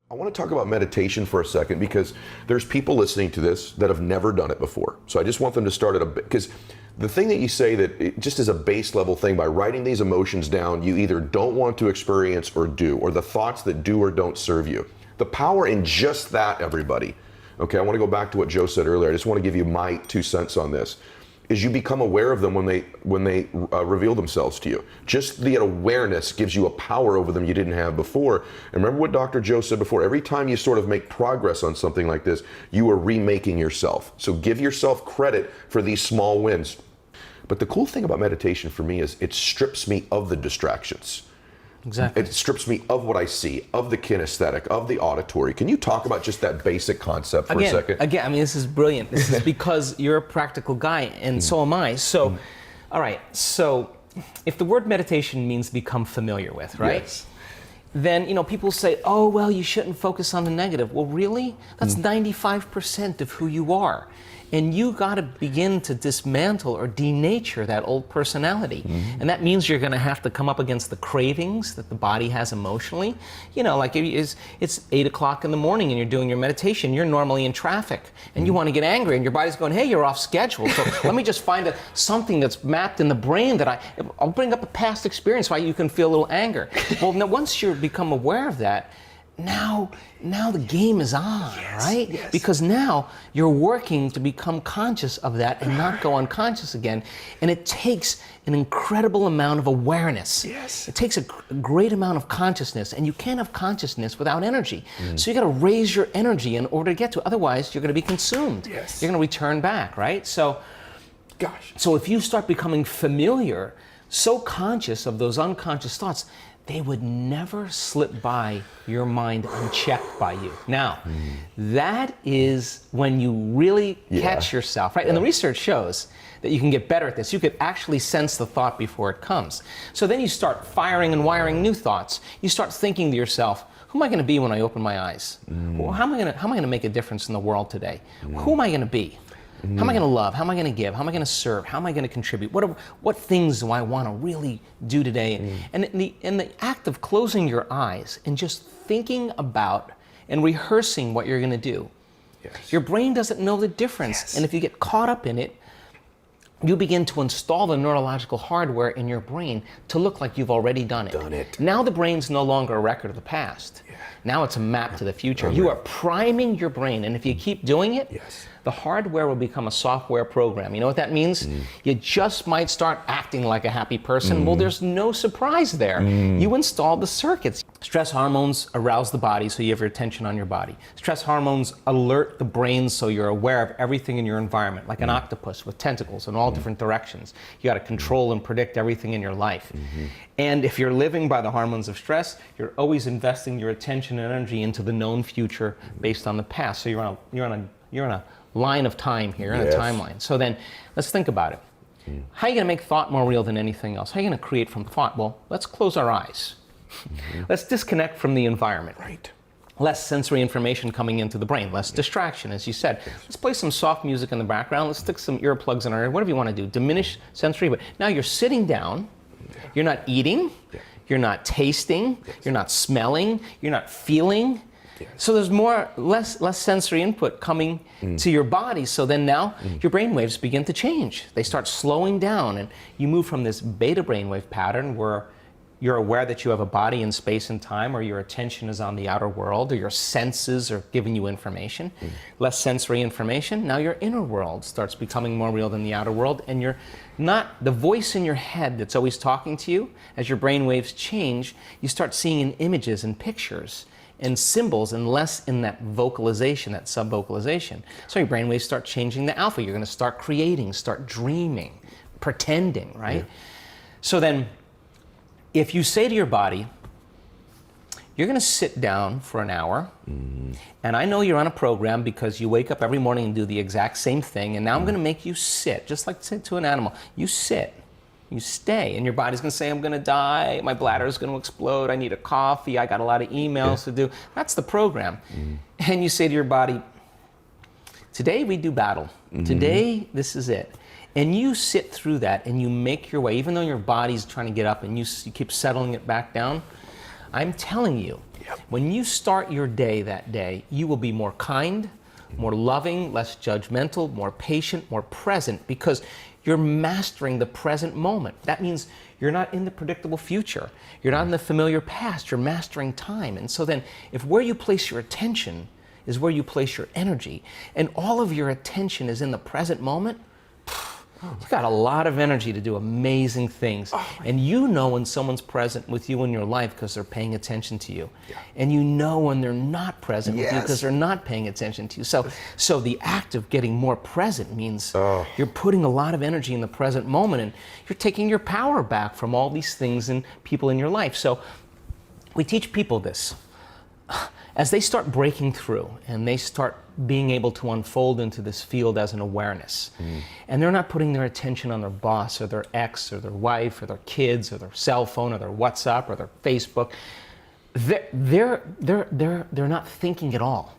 I want to talk about meditation for a second because there's people listening to this that have never done it before. So I just want them to start at a bit, because the thing that you say that it just is a base level thing, by writing these emotions down, you either don't want to experience or do, or the thoughts that do or don't serve you. The power in just that, everybody. Okay, I want to go back to what Joe said earlier. I just want to give you my 2 cents on this. Is you become aware of them when they reveal themselves to you. Just the awareness gives you a power over them you didn't have before. And remember what Dr. Joe said before, every time you sort of make progress on something like this, you are remaking yourself. So give yourself credit for these small wins. But the cool thing about meditation for me is it strips me of the distractions. Exactly. It strips me of what I see, of the kinesthetic, of the auditory. Can you talk about just that basic concept for a second? Again, I mean, this is brilliant. This is because you're a practical guy, and so am I. So, all right, so if the word meditation means become familiar with, right? Yes. Then, people say, oh, well, you shouldn't focus on the negative. Well, really? That's 95% of who you are. And you got to begin to dismantle or denature that old personality. And that means you're going to have to come up against the cravings that the body has emotionally. Like it's 8 o'clock in the morning and you're doing your meditation, you're normally in traffic and you want to get angry and your body's going, hey, you're off schedule. So let me just find something that's mapped in the brain that I'll bring up a past experience why you can feel a little anger. Well, now once you become aware of that, now the game is on, right? Yes. Because now you're working to become conscious of that and not go unconscious again. And it takes an incredible amount of awareness. Yes. It takes a great amount of consciousness, and you can't have consciousness without energy. So you got to raise your energy in order to get to it. Otherwise, you're going to be consumed. Yes. You're going to return back, right? So if you start becoming familiar, so conscious of those unconscious thoughts, they would never slip by your mind unchecked by you. Now, that is when you really catch yourself, right? And the research shows that you can get better at this. You could actually sense the thought before it comes. So then you start firing and wiring new thoughts. You start thinking to yourself, who am I going to be when I open my eyes? Well, how am I going to make a difference in the world today? Who am I going to be? How am I going to love? How am I going to give? How am I going to serve? How am I going to contribute? What things do I want to really do today? And in the act of closing your eyes and just thinking about and rehearsing what you're going to do, your brain doesn't know the difference. And if you get caught up in it, you begin to install the neurological hardware in your brain to look like you've already done it. Now the brain's no longer a record of the past. Now it's a map to the future. You are priming your brain, and if you keep doing it, the hardware will become a software program. You know what that means? You just might start acting like a happy person. Well, there's no surprise there. You installed the circuits. Stress hormones arouse the body, so you have your attention on your body. Stress hormones alert the brain, so you're aware of everything in your environment, like an octopus with tentacles in all different directions. You got to control and predict everything in your life. And if you're living by the hormones of stress, you're always investing your attention and energy into the known future based on the past. So you're on a line of time here, in a timeline. So then, let's think about it. How are you going to make thought more real than anything else? How are you going to create from thought? Well, let's close our eyes. Let's disconnect from the environment. Less sensory information coming into the brain, less distraction, as you said. Let's play some soft music in the background. Let's stick some earplugs in our ear, whatever you want to do. Diminish sensory, but now you're sitting down. You're not eating. You're not tasting. You're not smelling. You're not feeling. So there's less sensory input coming to your body. So then now your brain waves begin to change. They start slowing down, and you move from this beta brainwave pattern where you're aware that you have a body in space and time, or your attention is on the outer world, or your senses are giving you information. Less sensory information. Now your inner world starts becoming more real than the outer world, and you're not the voice in your head that's always talking to you. As your brain waves change, you start seeing in images and pictures and symbols, and less in that vocalization, that sub-vocalization. So your brainwaves start changing the alpha. You're going to start creating, start dreaming, pretending, right? So then, if you say to your body, you're going to sit down for an hour, and I know you're on a program because you wake up every morning and do the exact same thing, and now I'm going to make you sit, just like sit to an animal. You sit. You stay, and your body's going to say, I'm going to die, my bladder's going to explode, I need a coffee, I got a lot of emails to do. That's the program. And you say to your body, today we do battle. Today, this is it. And you sit through that, and you make your way, even though your body's trying to get up, and you keep settling it back down. I'm telling you, when you start your day that day, you will be more kind, more loving, less judgmental, more patient, more present, because you're mastering the present moment. That means you're not in the predictable future. You're not in the familiar past. You're mastering time. And so then, if where you place your attention is where you place your energy, and all of your attention is in the present moment, you've got a lot of energy to do amazing things. And you know when someone's present with you in your life because they're paying attention to you. And you know when they're not present with you because they're not paying attention to you. So the act of getting more present means you're putting a lot of energy in the present moment, and you're taking your power back from all these things and people in your life. So we teach people this. As they start breaking through and they start being able to unfold into this field as an awareness, and they're not putting their attention on their boss or their ex or their wife or their kids or their cell phone or their WhatsApp or their Facebook, they're not thinking at all.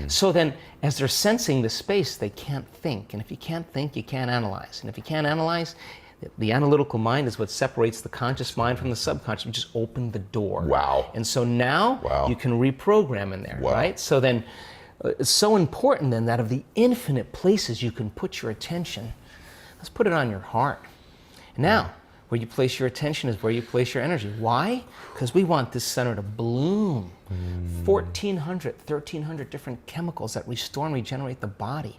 So then, as they're sensing the space, they can't think. And if you can't think, you can't analyze. And if you can't analyze, the analytical mind is what separates the conscious mind from the subconscious. You just open the door. Wow. And so now you can reprogram in there, right? So then, it's so important then that of the infinite places you can put your attention, let's put it on your heart. Now, where you place your attention is where you place your energy. Why? Because we want this center to bloom. 1,400, 1,300 different chemicals that restore and regenerate the body.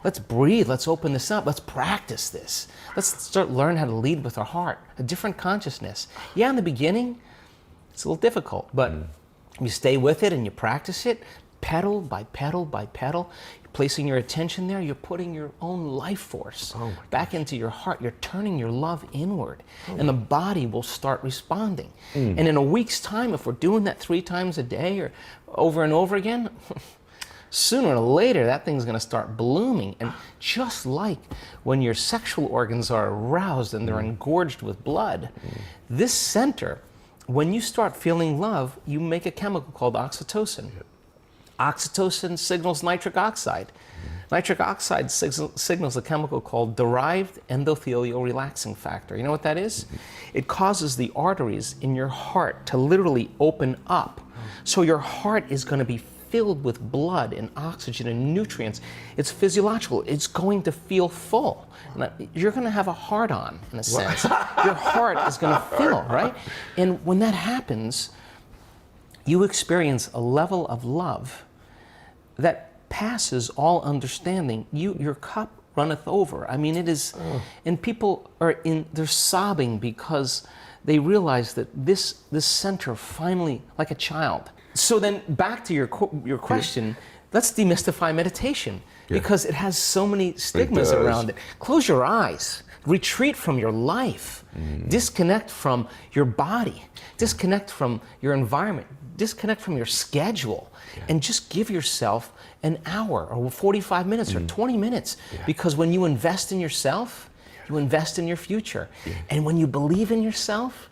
Let's breathe, let's open this up, let's practice this. Let's start learn how to lead with our heart, a different consciousness. Yeah, in the beginning, it's a little difficult, but you stay with it and you practice it, pedal by pedal by pedal. You're placing your attention there, you're putting your own life force back into your heart. You're turning your love inward, and the body will start responding. And in a week's time, if we're doing that 3 times a day or over and over again, sooner or later, that thing's going to start blooming. And just like when your sexual organs are aroused and they're engorged with blood, this center, when you start feeling love, you make a chemical called oxytocin. Oxytocin signals nitric oxide. Nitric oxide signals a chemical called derived endothelial relaxing factor. You know what that is? It causes the arteries in your heart to literally open up. So your heart is going to be filled with blood and oxygen and nutrients. It's physiological. It's going to feel full. You're going to have a heart-on, in a sense. Your heart is going to fill, right? And when that happens, you experience a level of love that passes all understanding. Your cup runneth over. I mean, it is, and people they're sobbing because they realize that this center finally, like a child. So then, back to your question, let's demystify meditation, because it has so many stigmas around it. Close your eyes, retreat from your life, disconnect from your body, disconnect from your environment, disconnect from your schedule, and just give yourself an hour or 45 minutes or 20 minutes, because when you invest in yourself, you invest in your future. And when you believe in yourself,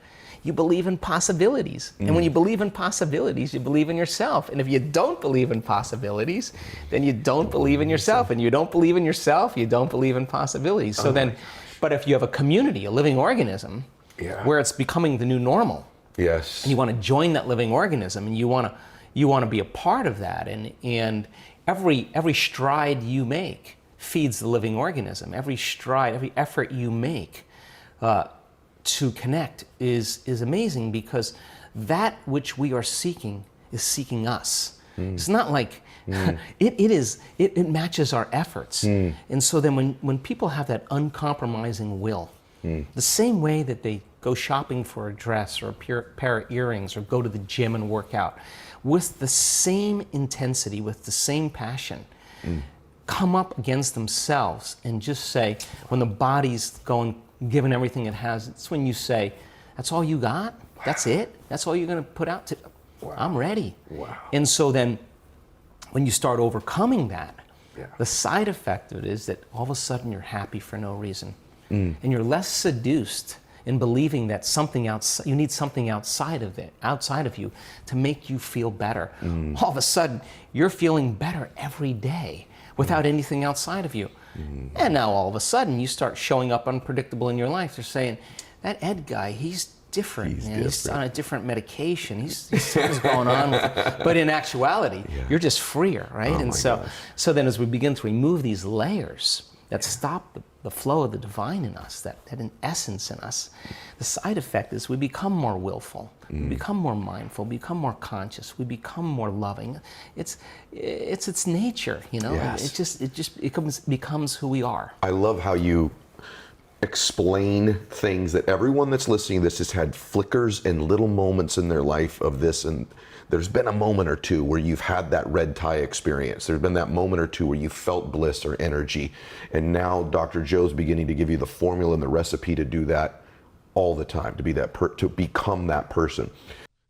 you believe in possibilities. And when you believe in possibilities, you believe in yourself. And if you don't believe in possibilities, then you don't believe in yourself. And you don't believe in yourself, you don't believe in possibilities. So then, but if you have a community, a living organism, where it's becoming the new normal, and you want to join that living organism, and you want to be a part of that, and every stride you make feeds the living organism. Every stride, every effort you make to connect is amazing, because that which we are seeking is seeking us. It's not like it matches our efforts. And so then when people have that uncompromising will, the same way that they go shopping for a dress or a pair of earrings or go to the gym and work out, with the same intensity, with the same passion, come up against themselves and just say, when the body's given everything it has, it's when you say, that's all you got? That's it? That's all you're going to put out? I'm ready. And so then, when you start overcoming that, the side effect of it is that all of a sudden you're happy for no reason. And you're less seduced in believing that you need something outside of you to make you feel better. All of a sudden, you're feeling better every day without anything outside of you. And now all of a sudden, you start showing up unpredictable in your life. They're saying, that Ed guy, he's different. He's Man. He's different. on a different medication. Something's going on with it. But in actuality, you're just freer, right? Oh and my so, gosh. so then as we begin to remove these layers that stop the flow of the divine in us, that in essence in us, the side effect is we become more willful, we become more mindful, become more conscious, we become more loving. It's its nature, you know. Yes. It just becomes who we are. I love how you explain things that everyone that's listening to this has had flickers and little moments in their life of this, and there's been a moment or two where you've had that red tie experience. There's been that moment or two where you felt bliss or energy, and now Dr. Joe's beginning to give you the formula and the recipe to do that all the time, to be that to become that person.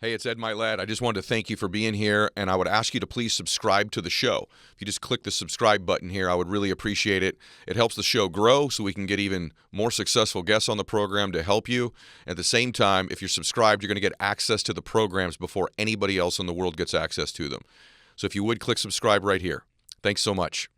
Hey, it's Ed Mylett. I just wanted to thank you for being here, and I would ask you to please subscribe to the show. If you just click the subscribe button here, I would really appreciate it. It helps the show grow so we can get even more successful guests on the program to help you. At the same time, if you're subscribed, you're going to get access to the programs before anybody else in the world gets access to them. So if you would, click subscribe right here. Thanks so much.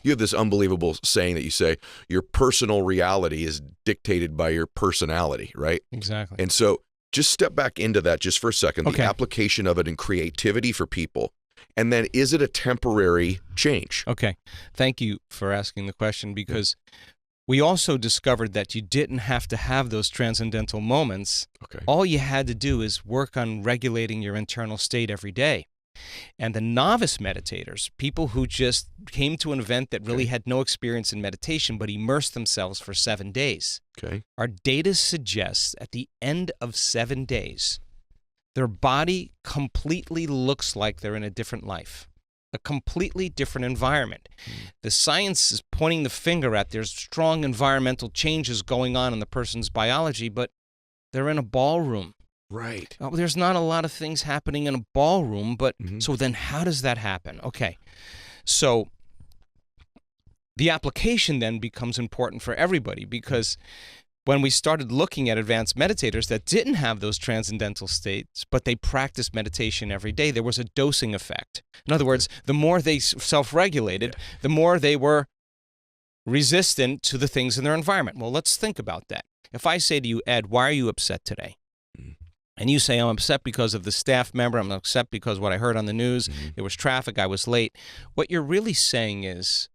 You have this unbelievable saying that you say, your personal reality is dictated by your personality, right? Exactly. And so just step back into that just for a second, Okay. the application of it in creativity for people. And then is it a temporary change? Okay. Thank you for asking the question, because we also discovered that you didn't have to have those transcendental moments. Okay. All you had to do is work on regulating your internal state every day. And the novice meditators, people who just came to an event that really had no experience in meditation but immersed themselves for 7 days, Okay. our data suggests at the end of 7 days, their body completely looks like they're in a different life, a completely different environment. The science is pointing the finger at there's strong environmental changes going on in the person's biology, but they're in a ballroom. Right. Oh, there's not a lot of things happening in a ballroom, but Mhm. so then how does that happen? Okay. So the application then becomes important for everybody, because when we started looking at advanced meditators that didn't have those transcendental states, but they practiced meditation every day, there was a dosing effect. In other words, the more they self-regulated, the more they were resistant to the things in their environment. Well, let's think about that. If I say to you, Ed, why are you upset today? And you say, I'm upset because of the staff member, I'm upset because of what I heard on the news, there was traffic, I was late. What you're really saying is,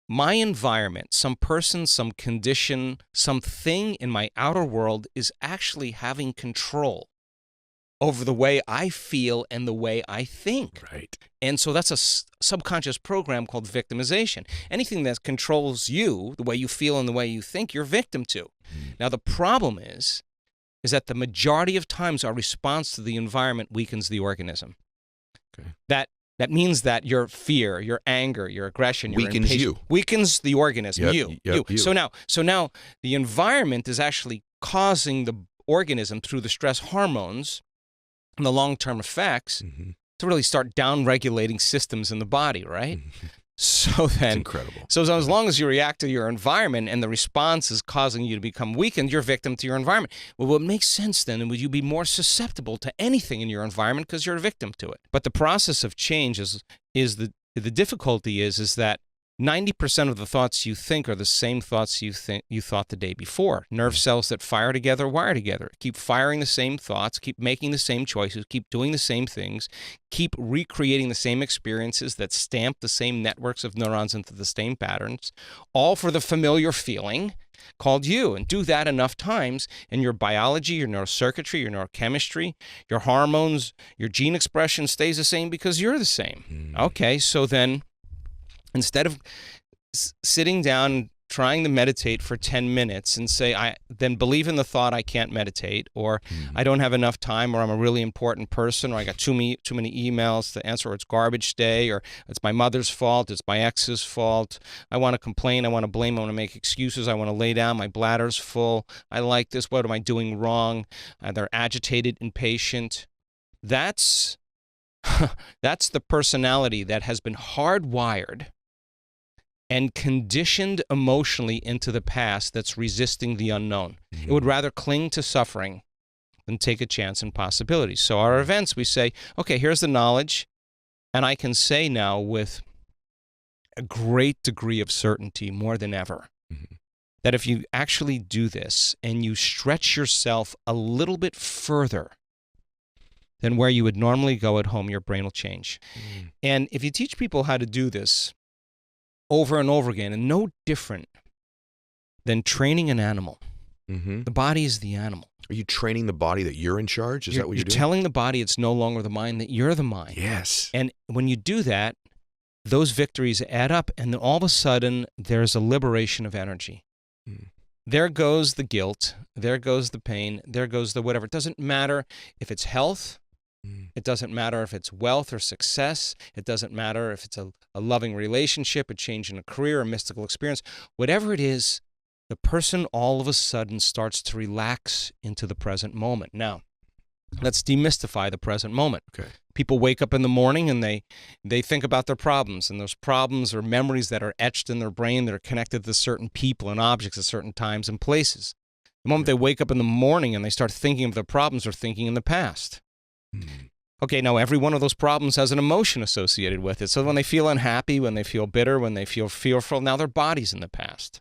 my environment, some person, some condition, something in my outer world is actually having control over the way I feel and the way I think. Right. And so that's a subconscious program called victimization. Anything that controls you, the way you feel and the way you think, you're victim to. Now, the problem is that the majority of times our response to the environment weakens the organism. Okay. That means that your fear, your anger, your aggression, your Weakens impatience you. weakens the organism. Yep, You. yep, you. So now the environment is actually causing the organism through the stress hormones and the long-term effects to really start down-regulating systems in the body, right? So It's then, incredible. so as long as you react to your environment and the response is causing you to become weakened, you're victim to your environment. Well, what makes sense then would you be more susceptible to anything in your environment because you're a victim to it. But the process of change is the difficulty is that 90% of the thoughts you think are the same thoughts you thought the day before. Nerve cells that fire together wire together. Keep firing the same thoughts, keep making the same choices, keep doing the same things, keep recreating the same experiences that stamp the same networks of neurons into the same patterns, all for the familiar feeling called you. And do that enough times, and your biology, your neurocircuitry, your neurochemistry, your hormones, your gene expression stays the same because you're the same. Okay, so then instead of sitting down trying to meditate for 10 minutes and say, then believe in the thought I can't meditate, or I don't have enough time, or I'm a really important person, or I got too many emails to answer, or it's garbage day, or it's my mother's fault, it's my ex's fault, I want to complain, I want to blame, I want to make excuses, I want to lay down, my bladder's full, I like this, what am I doing wrong? They're agitated, impatient. That's the personality that has been hardwired and conditioned emotionally into the past that's resisting the unknown. It would rather cling to suffering than take a chance in possibilities. So our events, we say, okay, here's the knowledge, and I can say now with a great degree of certainty, more than ever, that if you actually do this and you stretch yourself a little bit further than where you would normally go at home, your brain will change. And if you teach people how to do this over and over again, and no different than training an animal, the body is the animal. Are you training the body that you're in charge? Is that what you're doing? You're telling the body it's no longer the mind, that you're the mind. Yes. And when you do that, those victories add up, and then all of a sudden, there's a liberation of energy. There goes the guilt, there goes the pain, there goes the whatever. It doesn't matter if it's health, it doesn't matter if it's wealth or success, it doesn't matter if it's a loving relationship, a change in a career, a mystical experience. Whatever it is, the person all of a sudden starts to relax into the present moment. Now, let's demystify the present moment. Okay. People wake up in the morning and they think about their problems, and those problems are memories that are etched in their brain that are connected to certain people and objects at certain times and places. The moment they wake up in the morning and they start thinking of their problems, they're thinking in the past. Okay, now every one of those problems has an emotion associated with it. So when they feel unhappy, when they feel bitter, when they feel fearful, now their body's in the past.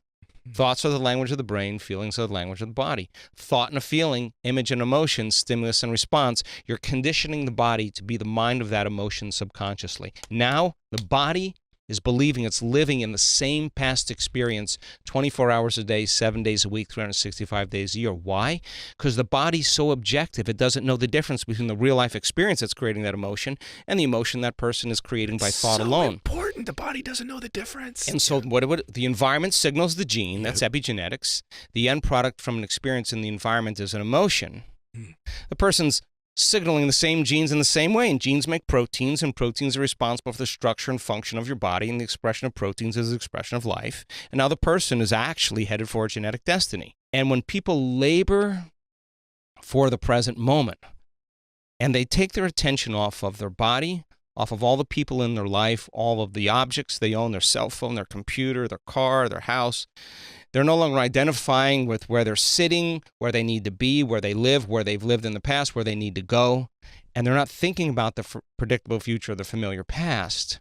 Thoughts are the language of the brain, feelings are the language of the body. Thought and a feeling, image and emotion, stimulus and response. You're conditioning the body to be the mind of that emotion subconsciously. Now, the body is believing it's living in the same past experience 24 hours a day, 7 days a week, 365 days a year. Why? Because the body's so objective, it doesn't know the difference between the real-life experience that's creating that emotion and the emotion that person is creating by thought alone. Important. The body doesn't know the difference. And so the environment signals the gene, that's epigenetics. The end product from an experience in the environment is an emotion. The person's signaling the same genes in the same way, and genes make proteins, and proteins are responsible for the structure and function of your body, and the expression of proteins is the expression of life. And now the person is actually headed for a genetic destiny. And when people labor for the present moment, and they take their attention off of their body, off of all the people in their life, all of the objects they own, their cell phone, their computer, their car, their house, they're no longer identifying with where they're sitting, where they need to be, where they live, where they've lived in the past, where they need to go. And they're not thinking about the predictable future or the familiar past.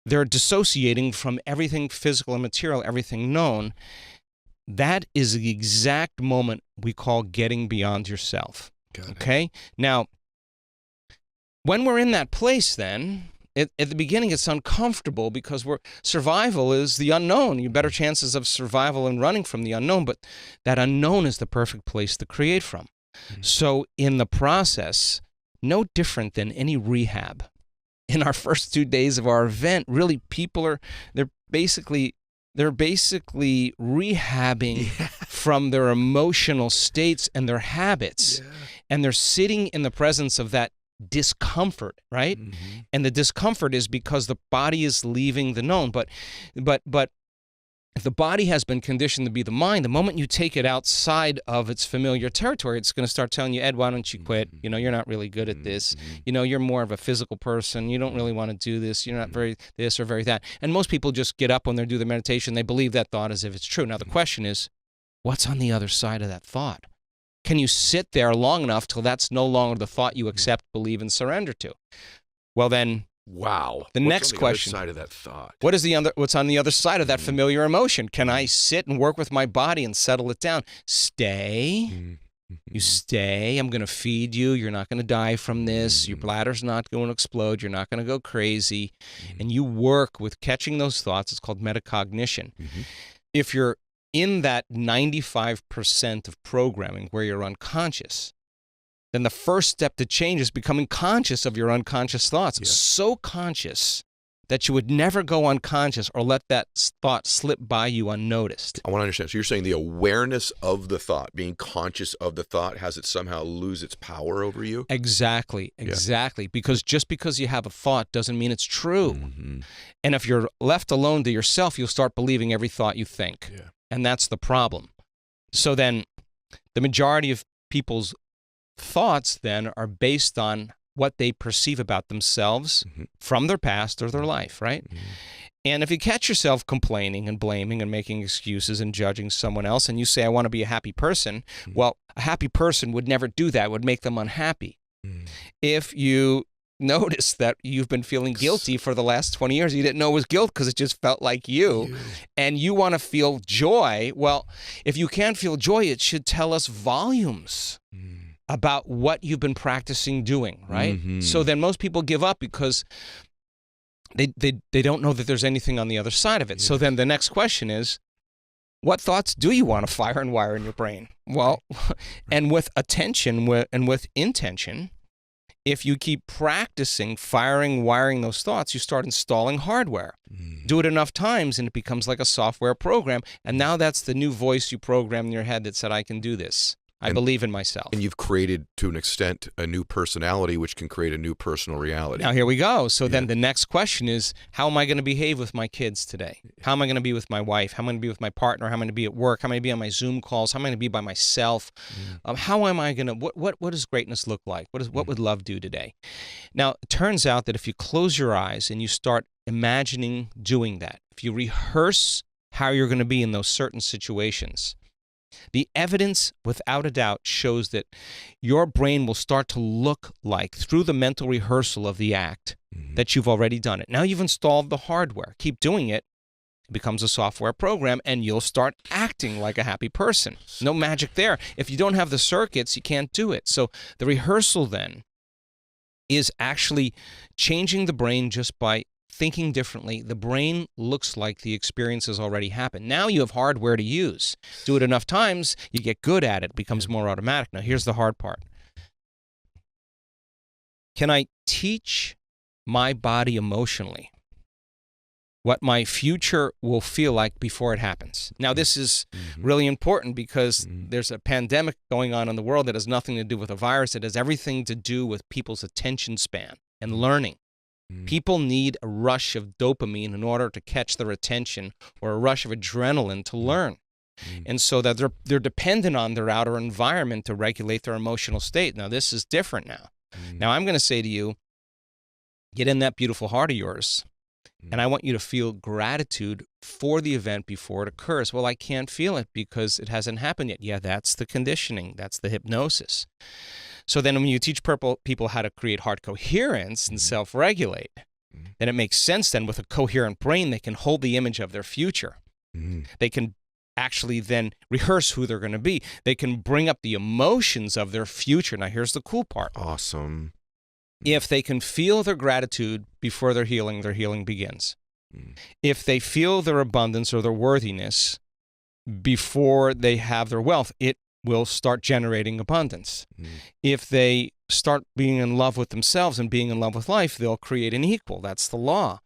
They're dissociating from everything physical and material, everything known. That is the exact moment we call getting beyond yourself. Okay? Now, when we're in that place then, at the beginning it's uncomfortable because survival is the unknown. You have better chances of survival and running from the unknown, but that unknown is the perfect place to create from. So in the process, no different than any rehab. In our first 2 days of our event, really they're basically rehabbing from their emotional states and their habits. And they're sitting in the presence of that discomfort, right? And the discomfort is because the body is leaving the known. But if the body has been conditioned to be the mind, the moment you take it outside of its familiar territory, it's going to start telling you, Ed, why don't you quit? You know, you're not really good at this. You know, you're more of a physical person. You don't really want to do this. You're not very this or very that. And most people just get up when they do the meditation. They believe that thought as if it's true. Now, the question is, what's on the other side of that thought? Can you sit there long enough till that's no longer the thought you accept, believe, and surrender to? Well, then, wow. The next question: other side of that thought? What's on the other side of that familiar emotion? Can I sit and work with my body and settle it down? Stay. You stay. I'm going to feed you. You're not going to die from this. Your bladder's not going to explode. You're not going to go crazy. And you work with catching those thoughts. It's called metacognition. If you're in that 95% of programming where you're unconscious, then the first step to change is becoming conscious of your unconscious thoughts. So conscious that you would never go unconscious or let that thought slip by you unnoticed. I want to understand. So you're saying the awareness of the thought, being conscious of the thought, has it somehow lose its power over you? Exactly. Because just because you have a thought doesn't mean it's true. And if you're left alone to yourself, you'll start believing every thought you think. And that's the problem. So then the majority of people's thoughts then are based on what they perceive about themselves from their past or their life, right? And if you catch yourself complaining and blaming and making excuses and judging someone else, and you say, I want to be a happy person, well, a happy person would never do that, would make them unhappy. If you notice that you've been feeling guilty for the last 20 years. You didn't know it was guilt because it just felt like you. And you want to feel joy. Well, if you can't feel joy, it should tell us volumes about what you've been practicing doing, right? So then most people give up because they don't know that there's anything on the other side of it. So then the next question is, what thoughts do you want to fire and wire in your brain? Well, and with attention and with intention, if you keep practicing firing, wiring those thoughts, you start installing hardware. Do it enough times and it becomes like a software program. And now that's the new voice you program in your head that said, I can do this. I believe in myself. And you've created, to an extent, a new personality, which can create a new personal reality. Now, here we go. So then the next question is, how am I going to behave with my kids today? How am I going to be with my wife? How am I going to be with my partner? How am I going to be at work? How am I going to be on my Zoom calls? How am I going to be by myself? How am I going to, what does greatness look like? What would love do today? Now, it turns out that if you close your eyes and you start imagining doing that, if you rehearse how you're going to be in those certain situations, the evidence, without a doubt, shows that your brain will start to look like, through the mental rehearsal of the act, that you've already done it. Now you've installed the hardware. Keep doing it. It becomes a software program, and you'll start acting like a happy person. No magic there. If you don't have the circuits, you can't do it. So the rehearsal then is actually changing the brain just by thinking differently. The brain looks like the experience has already happened. Now you have hardware to use. Do it enough times, you get good at it. It becomes more automatic. Now here's the hard part. Can I teach my body emotionally what my future will feel like before it happens? Now this is really important because there's a pandemic going on in the world that has nothing to do with a virus. It has everything to do with people's attention span and learning. People need a rush of dopamine in order to catch their attention, or a rush of adrenaline to learn. And so that they're dependent on their outer environment to regulate their emotional state. Now, this is different now. Now, I'm going to say to you, get in that beautiful heart of yours, and I want you to feel gratitude for the event before it occurs. Well, I can't feel it because it hasn't happened yet. Yeah, that's the conditioning. That's the hypnosis. So then when you teach people how to create heart coherence and self-regulate, then it makes sense then with a coherent brain, they can hold the image of their future. They can actually then rehearse who they're going to be. They can bring up the emotions of their future. Now, here's the cool part. Awesome. If they can feel their gratitude before their healing begins. If they feel their abundance or their worthiness before they have their wealth, it will start generating abundance. If they start being in love with themselves and being in love with life, they'll create an equal. That's the law.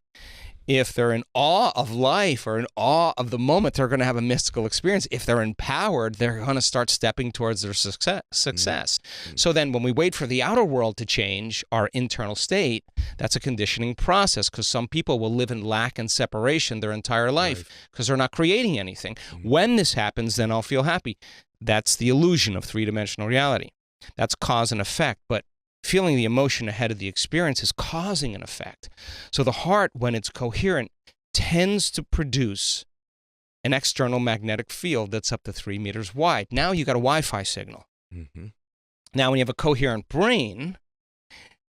If they're in awe of life or in awe of the moment, they're going to have a mystical experience. If they're empowered, they're going to start stepping towards their success. So then when we wait for the outer world to change our internal state, that's a conditioning process, because some people will live in lack and separation their entire life because they're not creating anything. When this happens, then I'll feel happy. That's the illusion of three-dimensional reality. That's cause and effect, but feeling the emotion ahead of the experience is causing an effect. So the heart, when it's coherent, tends to produce an external magnetic field that's up to 3 meters wide. Now you got a Wi-Fi signal. Now when you have a coherent brain,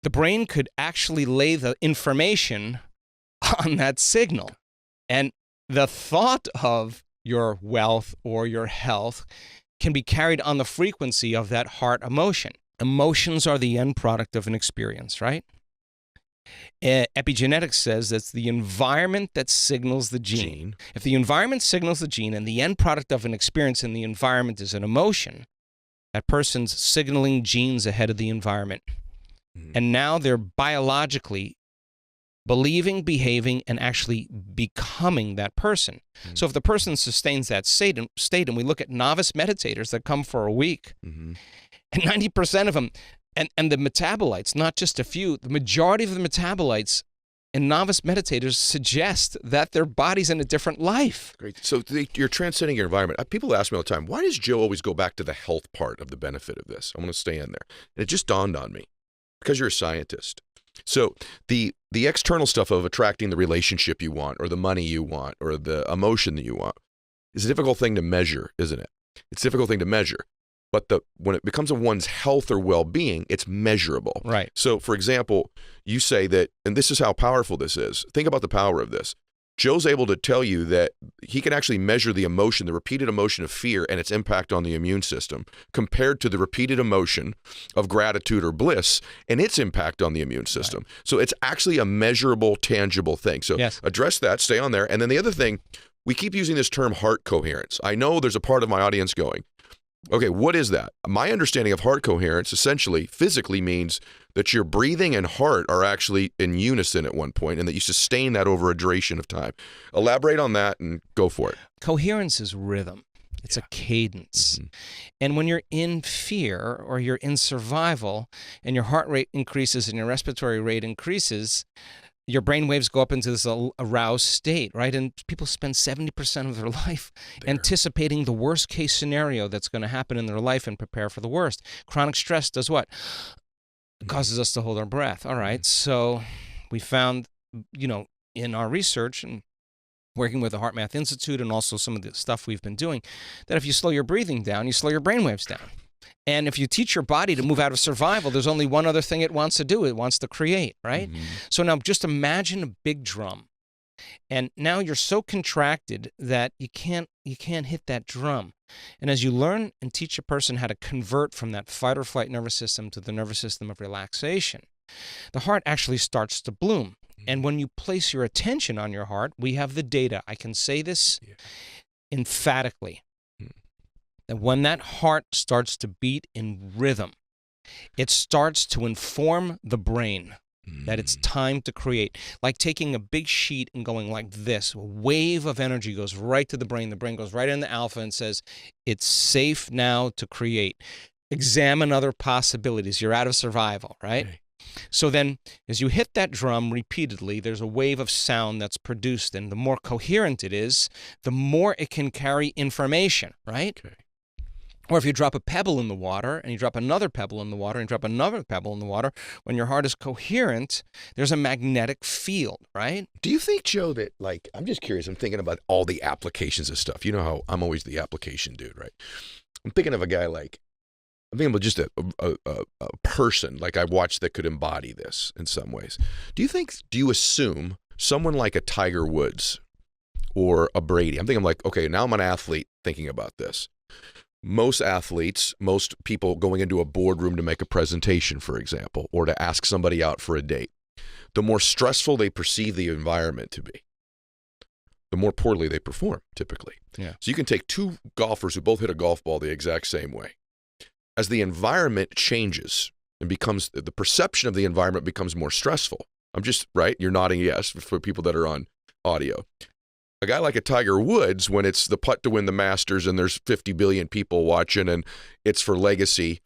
the brain could actually lay the information on that signal. And the thought of your wealth or your health can be carried on the frequency of that heart emotion. Emotions are the end product of an experience, right? Epigenetics says that's the environment that signals the gene. If the environment signals the gene and the end product of an experience in the environment is an emotion, that person's signaling genes ahead of the environment. And now they're biologically believing, behaving, and actually becoming that person. So if the person sustains that state, and we look at novice meditators that come for a week, and 90% of them, and the metabolites, not just a few, the majority of the metabolites in novice meditators suggest that their body's in a different life. Great. So you're transcending your environment. People ask me all the time, why does Joe always go back to the health part of the benefit of this? I want to stay in there. And it just dawned on me, because you're a scientist. So the external stuff of attracting the relationship you want, or the money you want, or the emotion that you want, is a difficult thing to measure, isn't it? It's a difficult thing to measure. But when it becomes of one's health or well-being, it's measurable. Right. So, for example, you say that, and this is how powerful this is. Think about the power of this. Joe's able to tell you that he can actually measure the emotion, the repeated emotion of fear and its impact on the immune system compared to the repeated emotion of gratitude or bliss and its impact on the immune system. Right. So it's actually a measurable, tangible thing. So yes. Address that, stay on there. And then the other thing, we keep using this term heart coherence. I know there's a part of my audience going, okay, what is that? My understanding of heart coherence essentially physically means that your breathing and heart are actually in unison at one point and that you sustain that over a duration of time. Elaborate on that and go for it. Coherence is rhythm. It's a cadence. Mm-hmm. And when you're in fear or you're in survival and your heart rate increases and your respiratory rate increases, your brain waves go up into this aroused state, right? And people spend 70% of their life anticipating the worst case scenario that's going to happen in their life and prepare for the worst. Chronic stress does what? It causes us to hold our breath. All right. So we found, in our research and working with the HeartMath Institute and also some of the stuff we've been doing, that if you slow your breathing down, you slow your brain waves down. And if you teach your body to move out of survival, there's only one other thing it wants to do. It wants to create, right? Mm-hmm. So now just imagine a big drum. And now you're so contracted that you can't hit that drum. And as you learn and teach a person how to convert from that fight or flight nervous system to the nervous system of relaxation, the heart actually starts to bloom. Mm-hmm. And when you place your attention on your heart, we have the data. I can say this emphatically. That when that heart starts to beat in rhythm, it starts to inform the brain that it's time to create. Like taking a big sheet and going like this, a wave of energy goes right to the brain. The brain goes right into alpha and says, it's safe now to create. Examine other possibilities. You're out of survival, right? Okay. So then as you hit that drum repeatedly, there's a wave of sound that's produced. And the more coherent it is, the more it can carry information, right? Okay. Or if you drop a pebble in the water and you drop another pebble in the water and you drop another pebble in the water, when your heart is coherent, there's a magnetic field, right? Do you think, Joe, that I'm just curious, I'm thinking about all the applications of stuff. You know how I'm always the application dude, right? I'm thinking of a guy I'm thinking about just a person like I watched that could embody this in some ways. Do you assume someone like a Tiger Woods or a Brady? I'm thinking okay, now I'm an athlete thinking about this. Most athletes, most people going into a boardroom to make a presentation, for example, or to ask somebody out for a date, the more stressful they perceive the environment to be, the more poorly they perform, typically. Yeah. So you can take two golfers who both hit a golf ball the exact same way. As the environment changes and the perception of the environment becomes more stressful. I'm just, right? You're nodding yes for people that are on audio. A guy like a Tiger Woods, when it's the putt to win the Masters and there's 50 billion people watching and it's for legacy,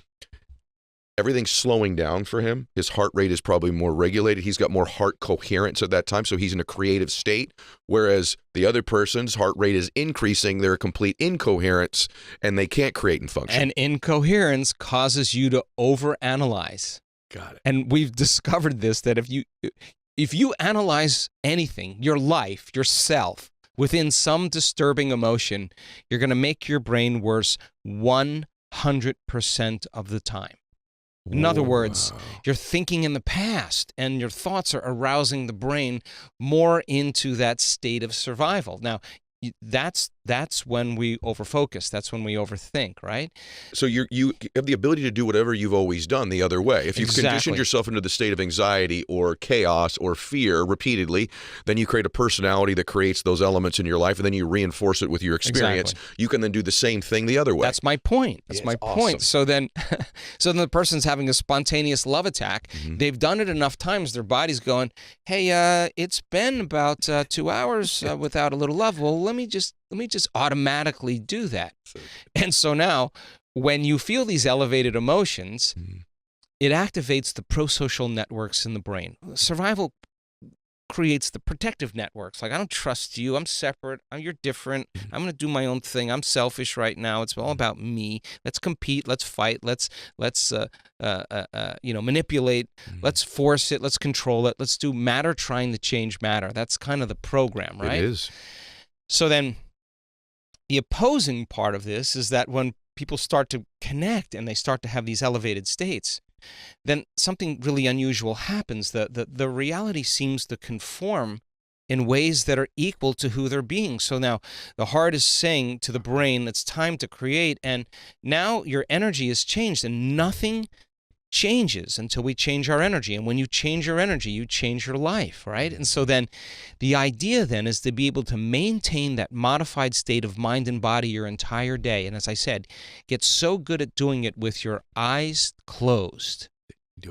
everything's slowing down for him. His heart rate is probably more regulated. He's got more heart coherence at that time, so he's in a creative state, whereas the other person's heart rate is increasing. They're a complete incoherence, and they can't create and function. And incoherence causes you to overanalyze. Got it. And we've discovered this, that if you analyze anything, your life, yourself, within some disturbing emotion, you're going to make your brain worse 100% of the time. In other words, you're thinking in the past and your thoughts are arousing the brain more into that state of survival. Now, that's when we overfocus. That's when we overthink, right? So you have the ability to do whatever you've always done the other way. If you've conditioned yourself into the state of anxiety or chaos or fear repeatedly, then you create a personality that creates those elements in your life, and then you reinforce it with your experience. Exactly. You can then do the same thing the other way. That's my point. That's my point. So then the person's having a spontaneous love attack. Mm-hmm. They've done it enough times. Their body's going, hey, it's been about 2 hours without a little love. Well, let me just automatically do that. And so now, when you feel these elevated emotions, it activates the prosocial networks in the brain. Survival creates the protective networks. Like, I don't trust you. I'm separate. You're different. I'm going to do my own thing. I'm selfish right now. It's all about me. Let's compete. Let's fight. Let's manipulate. Let's force it. Let's control it. Let's do matter trying to change matter. That's kind of the program, right? It is. So then the opposing part of this is that when people start to connect and they start to have these elevated states, then something really unusual happens. The reality seems to conform in ways that are equal to who they're being. So now the heart is saying to the brain, it's time to create, and now your energy is changed, and nothing changes until we change our energy. And when you change your energy, you change your life, right? And so then the idea then is to be able to maintain that modified state of mind and body your entire day. And as I said, get so good at doing it with your eyes closed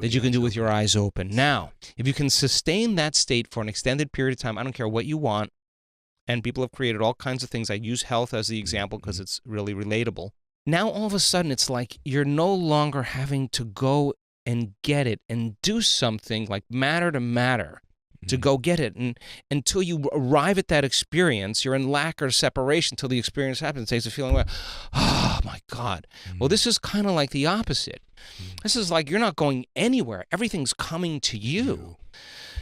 that you can do with your eyes open. Now, if you can sustain that state for an extended period of time, I don't care what you want, and people have created all kinds of things. I use health as the example because it's really relatable. Now, all of a sudden, it's like you're no longer having to go and get it and do something like matter to matter to go get it. And until you arrive at that experience, you're in lack or separation until the experience happens. It takes a feeling like, oh, my God. Well, this is kind of like the opposite. This is like you're not going anywhere. Everything's coming to you.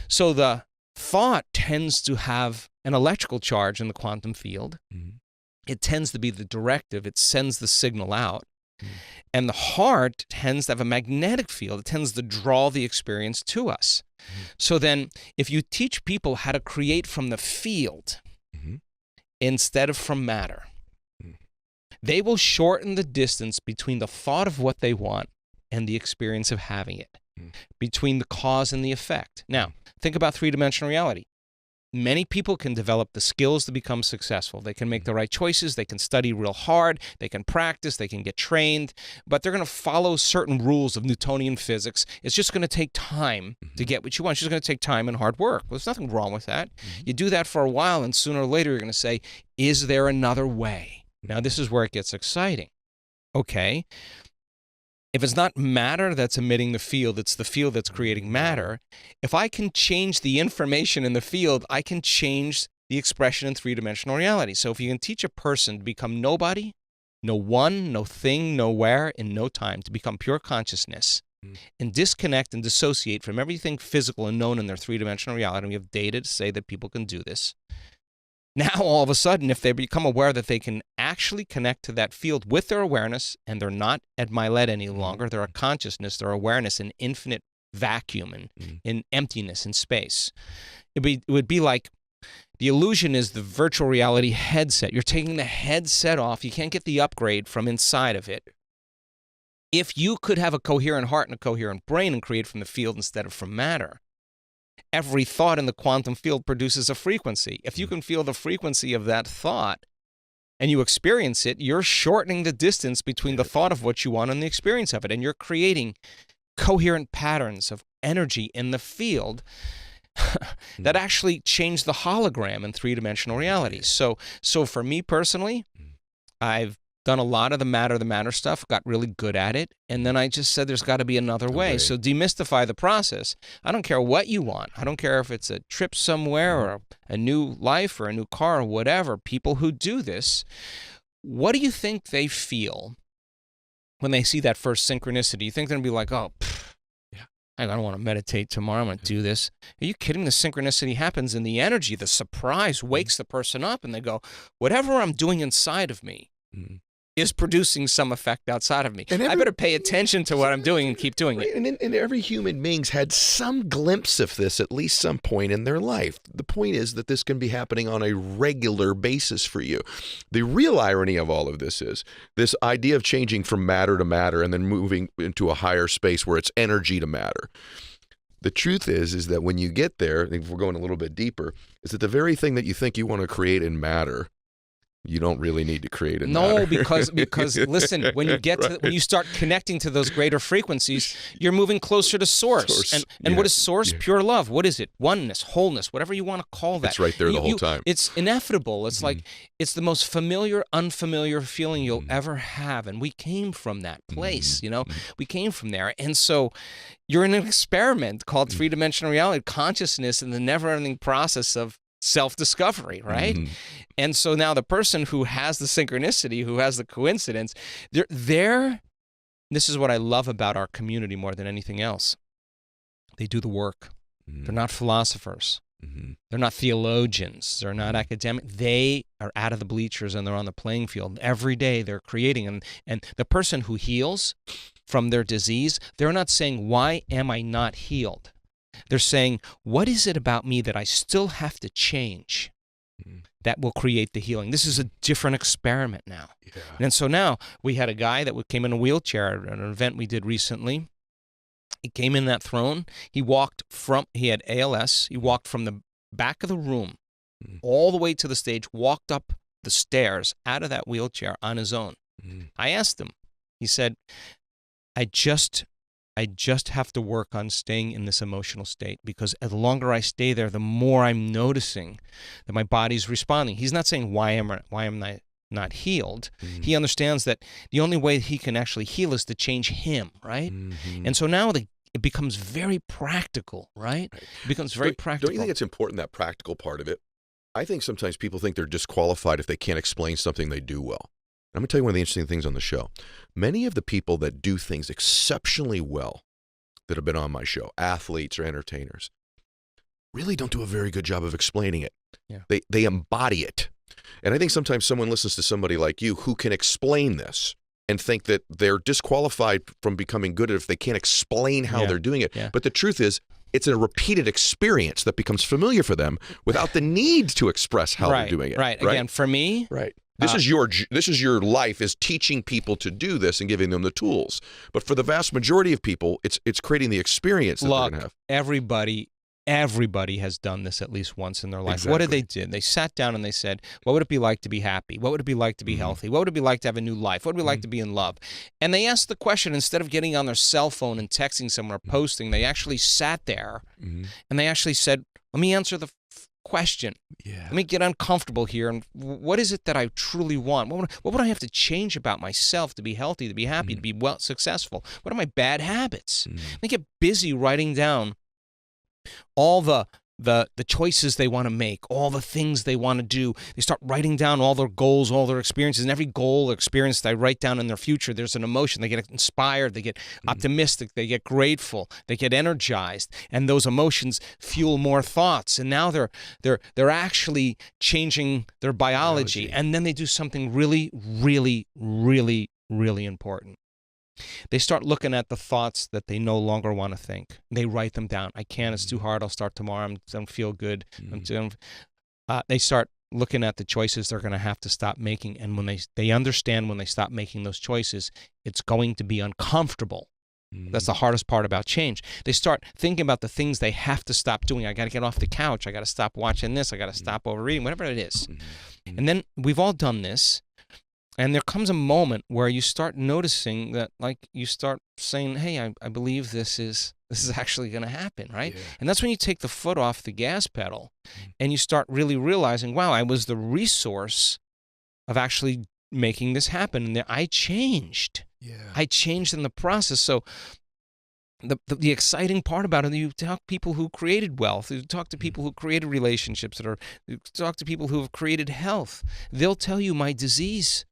So the thought tends to have an electrical charge in the quantum field. It tends to be the directive. It sends the signal out. And the heart tends to have a magnetic field. It tends to draw the experience to us. So then if you teach people how to create from the field instead of from matter, they will shorten the distance between the thought of what they want and the experience of having it, between the cause and the effect. Now, think about three-dimensional reality. Many people can develop the skills to become successful. They can make the right choices. They can study real hard. They can practice. They can get trained. But they're going to follow certain rules of Newtonian physics. It's just going to take time to get what you want. It's just going to take time and hard work. Well, there's nothing wrong with that. You do that for a while, and sooner or later you're going to say, is there another way? Now, this is where it gets exciting. Okay. If it's not matter that's emitting the field, it's the field that's creating matter. If I can change the information in the field, I can change the expression in three-dimensional reality. So if you can teach a person to become nobody, no one, no thing, nowhere, in no time, to become pure consciousness and disconnect and dissociate from everything physical and known in their three-dimensional reality, and we have data to say that people can do this. Now, all of a sudden, if they become aware that they can actually connect to that field with their awareness, and they're not at Mylett any longer, they're a consciousness, they're awareness in infinite vacuum and in emptiness in space. It would be like the illusion is the virtual reality headset. You're taking the headset off. You can't get the upgrade from inside of it. If you could have a coherent heart and a coherent brain and create from the field instead of from matter, every thought in the quantum field produces a frequency. If you can feel the frequency of that thought and you experience it, you're shortening the distance between the thought of what you want and the experience of it. And you're creating coherent patterns of energy in the field that actually change the hologram in three-dimensional reality. So for me personally, I've done a lot of the matter stuff, got really good at it, and then I just said there's got to be another way. So demystify the process. I don't care what you want. I don't care if it's a trip somewhere or a new life or a new car or whatever. People who do this, what do you think they feel when they see that first synchronicity? You think they're going to be like, oh, I don't want to meditate tomorrow. I'm going to do this. Are you kidding? The synchronicity happens and the energy, the surprise wakes the person up and they go, whatever I'm doing inside of me is producing some effect outside of me. I better pay attention to what I'm doing and keep doing it. And every human being's had some glimpse of this at least some point in their life. The point is that this can be happening on a regular basis for you. The real irony of all of this is this idea of changing from matter to matter and then moving into a higher space where it's energy to matter. The truth is that when you get there, if we're going a little bit deeper, is that the very thing that you think you want to create in matter, you don't really need to create it. No, because listen, when you get to when you start connecting to those greater frequencies, you're moving closer to source. And what is source? Pure love. What is it? Oneness, wholeness, whatever you want to call that. It's right there the whole time. It's ineffable. It's like it's the most familiar, unfamiliar feeling you'll ever have. And we came from that place, you know. We came from there. And so you're in an experiment called three-dimensional reality, consciousness, and the never-ending process of self-discovery, right? And so now the person who has the synchronicity, who has the coincidence, they're this is what I love about our community more than anything else. They do the work. They're not philosophers. They're not theologians. They're not academic. They are out of the bleachers and they're on the playing field. Every day they're creating. And the person who heals from their disease, they're not saying, why am I not healed? They're saying, what is it about me that I still have to change that will create the healing? This is a different experiment now. Yeah. And so now we had a guy that came in a wheelchair at an event we did recently. He came in that throne. He had ALS. He walked from the back of the room all the way to the stage, walked up the stairs out of that wheelchair on his own. I asked him, he said, I just have to work on staying in this emotional state, because the longer I stay there, the more I'm noticing that my body's responding. He's not saying why am I not healed. He understands that the only way he can actually heal is to change him, right? And so now it becomes very practical, right? It becomes very practical. Don't you think it's important, that practical part of it? I think sometimes people think they're disqualified if they can't explain something they do well. I'm going to tell you one of the interesting things on the show. Many of the people that do things exceptionally well that have been on my show, athletes or entertainers, really don't do a very good job of explaining it. Yeah. They embody it. And I think sometimes someone listens to somebody like you who can explain this and think that they're disqualified from becoming good if they can't explain how they're doing it. Yeah. But the truth is, it's a repeated experience that becomes familiar for them without the need to express how they're doing it. Right. Again, for me, this is your life, is teaching people to do this and giving them the tools. But for the vast majority of people, it's creating the experience that they're going to have. Everybody has done this at least once in their life. Exactly. What did they do? They sat down and they said, what would it be like to be happy? What would it be like to be healthy? What would it be like to have a new life? What would it be like to be in love? And they asked the question, instead of getting on their cell phone and texting someone or posting, they actually sat there and they actually said, let me answer the question. Let me get uncomfortable here. And what is it that I truly want? What would I have to change about myself to be healthy, to be happy, to be successful? What are my bad habits? They get busy writing down all the choices they want to make, all the things they want to do. They start writing down all their goals, all their experiences, and every goal or experience they write down in their future, there's an emotion. They get inspired, they get optimistic, they get grateful, they get energized, and those emotions fuel more thoughts. And now they're actually changing their biology. And then they do something really, really, really, really important. They start looking at the thoughts that they no longer want to think. They write them down. I can't. It's too hard. I'll start tomorrow. I don't feel good. They start looking at the choices they're going to have to stop making. And when they understand when they stop making those choices, it's going to be uncomfortable. That's the hardest part about change. They start thinking about the things they have to stop doing. I got to get off the couch. I got to stop watching this. I got to stop overeating, whatever it is. And then we've all done this. And there comes a moment where you start noticing that, like, you start saying, hey, I believe this is actually going to happen, right? Yeah. And that's when you take the foot off the gas pedal and you start really realizing, wow, I was the resource of actually making this happen. And I changed. Yeah. I changed in the process. So the exciting part about it, you talk to people who created wealth, you talk to people who created relationships, you talk to people who have created health. They'll tell you, my disease,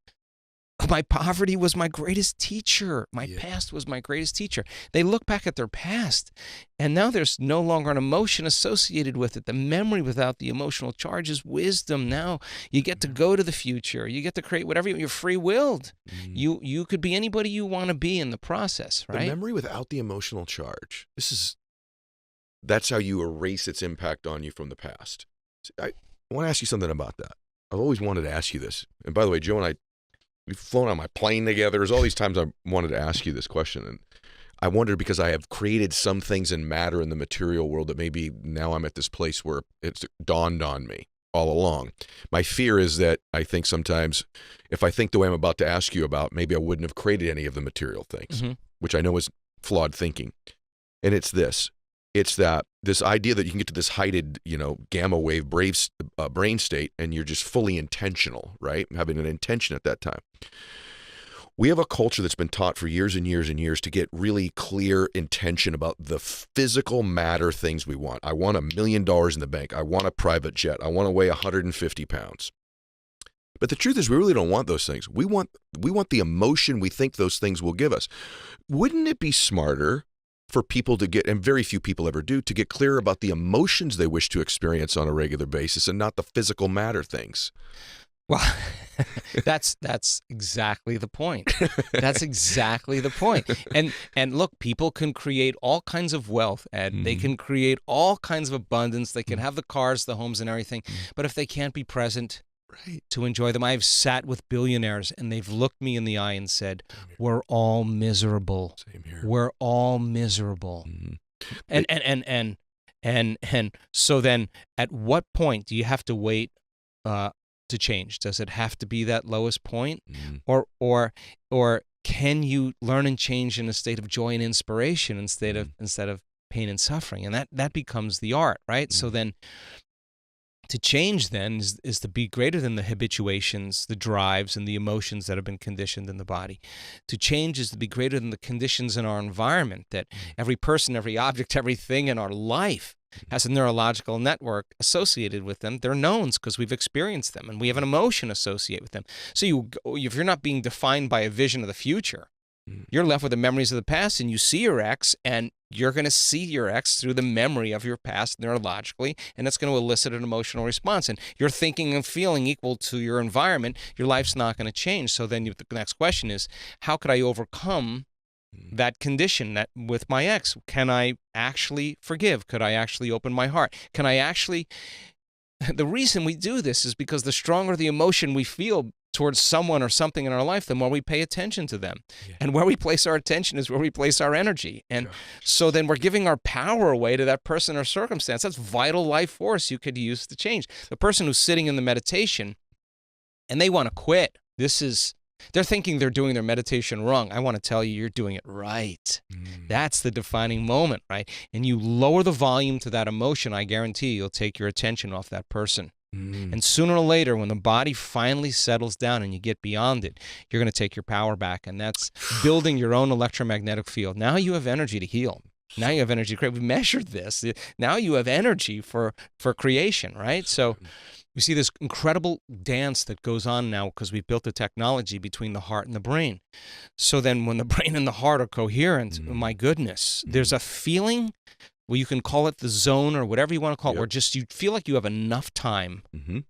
my poverty was my greatest teacher. My past was my greatest teacher. They look back at their past, and now there's no longer an emotion associated with it. The memory without the emotional charge is wisdom. Now you get to go to the future. You get to create whatever you're free-willed. You could be anybody you want to be in the process, right? The memory without the emotional charge. That's how you erase its impact on you from the past. I want to ask you something about that. I've always wanted to ask you this. And by the way, Joe and I, we've flown on my plane together. There's all these times I wanted to ask you this question. And I wondered, because I have created some things in matter in the material world that maybe now I'm at this place where it's dawned on me all along. My fear is that I think sometimes if I think the way I'm about to ask you about, maybe I wouldn't have created any of the material things, which I know is flawed thinking. And it's this. It's that this idea that you can get to this heighted, gamma wave brain state, and you're just fully intentional, right? Having an intention at that time. We have a culture that's been taught for years and years and years to get really clear intention about the physical matter things we want. I want $1 million in the bank. I want a private jet. I want to weigh 150 pounds. But the truth is, we really don't want those things. We want the emotion we think those things will give us. Wouldn't it be smarter for people to get, and very few people ever do, to get clear about the emotions they wish to experience on a regular basis and not the physical matter things? Well, that's exactly the point. That's exactly the point. And look, people can create all kinds of wealth, Ed. They can create all kinds of abundance. They can have the cars, the homes, and everything. But if they can't be present to enjoy them, I've sat with billionaires and they've looked me in the eye and said, "We're all miserable. Same here. We're all miserable." And so then, at what point do you have to wait to change? Does it have to be that lowest point, or can you learn and change in a state of joy and inspiration instead of pain and suffering? And that becomes the art, right? So then, to change then is to be greater than the habituations, the drives, and the emotions that have been conditioned in the body. To change is to be greater than the conditions in our environment, that every person, every object, everything in our life has a neurological network associated with them. They're knowns because we've experienced them, and we have an emotion associated with them. So if you're not being defined by a vision of the future, you're left with the memories of the past, and you see your ex, and you're going to see your ex through the memory of your past neurologically, and it's going to elicit an emotional response. And you're thinking and feeling equal to your environment. Your life's not going to change. So then the next question is, how could I overcome that condition that with my ex? Can I actually forgive? Could I actually open my heart? Can I actually... The reason we do this is because the stronger the emotion we feel towards someone or something in our life, the more we pay attention to them. Yeah. And where we place our attention is where we place our energy. And so then we're giving our power away to that person or circumstance. That's vital life force you could use to change. The person who's sitting in the meditation and they want to quit, they're thinking they're doing their meditation wrong. I want to tell you, you're doing it right. That's the defining moment, right? And you lower the volume to that emotion, I guarantee you'll take your attention off that person. And sooner or later, when the body finally settles down and you get beyond it, you're going to take your power back. And that's building your own electromagnetic field. Now you have energy to heal. Now you have energy to create. We measured this. Now you have energy for creation, right? So we see this incredible dance that goes on now because we've built the technology between the heart and the brain. So then when the brain and the heart are coherent, my goodness, there's a feeling, well, you can call it the zone or whatever you want to call it, where just you feel like you have enough time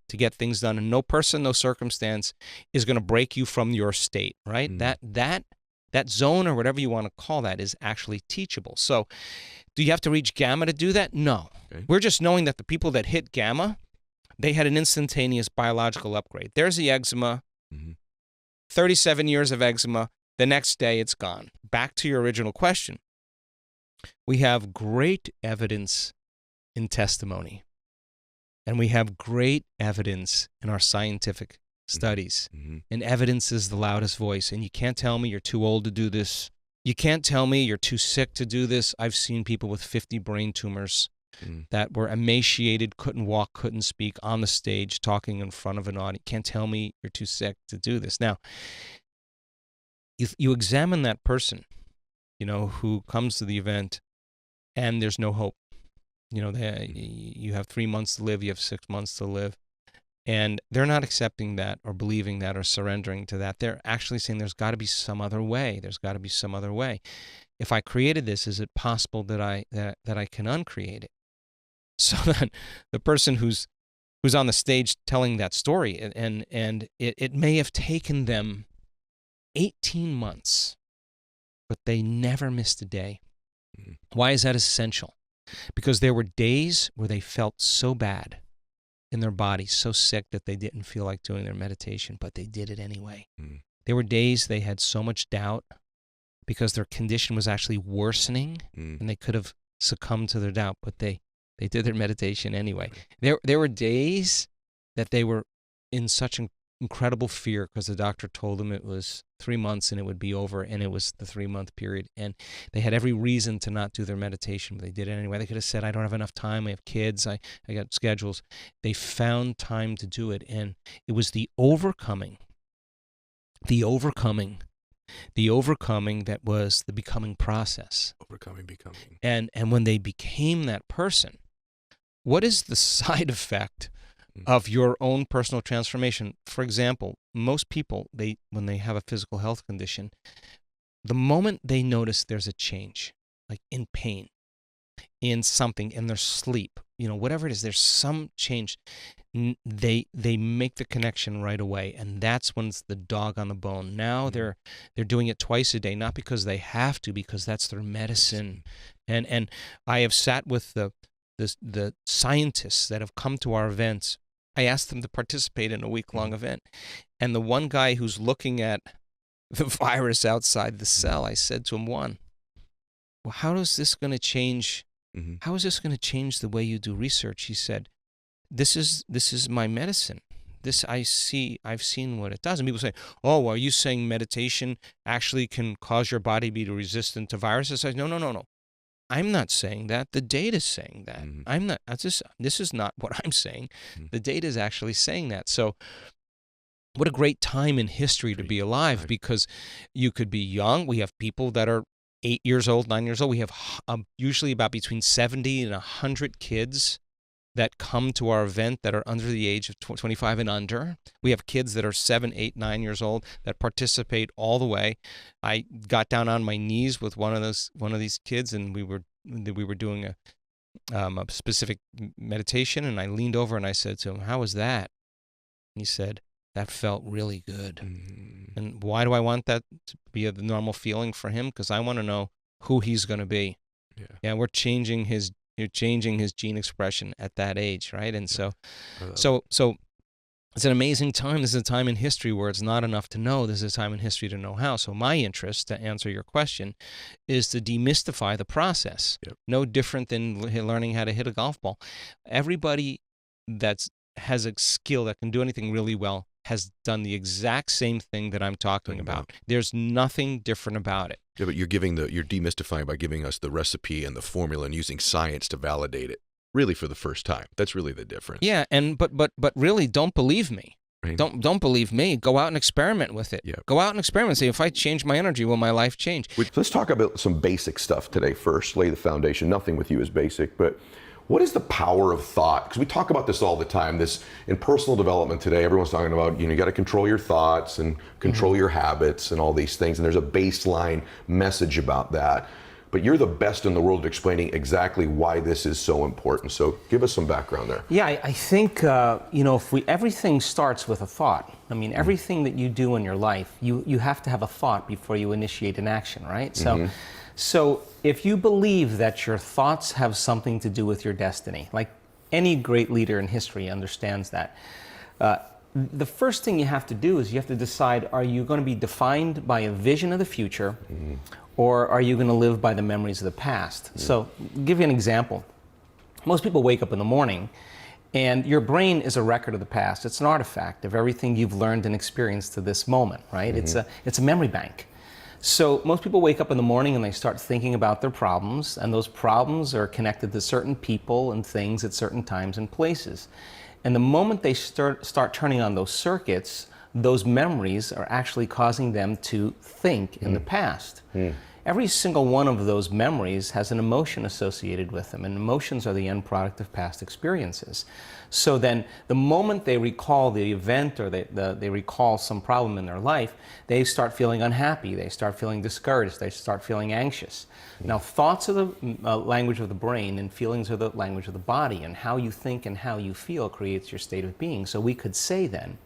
to get things done, and no person, no circumstance is going to break you from your state, right? That zone or whatever you want to call that is actually teachable. So do you have to reach gamma to do that? No. Okay. We're just knowing that the people that hit gamma, they had an instantaneous biological upgrade. There's the eczema, 37 years of eczema, the next day it's gone. Back to your original question. We have great evidence in testimony, and we have great evidence in our scientific studies. And evidence is the loudest voice, and you can't tell me you're too old to do this. You can't tell me you're too sick to do this. I've seen people with 50 brain tumors that were emaciated, couldn't walk, couldn't speak, on the stage, talking in front of an audience. Can't tell me you're too sick to do this. Now, you examine that person, who comes to the event, and there's no hope. You have 3 months to live, you have 6 months to live, and they're not accepting that or believing that or surrendering to that. They're actually saying there's got to be some other way. There's got to be some other way. If I created this, is it possible that I can uncreate it? So then the person who's on the stage telling that story, and it may have taken them 18 months, but they never missed a day. Why is that essential? Because there were days where they felt so bad in their body, so sick that they didn't feel like doing their meditation, but they did it anyway. There were days they had so much doubt because their condition was actually worsening, and they could have succumbed to their doubt, but they did their meditation anyway. There were days that they were in such incredible fear because the doctor told them it was 3 months and it would be over, and it was the 3-month period, and they had every reason to not do their meditation, but they did it anyway. They could have said, I don't have enough time, I have kids, I got schedules. They found time to do it, and it was the overcoming that was the becoming process. Becoming. And when they became that person, what is the side effect of your own personal transformation? For example, most people, when they have a physical health condition, the moment they notice there's a change, like in pain, in something, in their sleep, whatever it is, there's some change. They make the connection right away, and that's when it's the dog on the bone. Now they're doing it twice a day, not because they have to, because that's their medicine. And I have sat with the scientists that have come to our events. I asked them to participate in a week-long event, and the one guy who's looking at the virus outside the cell, I said to him, well, how is this going to change? How is this going to change the way you do research? He said, this is my medicine. I've seen what it does. And people say, oh, are you saying meditation actually can cause your body to be resistant to viruses? I say, no. I'm not saying that. The data is saying that. I'm not. This is not what I'm saying. The data is actually saying that. So what a great time in history to be alive, because you could be young. We have people that are 8 years old, 9 years old. We have usually about between 70 and 100 kids that come to our event that are under the age of 25 and under. We have kids that are 7, 8, 9 years old that participate all the way. I got down on my knees with one of these kids, and we were doing a specific meditation, and I leaned over and I said to him, "How was that?" And he said, "That felt really good." And why do I want that to be a normal feeling for him? Because I want to know who he's going to be. Yeah, we're changing his gene expression at that age, right? And so it's an amazing time. This is a time in history where it's not enough to know. This is a time in history to know how. So my interest, to answer your question, is to demystify the process. No different than learning how to hit a golf ball. Everybody that has a skill that can do anything really well has done the exact same thing that I'm talking about. There's nothing different about it. Yeah, but you're demystifying by giving us the recipe and the formula and using science to validate it, really for the first time. That's really the difference. Yeah, and but really, don't believe me. Right. Don't believe me. Go out and experiment with it. Yeah. Go out and experiment. Say, if I change my energy, will my life change? Let's talk about some basic stuff today first. Lay the foundation. Nothing with you is basic, but what is the power of thought? Because we talk about this all the time. This in personal development today, everyone's talking about, you got to control your thoughts and control your habits and all these things. And there's a baseline message about that. But you're the best in the world at explaining exactly why this is so important. So give us some background there. Yeah, I think everything starts with a thought. I mean, everything that you do in your life, you have to have a thought before you initiate an action, right? So if you believe that your thoughts have something to do with your destiny, like any great leader in history understands that, the first thing you have to do is you have to decide, are you going to be defined by a vision of the future, or are you going to live by the memories of the past? So I'll give you an example. Most people wake up in the morning, and your brain is a record of the past. It's an artifact of everything you've learned and experienced to this moment, right? It's a memory bank. So most people wake up in the morning and they start thinking about their problems, and those problems are connected to certain people and things at certain times and places. And the moment they start turning on those circuits, those memories are actually causing them to think in the past. Every single one of those memories has an emotion associated with them, and emotions are the end product of past experiences. So then the moment they recall the event, or they recall some problem in their life, they start feeling unhappy, they start feeling discouraged, they start feeling anxious. Now, thoughts are the language of the brain, and feelings are the language of the body, and how you think and how you feel creates your state of being. So we could say then,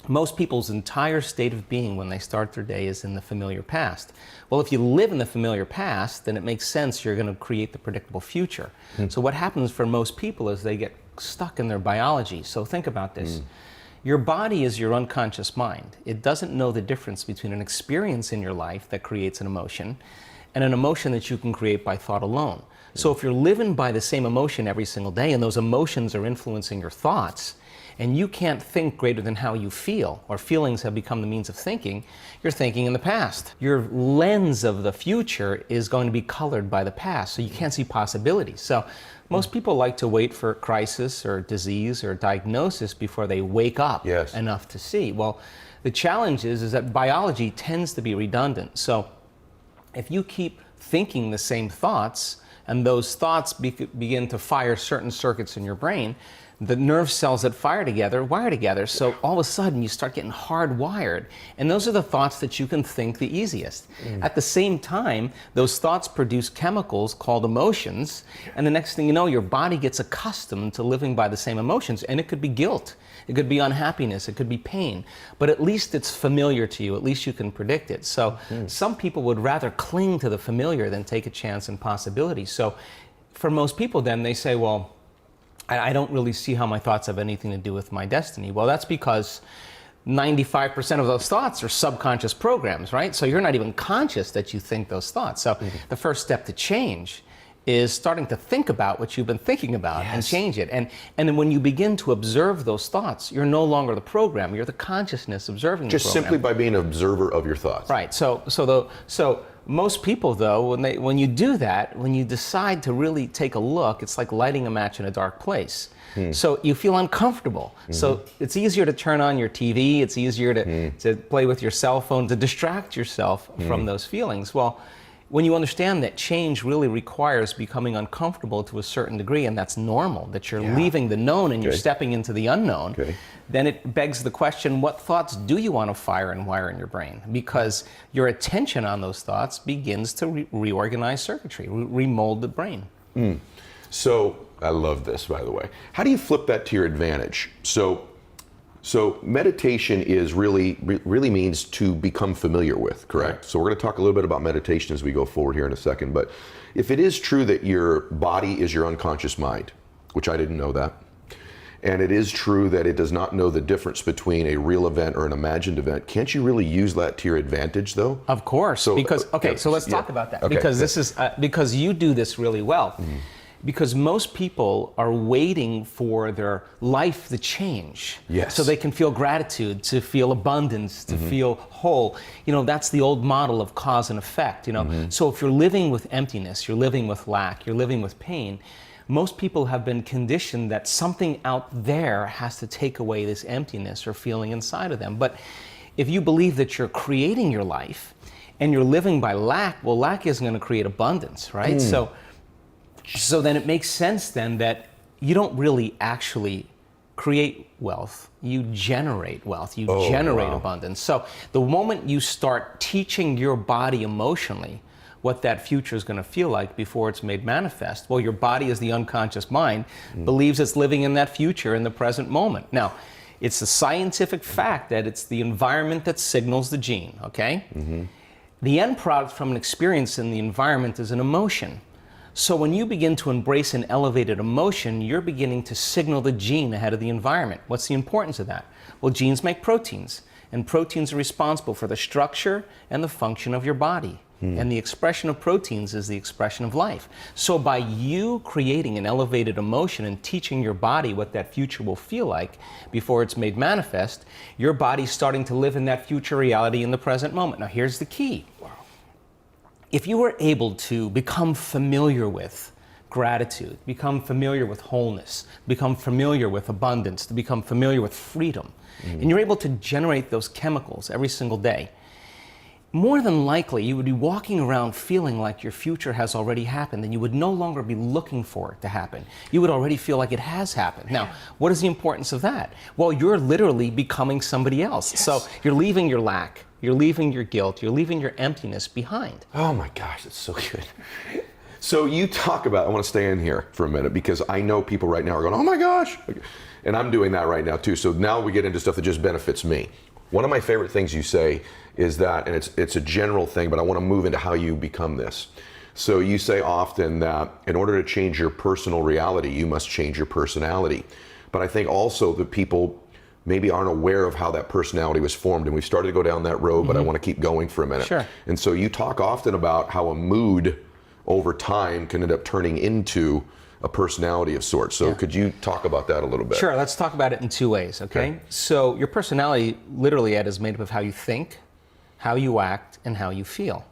most people's entire state of being when they start their day is in the familiar past. Well, if you live in the familiar past, then it makes sense you're going to create the predictable future. So what happens for most people is they get stuck in their biology. So think about this. Your body is your unconscious mind. It doesn't know the difference between an experience in your life that creates an emotion and an emotion that you can create by thought alone. So if you're living by the same emotion every single day, and those emotions are influencing your thoughts, and you can't think greater than how you feel, or feelings have become the means of thinking, you're thinking in the past. Your lens of the future is going to be colored by the past, so you can't see possibilities. So most people like to wait for crisis or disease or diagnosis before they wake up enough to see. Well, the challenge is that biology tends to be redundant. So if you keep thinking the same thoughts, and those thoughts begin to fire certain circuits in your brain, the nerve cells that fire together wire together. So all of a sudden you start getting hardwired. And those are the thoughts that you can think the easiest. At the same time, those thoughts produce chemicals called emotions. And the next thing you know, your body gets accustomed to living by the same emotions. And it could be guilt. It could be unhappiness. It could be pain. But at least it's familiar to you. At least you can predict it. So some people would rather cling to the familiar than take a chance in possibility. So for most people then, they say, well, I don't really see how my thoughts have anything to do with my destiny. Well, that's because 95% of those thoughts are subconscious programs, right? So you're not even conscious that you think those thoughts. So the first step to change is starting to think about what you've been thinking about and change it. And then when you begin to observe those thoughts, you're no longer the program, you're the consciousness observing the program. Just simply by being an observer of your thoughts. Right. So most people, though, when you do that, when you decide to really take a look, it's like lighting a match in a dark place. So you feel uncomfortable. So it's easier to turn on your TV, it's easier to play with your cell phone, to distract yourself from those feelings. Well, when you understand that change really requires becoming uncomfortable to a certain degree, and that's normal, that you're leaving the known and you're stepping into the unknown, then it begs the question, what thoughts do you want to fire and wire in your brain? Because your attention on those thoughts begins to reorganize circuitry, remold the brain. So, I love this, by the way. How do you flip that to your advantage? So meditation is really means to become familiar with, correct? So we're going to talk a little bit about meditation as we go forward here in a second. But if it is true that your body is your unconscious mind, which I didn't know that, and it is true that it does not know the difference between a real event or an imagined event, can't you really use that to your advantage, though? Of course. So, because so let's talk about that. Because this is because you do this really well. Because most people are waiting for their life to change. So they can feel gratitude, to feel abundance, to feel whole. You know, that's the old model of cause and effect, you know. So if you're living with emptiness, you're living with lack, you're living with pain, most people have been conditioned that something out there has to take away this emptiness or feeling inside of them. But if you believe that you're creating your life and you're living by lack, well, lack isn't going to create abundance, right? So then it makes sense then that you don't really actually create wealth, you generate wealth, you generate abundance. So the moment you start teaching your body emotionally what that future is going to feel like before it's made manifest, well, your body as the unconscious mind believes it's living in that future in the present moment. Now, it's a scientific fact that it's the environment that signals the gene, okay? The end product from an experience in the environment is an emotion. So when you begin to embrace an elevated emotion, you're beginning to signal the gene ahead of the environment. What's the importance of that? Well, genes make proteins, and proteins are responsible for the structure and the function of your body. And the expression of proteins is the expression of life. So by you creating an elevated emotion and teaching your body what that future will feel like before it's made manifest, your body's starting to live in that future reality in the present moment. Now here's the key. If you were able to become familiar with gratitude, become familiar with wholeness, become familiar with abundance, to become familiar with freedom, and you're able to generate those chemicals every single day, more than likely you would be walking around feeling like your future has already happened, and you would no longer be looking for it to happen. You would already feel like it has happened. Now, what is the importance of that? Well, you're literally becoming somebody else. So you're leaving your lack, you're leaving your guilt, you're leaving your emptiness behind. Oh my gosh, that's so good. So you talk about, I want to stay in here for a minute because I know people right now are going, oh my gosh. And I'm doing that right now too. So now we get into stuff that just benefits me. One of my favorite things you say is that, and it's a general thing, but I want to move into how you become this. So you say often that in order to change your personal reality, you must change your personality. But I think also that people maybe aren't aware of how that personality was formed. And we've started to go down that road, but I want to keep going for a minute. Sure. And so you talk often about how a mood over time can end up turning into a personality of sorts. So could you talk about that a little bit? Sure, let's talk about it in two ways, okay? So your personality, literally, Ed, is made up of how you think, how you act, and how you feel.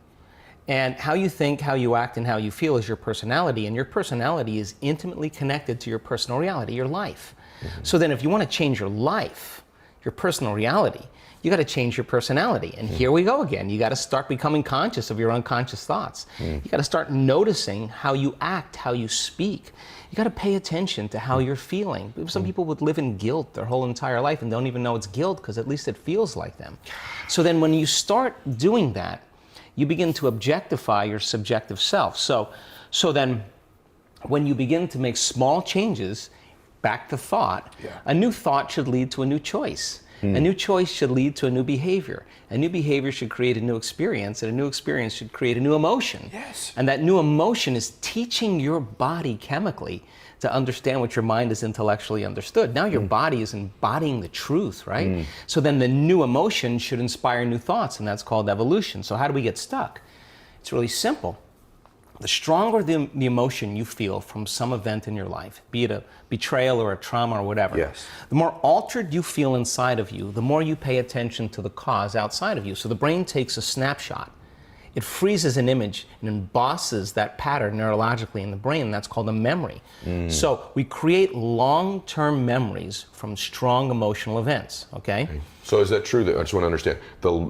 And how you think, how you act, and how you feel is your personality, and your personality is intimately connected to your personal reality, your life. So then if you want to change your life, your personal reality, you got to change your personality. And here we go again. You got to start becoming conscious of your unconscious thoughts. You got to start noticing how you act, how you speak. You got to pay attention to how you're feeling. Some people would live in guilt their whole entire life and don't even know it's guilt because at least it feels like them. So then when you start doing that, you begin to objectify your subjective self. So then when you begin to make small changes back to thought, a new thought should lead to a new choice. A new choice should lead to a new behavior. A new behavior should create a new experience, and a new experience should create a new emotion. Yes. And that new emotion is teaching your body chemically to understand what your mind has intellectually understood. Now your body is embodying the truth, right? So then the new emotion should inspire new thoughts, and that's called evolution. So how do we get stuck? It's really simple. The stronger the emotion you feel from some event in your life, be it a betrayal or a trauma or whatever, the more altered you feel inside of you, the more you pay attention to the cause outside of you. So the brain takes a snapshot. It freezes an image and embosses that pattern neurologically in the brain, and that's called a memory. So we create long-term memories from strong emotional events, okay? So is that true? That I just want to understand.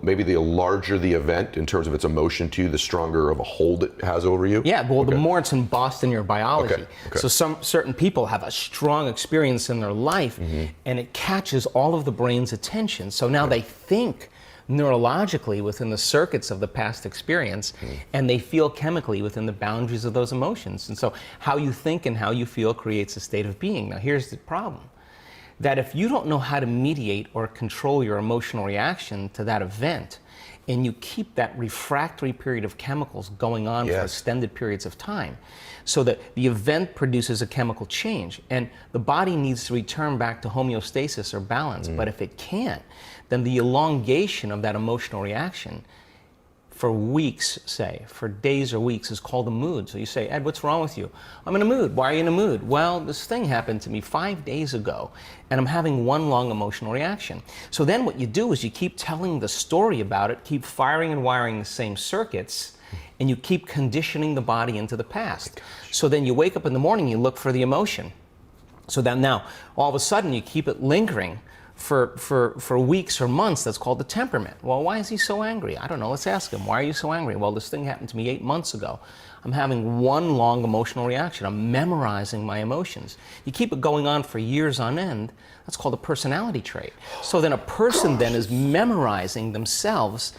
Maybe the larger the event in terms of its emotion to you, the stronger of a hold it has over you? Yeah, well, the more it's embossed in your biology. So some certain people have a strong experience in their life, and it catches all of the brain's attention. So now they think neurologically within the circuits of the past experience, and they feel chemically within the boundaries of those emotions. And so how you think and how you feel creates a state of being. Now here's the problem, that if you don't know how to mediate or control your emotional reaction to that event, and you keep that refractory period of chemicals going on for extended periods of time, so that the event produces a chemical change, and the body needs to return back to homeostasis or balance. But if it can't, then the elongation of that emotional reaction for weeks, say, for days or weeks, is called a mood. So you say, Ed, what's wrong with you? I'm in a mood. Why are you in a mood? Well, this thing happened to me 5 days ago, and I'm having one long emotional reaction. So then what you do is you keep telling the story about it, keep firing and wiring the same circuits, and you keep conditioning the body into the past. So then you wake up in the morning, you look for the emotion. So then now, all of a sudden, you keep it lingering for weeks or months. That's called the temperament. Well, why is he so angry? I don't know. Let's ask him. Why are you so angry? Well, this thing happened to me 8 months ago. I'm having one long emotional reaction. I'm memorizing my emotions. You keep it going on for years on end. That's called a personality trait. So then a person then is memorizing themselves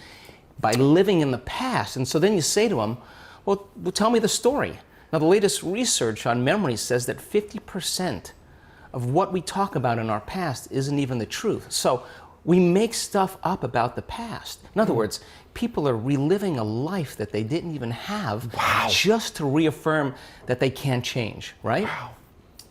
by living in the past. And so then you say to them, well, tell me the story. Now, the latest research on memory says that 50% of what we talk about in our past isn't even the truth. So we make stuff up about the past. In other words, people are reliving a life that they didn't even have just to reaffirm that they can't change, right?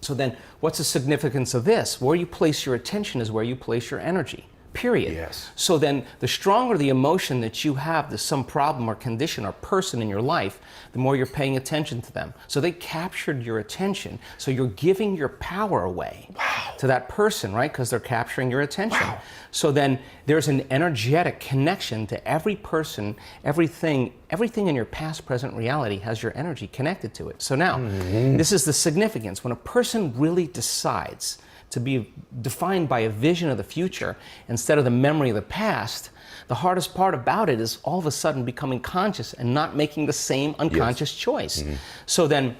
So then what's the significance of this? Where you place your attention is where you place your energy. Period. So then the stronger the emotion that you have to some problem or condition or person in your life, the more you're paying attention to them. So they captured your attention. So you're giving your power away to that person, right? Because they're capturing your attention. So then there's an energetic connection to every person, everything in your past, present reality has your energy connected to it. So now, this is the significance. When a person really decides to be defined by a vision of the future instead of the memory of the past, the hardest part about it is all of a sudden becoming conscious and not making the same unconscious choice. So then,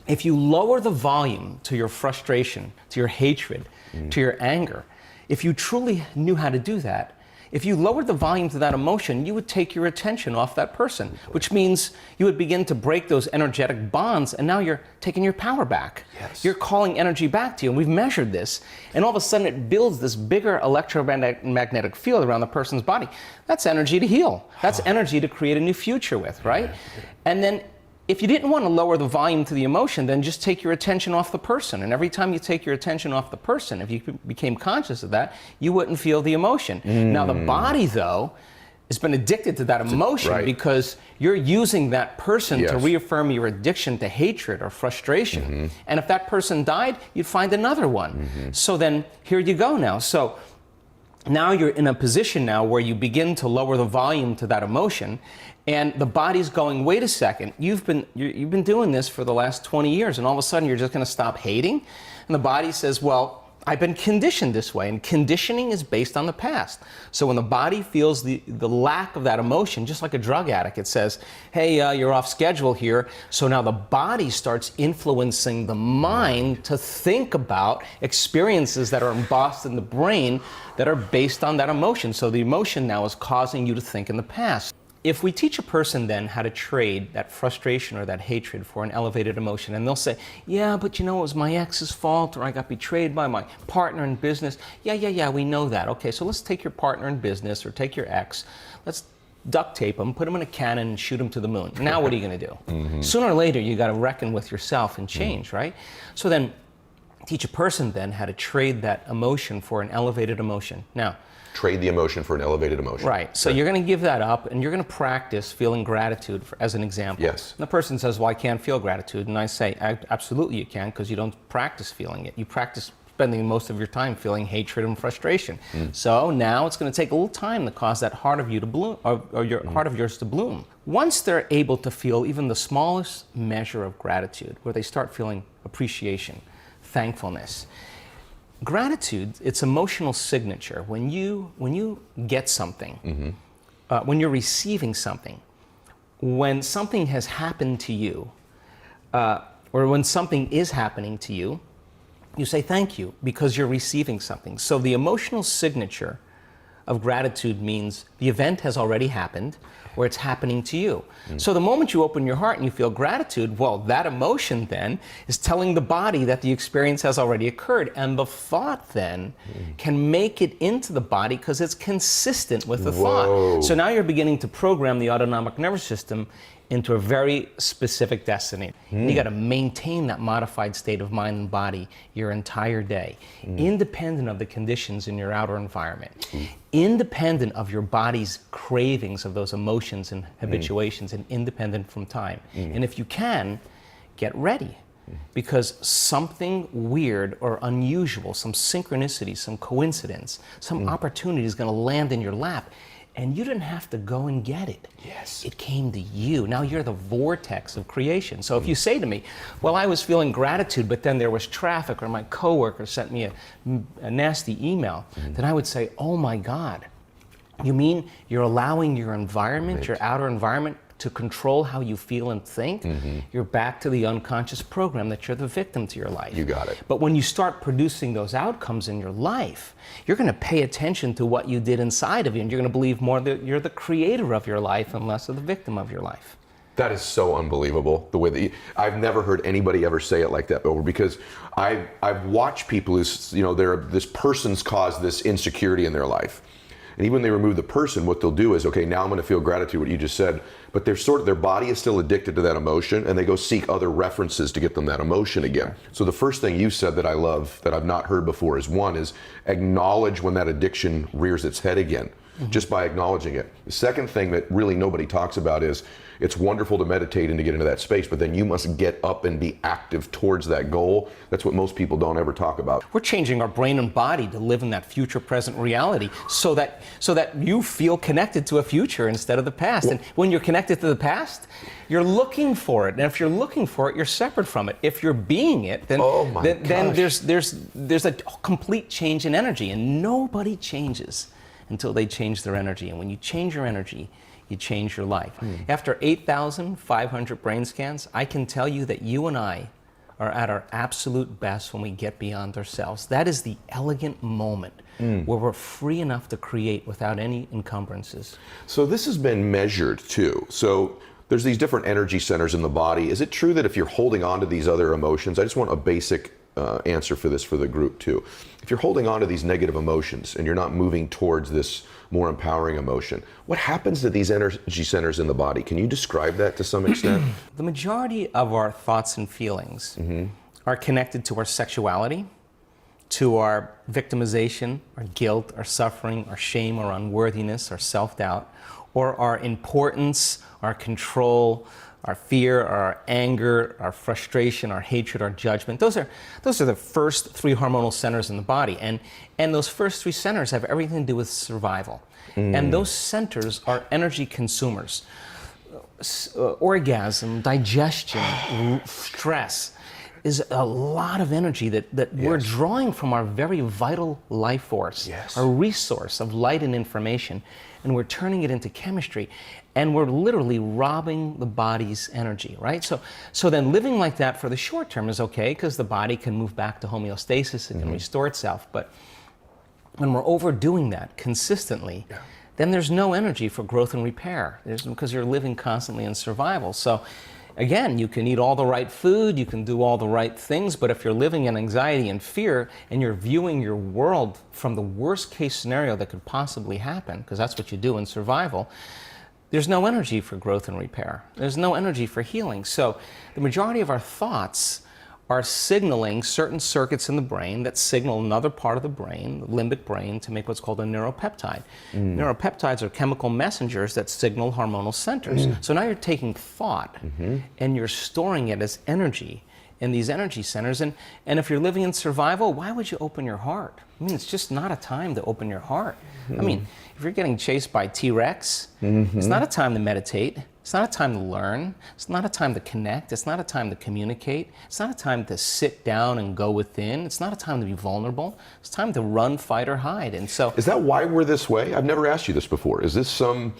if you lower the volume to your frustration, to your hatred, to your anger, if you truly knew how to do that, if you lowered the volume to that emotion, you would take your attention off that person, which means you would begin to break those energetic bonds, and now you're taking your power back. You're calling energy back to you, and we've measured this, and all of a sudden it builds this bigger electromagnetic field around the person's body. That's energy to heal. That's energy to create a new future with, right? And then if you didn't want to lower the volume to the emotion, then just take your attention off the person. And every time you take your attention off the person, if you became conscious of that, you wouldn't feel the emotion. Now the body, though, has been addicted to that emotion because you're using that person to reaffirm your addiction to hatred or frustration. And if that person died, you'd find another one. So then here you go now. So now you're in a position now where you begin to lower the volume to that emotion, and the body's going, wait a second, you've been doing this for the last 20 years, and all of a sudden you're just going to stop hating? And the body says, well, I've been conditioned this way, and conditioning is based on the past. So when the body feels the lack of that emotion, just like a drug addict, it says, hey, you're off schedule here. So now the body starts influencing the mind to think about experiences that are embossed in the brain that are based on that emotion. So the emotion now is causing you to think in the past. If we teach a person then how to trade that frustration or that hatred for an elevated emotion, and they'll say, yeah, but you know, it was my ex's fault, or I got betrayed by my partner in business. Yeah, we know that. Okay, so let's take your partner in business or take your ex, let's duct tape him, put him in a cannon and shoot him to the moon. Now what are you gonna do? Sooner or later, you gotta reckon with yourself and change, right? So then, teach a person then how to trade that emotion for an elevated emotion. Now, Trade the emotion for an elevated emotion. right. So you're going to give that up, and you're going to practice feeling gratitude, as an example. Yes. And the person says, well, I can't feel gratitude. And I say, absolutely you can, because you don't practice feeling it. You practice spending most of your time feeling hatred and frustration. So now it's going to take a little time to cause that heart of you to bloom, or your heart of yours to bloom. Once they're able to feel even the smallest measure of gratitude, where they start feeling appreciation, thankfulness, gratitude, it's emotional signature. When you get something, when you're receiving something, when something has happened to you, or when something is happening to you, you say thank you because you're receiving something. So the emotional signature of gratitude means the event has already happened, or it's happening to you. So the moment you open your heart and you feel gratitude, well, that emotion then is telling the body that the experience has already occurred, and the thought then can make it into the body because it's consistent with the thought. So now you're beginning to program the autonomic nervous system into a very specific destiny. You got to maintain that modified state of mind and body your entire day, independent of the conditions in your outer environment, independent of your body's cravings of those emotions and habituations, and independent from time. And if you can, get ready, because something weird or unusual, some synchronicity, some coincidence, some opportunity is going to land in your lap. And you didn't have to go and get it. Yes. It came to you. Now you're the vortex of creation. So if you say to me, well, I was feeling gratitude, but then there was traffic, or my coworker sent me a nasty email, then I would say, oh my God, you mean you're allowing your environment, your outer environment, to control how you feel and think? You're back to the unconscious program that you're the victim to your life. You got it. But when you start producing those outcomes in your life, you're going to pay attention to what you did inside of you, and you're going to believe more that you're the creator of your life and less of the victim of your life. That is so unbelievable, the way that I've never heard anybody ever say it like that before, because I've watched people who's, this person's caused this insecurity in their life. And even when they remove the person, what they'll do is, okay, now I'm going to feel gratitude, what you just said, but their body is still addicted to that emotion, and they go seek other references to get them that emotion again. So the first thing you said that I love, that I've not heard before, is acknowledge when that addiction rears its head again, just by acknowledging it. The second thing that really nobody talks about is, it's wonderful to meditate and to get into that space, but then you must get up and be active towards that goal. That's what most people don't ever talk about. We're changing our brain and body to live in that future present reality so that you feel connected to a future instead of the past. And when you're connected to the past, you're looking for it. And if you're looking for it, you're separate from it. If you're being it, then there's a complete change in energy, and nobody changes until they change their energy. And when you change your energy, you change your life. After 8,500 brain scans, I can tell you that you and I are at our absolute best when we get beyond ourselves. That is the elegant moment where we're free enough to create without any encumbrances. So this has been measured too. So there's these different energy centers in the body. Is it true that if you're holding on to these other emotions, I just want a basic answer for this for the group too. If you're holding on to these negative emotions and you're not moving towards this more empowering emotion, what happens to these energy centers in the body? Can you describe that to some extent? The majority of our thoughts and feelings are connected to our sexuality, to our victimization, our guilt, our suffering, our shame, our unworthiness, our self-doubt, or our importance, our control, our fear, our anger, our frustration, our hatred, our judgment. Those are the first three hormonal centers in the body. And those first three centers have everything to do with survival. And those centers are energy consumers. Orgasm, digestion, stress. is a lot of energy that we're drawing from our very vital life force, our resource of light and information, and we're turning it into chemistry, and we're literally robbing the body's energy, right? So then living like that for the short term is okay, because the body can move back to homeostasis, it can restore itself, but when we're overdoing that consistently, then there's no energy for growth and repair, because you're living constantly in survival. So again, you can eat all the right food, you can do all the right things, but if you're living in anxiety and fear and you're viewing your world from the worst case scenario that could possibly happen, because that's what you do in survival, there's no energy for growth and repair. There's no energy for healing. So the majority of our thoughts are signaling certain circuits in the brain that signal another part of the brain, the limbic brain, to make what's called a neuropeptide. Neuropeptides are chemical messengers that signal hormonal centers. So now you're taking thought and you're storing it as energy in these energy centers. And if you're living in survival, why would you open your heart? I mean, it's just not a time to open your heart. I mean, if you're getting chased by T-Rex, it's not a time to meditate. It's not a time to learn. It's not a time to connect. It's not a time to communicate. It's not a time to sit down and go within. It's not a time to be vulnerable. It's time to run, fight, or hide. And so, is that why we're this way? I've never asked you this before. Is this some?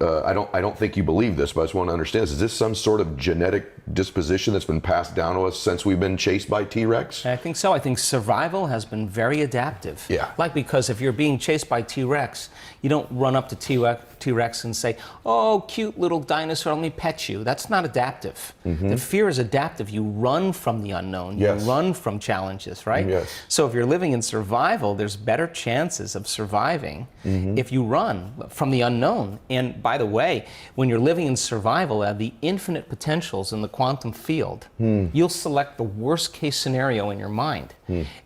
I don't think you believe this, but I just want to understand. Is this some sort of genetic disposition that's been passed down to us since we've been chased by T-Rex? I think so. I think survival has been very adaptive. Yeah. Like, because if you're being chased by T-Rex, you don't run up to T-Rex and say, "Oh, cute little dinosaur, let me pet you." That's not adaptive. The fear is adaptive. You run from the unknown. You run from challenges, right? Yes. So if you're living in survival, there's better chances of surviving if you run from the unknown. And by the way, when you're living in survival at the infinite potentials in the quantum field, you'll select the worst case scenario in your mind.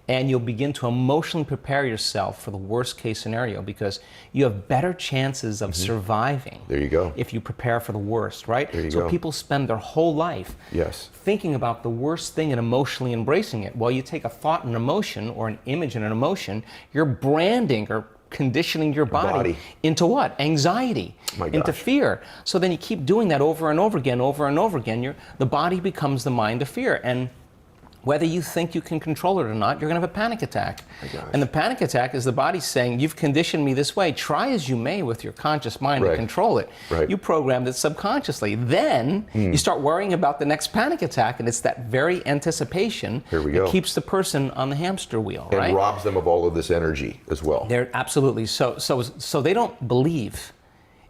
And you'll begin to emotionally prepare yourself for the worst case scenario, because you have better chances of surviving. There you go. If you prepare for the worst, right? There you so go. people spend their whole life thinking about the worst thing and emotionally embracing it. Well, you take a thought and emotion, or an image and an emotion, you're branding or conditioning your body into what? Anxiety, into fear. So then you keep doing that over and over again, the body becomes the mind of fear. And whether you think you can control it or not, you're going to have a panic attack. And the panic attack is the body saying, "You've conditioned me this way. Try as you may with your conscious mind to control it." You programmed it subconsciously. Then you start worrying about the next panic attack, and it's that very anticipation that keeps the person on the hamster wheel, right? And robs them of all of this energy as well. They're absolutely so they don't believe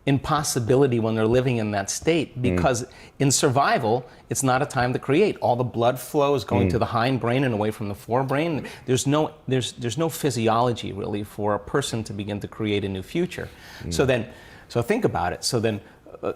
in possibility when they're living in that state, because in survival, it's not a time to create. All the blood flow is going to the hindbrain and away from the forebrain. There's no physiology really for a person to begin to create a new future. So think about it. So then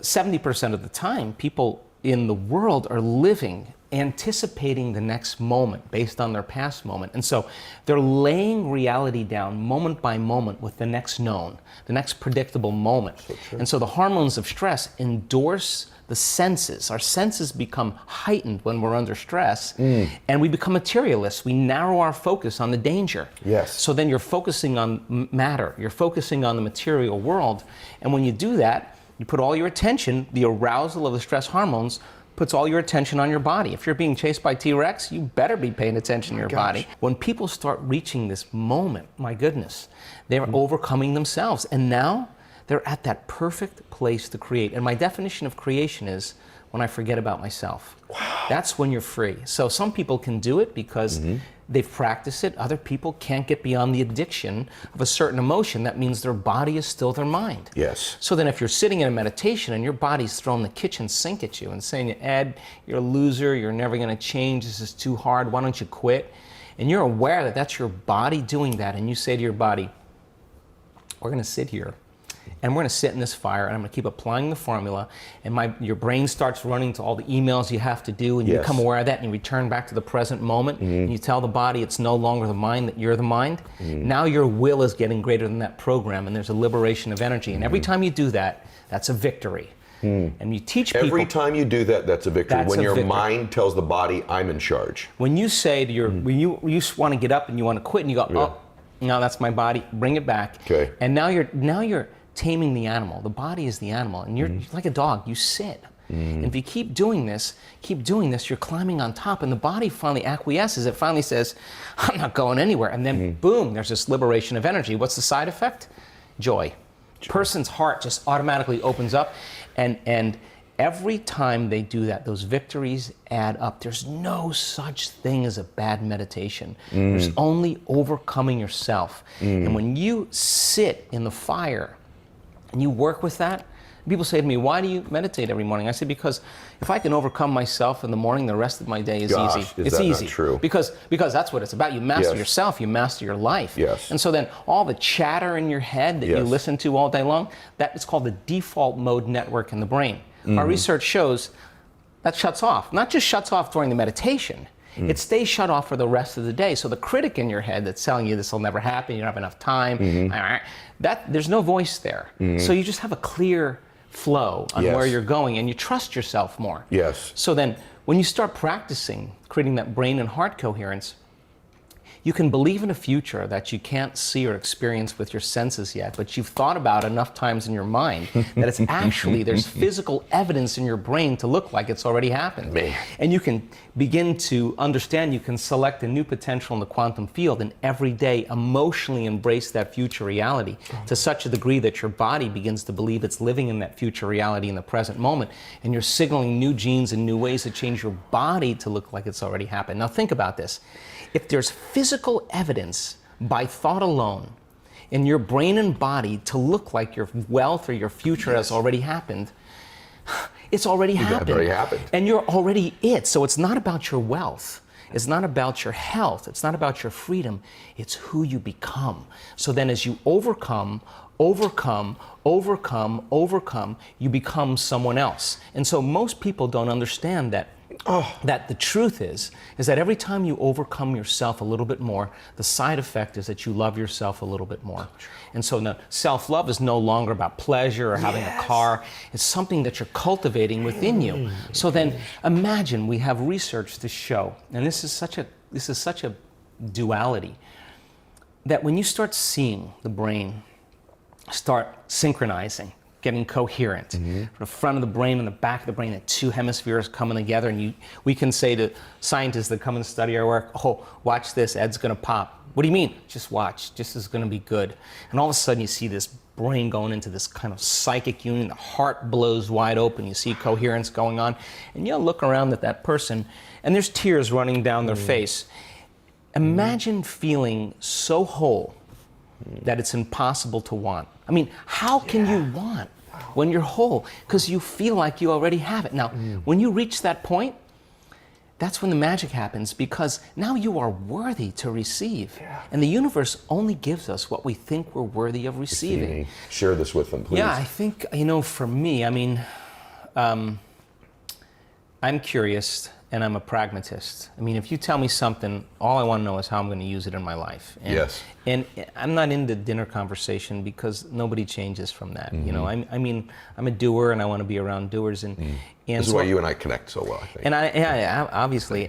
70% of the time, people in the world are living anticipating the next moment based on their past moment. And so they're laying reality down moment by moment with the next known, the next predictable moment. And so the hormones of stress endorse the senses. Our senses become heightened when we're under stress, and we become materialists. We narrow our focus on the danger. So then you're focusing on matter, you're focusing on the material world, and when you do that, you put all your attention, the arousal of the stress hormones puts all your attention on your body. If you're being chased by T-Rex, you better be paying attention to your body. When people start reaching this moment, my goodness, they're overcoming themselves. And now they're at that perfect place to create. And my definition of creation is when I forget about myself. That's when you're free. So some people can do it because they've practiced it. Other people can't get beyond the addiction of a certain emotion. That means their body is still their mind. So then if you're sitting in a meditation and your body's throwing the kitchen sink at you and saying, "Ed, you're a loser, you're never gonna change, this is too hard, why don't you quit?" And you're aware that that's your body doing that, and you say to your body, "We're gonna sit here, and we're going to sit in this fire, and I'm going to keep applying the formula," and your brain starts running to all the emails you have to do, and you become aware of that, and you return back to the present moment, and you tell the body it's no longer the mind, that you're the mind. Now your will is getting greater than that program, and there's a liberation of energy. And every time you do that, that's a victory. And you teach people... Every time you do that, that's a victory. When your mind tells the body, "I'm in charge." When you say to your... When you want to get up and you want to quit, and you go, "Oh, no, that's my body, bring it back." And now you're taming the animal. The body is the animal, and you're like a dog. You sit. And if you keep doing this, you're climbing on top, and the body finally acquiesces. It finally says, I'm not going anywhere. And then boom, there's this liberation of energy. What's the side effect? Joy. Person's heart just automatically opens up, and every time they do that, those victories add up. There's no such thing as a bad meditation. There's only overcoming yourself. And when you sit in the fire and you work with that, people say to me, why do you meditate every morning? I say, because if I can overcome myself in the morning, the rest of my day is easy. It's easy. Not true? Because that's what it's about. You master yourself, you master your life. Yes. And so then all the chatter in your head that you listen to all day long, that is called the default mode network in the brain. Our research shows that shuts off. Not just shuts off during the meditation, it stays shut off for the rest of the day. So the critic in your head that's telling you this will never happen, you don't have enough time, there's no voice there. So you just have a clear flow on where you're going, and you trust yourself more. Yes. So then when you start practicing creating that brain and heart coherence, you can believe in a future that you can't see or experience with your senses yet, but you've thought about enough times in your mind that it's actually, there's physical evidence in your brain to look like it's already happened. Man. And you can begin to understand, you can select a new potential in the quantum field, and every day emotionally embrace that future reality to such a degree that your body begins to believe it's living in that future reality in the present moment, and you're signaling new genes and new ways to change your body to look like it's already happened. Now think about this. If there's physical evidence by thought alone in your brain and body to look like your wealth or your future has already happened, it's already happened. It's already happened. And you're already it. So it's not about your wealth. It's not about your health. It's not about your freedom. It's who you become. So then as you overcome, you become someone else. And so most people don't understand that that the truth is that every time you overcome yourself a little bit more, the side effect is that you love yourself a little bit more. And so now self-love is no longer about pleasure or having a car. It's something that you're cultivating within you. So then imagine, we have research to show, and this is such a duality, that when you start seeing the brain start synchronizing, getting coherent. The front of the brain and the back of the brain, the two hemispheres coming together, and we can say to scientists that come and study our work, oh, watch this, Ed's gonna pop. What do you mean? Just watch, just is gonna be good. And all of a sudden you see this brain going into this kind of psychic union, the heart blows wide open, you see coherence going on, and you'll look around at that person, and there's tears running down their face. Imagine feeling so whole that it's impossible to want. I mean, how can you want when you're whole? Because you feel like you already have it. Now, when you reach that point, that's when the magic happens, because now you are worthy to receive. And the universe only gives us what we think we're worthy of receiving. Share this with them, please. Yeah, I think, for me, I'm curious and I'm a pragmatist. If you tell me something, all I want to know is how I'm going to use it in my life. And I'm not into dinner conversation because nobody changes from that. I'm a doer and I want to be around doers. And this is why you and I connect so well, I think. And obviously.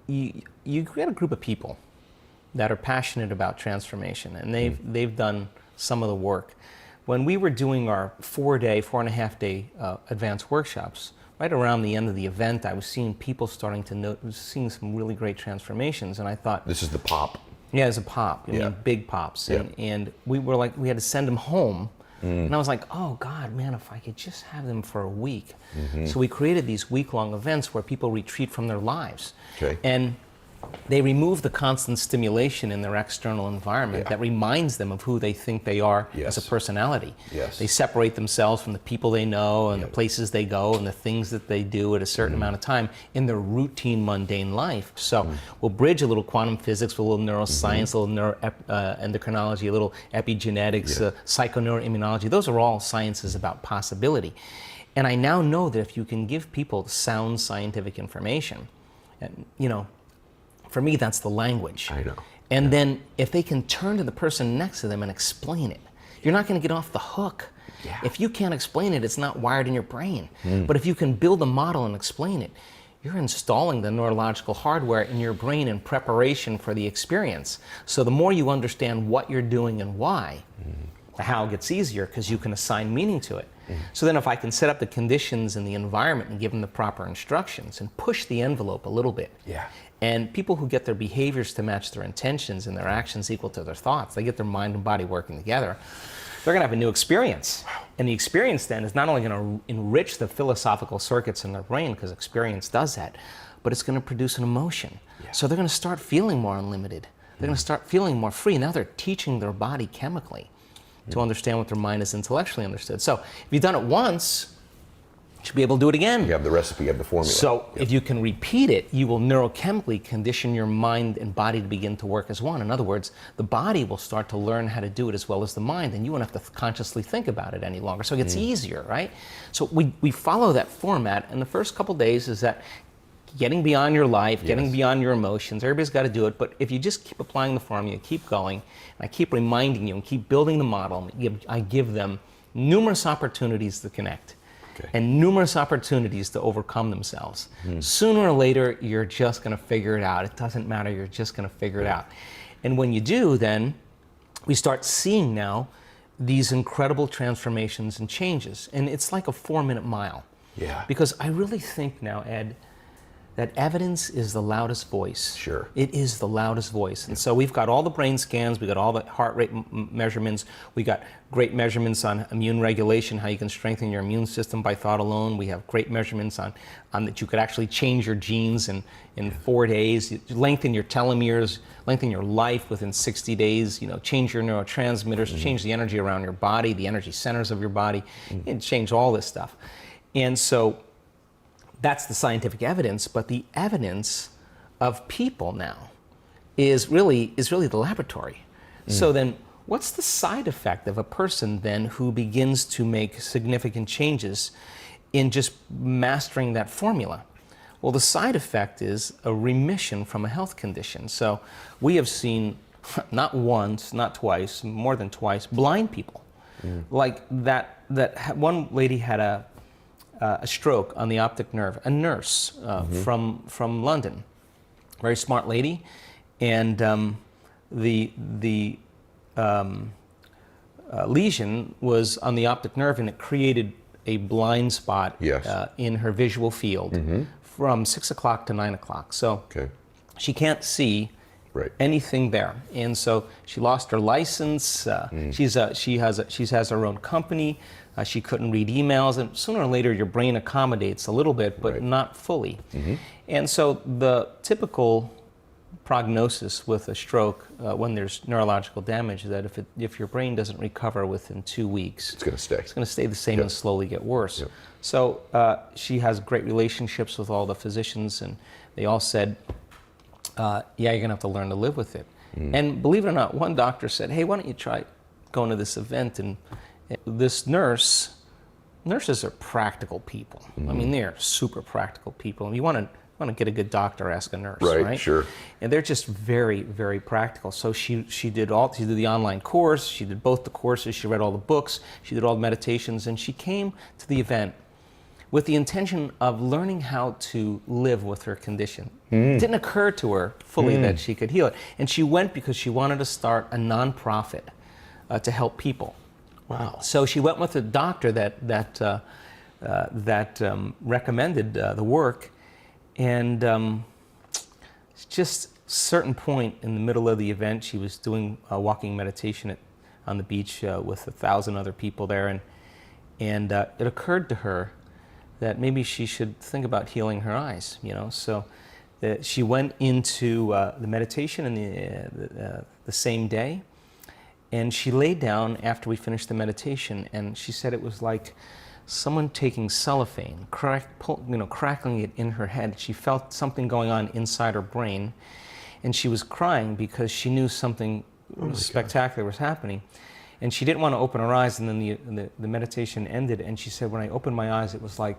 You get a group of people that are passionate about transformation, and they've done some of the work. When we were doing our 4.5 day advanced workshops, right around the end of the event, I was seeing people starting to seeing some really great transformations, and I thought, this is the pop. Yeah, it's a pop. Big pops, and we were like, we had to send them home, and I was like, oh God, man, if I could just have them for a week. So we created these week-long events where people retreat from their lives, and they remove the constant stimulation in their external environment that reminds them of who they think they are as a personality. They separate themselves from the people they know and the places they go and the things that they do at a certain amount of time in their routine, mundane life. So we'll bridge a little quantum physics with a little neuroscience, a little endocrinology, a little epigenetics, psychoneuroimmunology. Those are all sciences about possibility. And I now know that if you can give people sound scientific information, and for me, that's the language. I know. And then if they can turn to the person next to them and explain it, you're not going to get off the hook. If you can't explain it, it's not wired in your brain. But if you can build a model and explain it, you're installing the neurological hardware in your brain in preparation for the experience. So the more you understand what you're doing and why, the how gets easier because you can assign meaning to it. So then if I can set up the conditions and the environment and give them the proper instructions and push the envelope a little bit. Yeah. And people who get their behaviors to match their intentions and their actions equal to their thoughts, they get their mind and body working together, they're going to have a new experience. And the experience then is not only going to enrich the philosophical circuits in their brain, because experience does that, but it's going to produce an emotion. Yeah. So they're going to start feeling more unlimited. They're going to start feeling more free. Now they're teaching their body chemically to understand what their mind has intellectually understood. So if you've done it once, you should be able to do it again. You have the recipe, you have the formula. So if you can repeat it, you will neurochemically condition your mind and body to begin to work as one. In other words, the body will start to learn how to do it as well as the mind, and you won't have to consciously think about it any longer. So it gets easier, right? So we follow that format, and the first couple days is that getting beyond your life, getting beyond your emotions. Everybody's got to do it, but if you just keep applying the formula, keep going, and I keep reminding you and keep building the model, I give them numerous opportunities to connect. Okay. And numerous opportunities to overcome themselves. Sooner or later, you're just going to figure it out. It doesn't matter, you're just going to figure it out. And when you do, then we start seeing now these incredible transformations and changes. And it's like a 4-minute mile. Yeah. Because I really think now, Ed, that evidence is the loudest voice. Sure. It is the loudest voice. And so we've got all the brain scans, we've got all the heart rate measurements, we got great measurements on immune regulation, how you can strengthen your immune system by thought alone. We have great measurements on that you could actually change your genes in 4 days, lengthen your telomeres, lengthen your life within 60 days, change your neurotransmitters, change the energy around your body, the energy centers of your body, and change all this stuff. And so that's the scientific evidence, but the evidence of people now is really the laboratory. So then what's the side effect of a person then who begins to make significant changes in just mastering that formula? Well, the side effect is a remission from a health condition. So we have seen not once, not twice, more than twice, blind people. Like that one lady had a stroke on the optic nerve, a nurse from London, very smart lady, and the lesion was on the optic nerve, and it created a blind spot in her visual field from 6 o'clock to 9 o'clock. So she can't see anything there, and so she lost her license. She has her own company. She couldn't read emails, and sooner or later your brain accommodates a little bit, but not fully. And so the typical prognosis with a stroke when there's neurological damage is that if your brain doesn't recover within 2 weeks, it's going to stay. It's going to stay the same and slowly get worse. So she has great relationships with all the physicians, and they all said, yeah, you're going to have to learn to live with it. And believe it or not, one doctor said, hey, why don't you try going to this event? And this nurses are practical people. I mean, they're super practical people. And you want to get a good doctor, ask a nurse, right? Sure. And they're just very, very practical. So she did the online course, she did both the courses, she read all the books, she did all the meditations, and she came to the event with the intention of learning how to live with her condition. It didn't occur to her fully that she could heal it. And she went because she wanted to start a nonprofit to help people. Wow. So she went with a doctor that recommended the work, and just a certain point in the middle of the event, she was doing a walking meditation on the beach with 1,000 other people there, and it occurred to her that maybe she should think about healing her eyes. So she went into the meditation in the same day. And she laid down after we finished the meditation, and she said it was like someone taking cellophane, crackling it in her head. She felt something going on inside her brain, and she was crying because she knew something spectacular was happening. And she didn't want to open her eyes, and then the meditation ended, and she said, when I opened my eyes, it was like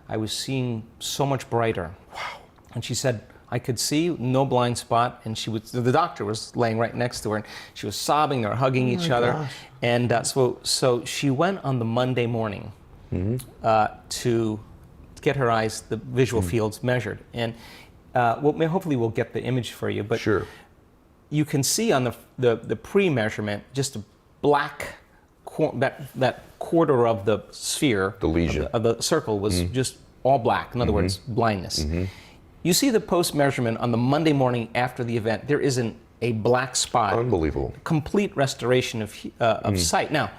I was seeing so much brighter. Wow. And she said, I could see no blind spot, and the doctor was laying right next to her, and she was sobbing, they were hugging each other. Gosh. And so she went on the Monday morning to get her eyes, the visual fields measured. And hopefully we'll get the image for you, but you can see on the pre-measurement just a black that quarter of the sphere, The lesion. of the circle, was just all black. In other words, blindness. You see the post measurement on the Monday morning after the event. There isn't a black spot. Unbelievable. Complete restoration of sight. Now,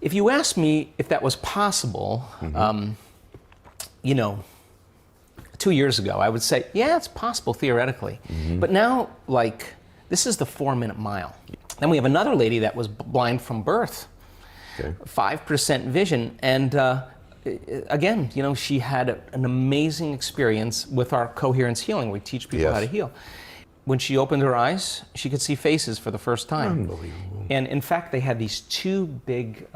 if you ask me if that was possible, 2 years ago, I would say, yeah, it's possible theoretically. But now, like, this is the 4-minute mile. Then we have another lady that was blind from birth, 5% vision, and again, she had an amazing experience with our coherence healing. We teach people how to heal. When she opened her eyes, she could see faces for the first time. Unbelievable. And in fact, they had these 2 big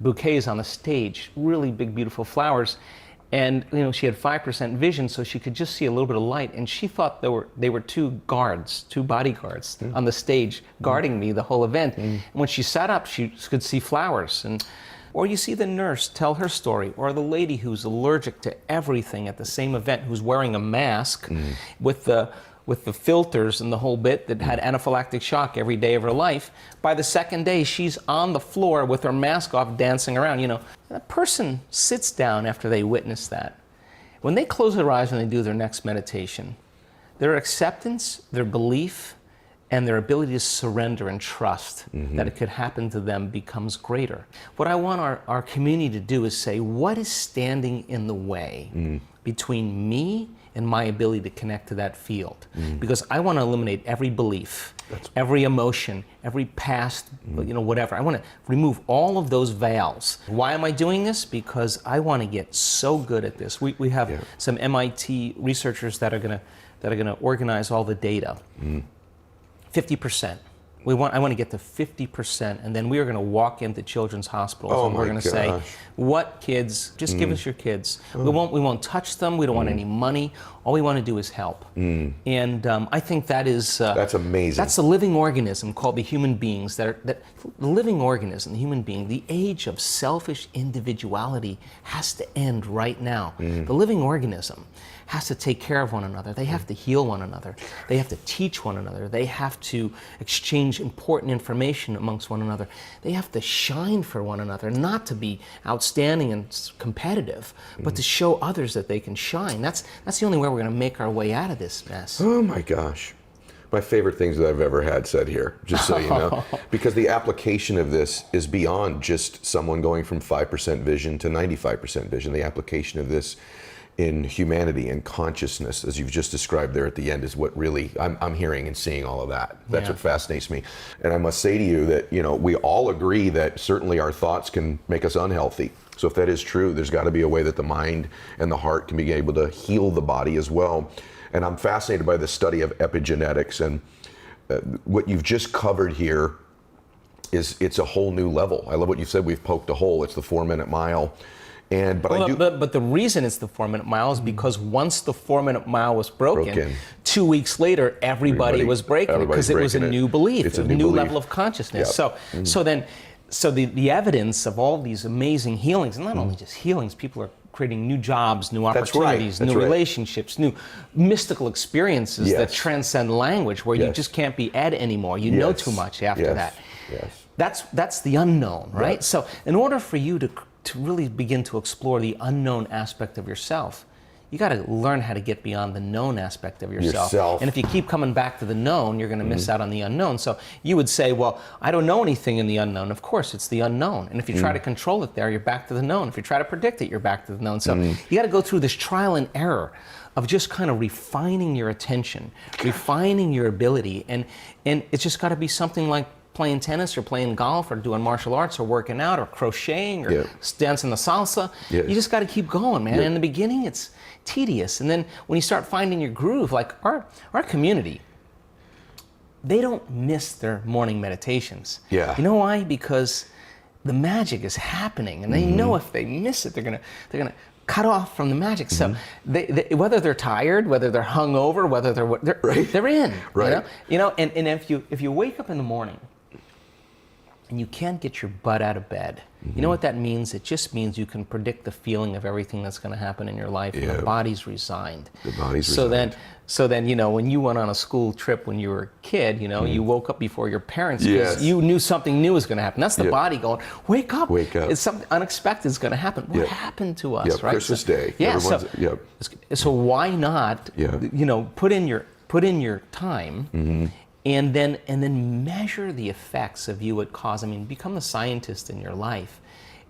bouquets on the stage, really big, beautiful flowers. And she had 5% vision, so she could just see a little bit of light. And she thought they were 2 guards, 2 bodyguards on the stage guarding me the whole event. And when she sat up, she could see flowers. Or you see the nurse tell her story, or the lady who's allergic to everything at the same event, who's wearing a mask with the filters and the whole bit, that had anaphylactic shock every day of her life. By the second day, she's on the floor with her mask off, dancing around. A person sits down after they witness that. When they close their eyes and they do their next meditation, their acceptance, their belief, and their ability to surrender and trust that it could happen to them becomes greater. What I want our community to do is say, what is standing in the way between me and my ability to connect to that field? Because I want to eliminate every belief, every emotion, every past, whatever. I want to remove all of those veils. Why am I doing this? Because I want to get so good at this. We have some MIT researchers that are going to organize all the data. 50%. I want to get to 50%, and then we are going to walk into children's hospitals and we're going to say, what kids, just give us your kids. We won't touch them, we don't want any money, all we want to do is help. And I think that is... that's amazing. That's the living organism called the human beings. The living organism, the human being, the age of selfish individuality has to end right now. The living organism has to take care of one another. They have to heal one another. They have to teach one another. They have to exchange important information amongst one another. They have to shine for one another, not to be outstanding and competitive, but to show others that they can shine. That's the only way we're going to make our way out of this mess. Oh my gosh. My favorite things that I've ever had said here, just so you know. Because the application of this is beyond just someone going from 5% vision to 95% vision. The application of this in humanity and consciousness, as you've just described there at the end, is what really I'm hearing and seeing all of that. That's what fascinates me. And I must say to you that, we all agree that certainly our thoughts can make us unhealthy. So if that is true, there's got to be a way that the mind and the heart can be able to heal the body as well. And I'm fascinated by the study of epigenetics, and what you've just covered here it's a whole new level. I love what you said. We've poked a hole. It's the 4-minute mile. But the reason it's the 4-minute mile is because once the 4-minute mile was broken, 2 weeks later everybody was breaking it, because it was a new belief, it's a new belief. level of consciousness. So the evidence of all these amazing healings, and not only just healings, people are creating new jobs, new opportunities, new relationships, new mystical experiences that transcend language, where you just can't be Ed anymore. You know too much after that. That's the unknown, right? So in order for you to really begin to explore the unknown aspect of yourself, you got to learn how to get beyond the known aspect of yourself. And if you keep coming back to the known, you're going to miss out on the unknown. So you would say, well, I don't know anything in the unknown. Of course, it's the unknown. And if you try to control it there, you're back to the known. If you try to predict it, you're back to the known. So you got to go through this trial and error of just kind of refining your attention, refining your ability. And it's just got to be something like playing tennis or playing golf or doing martial arts or working out or crocheting or dancing the salsa. You just got to keep going, man. In the beginning, it's tedious. And then when you start finding your groove, like our community, they don't miss their morning meditations. You know why? Because the magic is happening, and they know if they miss it, they're gonna cut off from the magic. So they, whether they're tired, whether they're hungover, whether they're in. And if you wake up in the morning and you can't get your butt out of bed. You know what that means? It just means you can predict the feeling of everything that's going to happen in your life, and the body's resigned. The body's resigned. resigned. So then, when you went on a school trip when you were a kid, you woke up before your parents because you knew something new was going to happen. That's the body going, wake up. Wake up. It's something unexpected is going to happen. What happened to us, right? Christmas Day. Yeah. So why not, put in your time and then measure the effects of you at cause. I mean, become the scientist in your life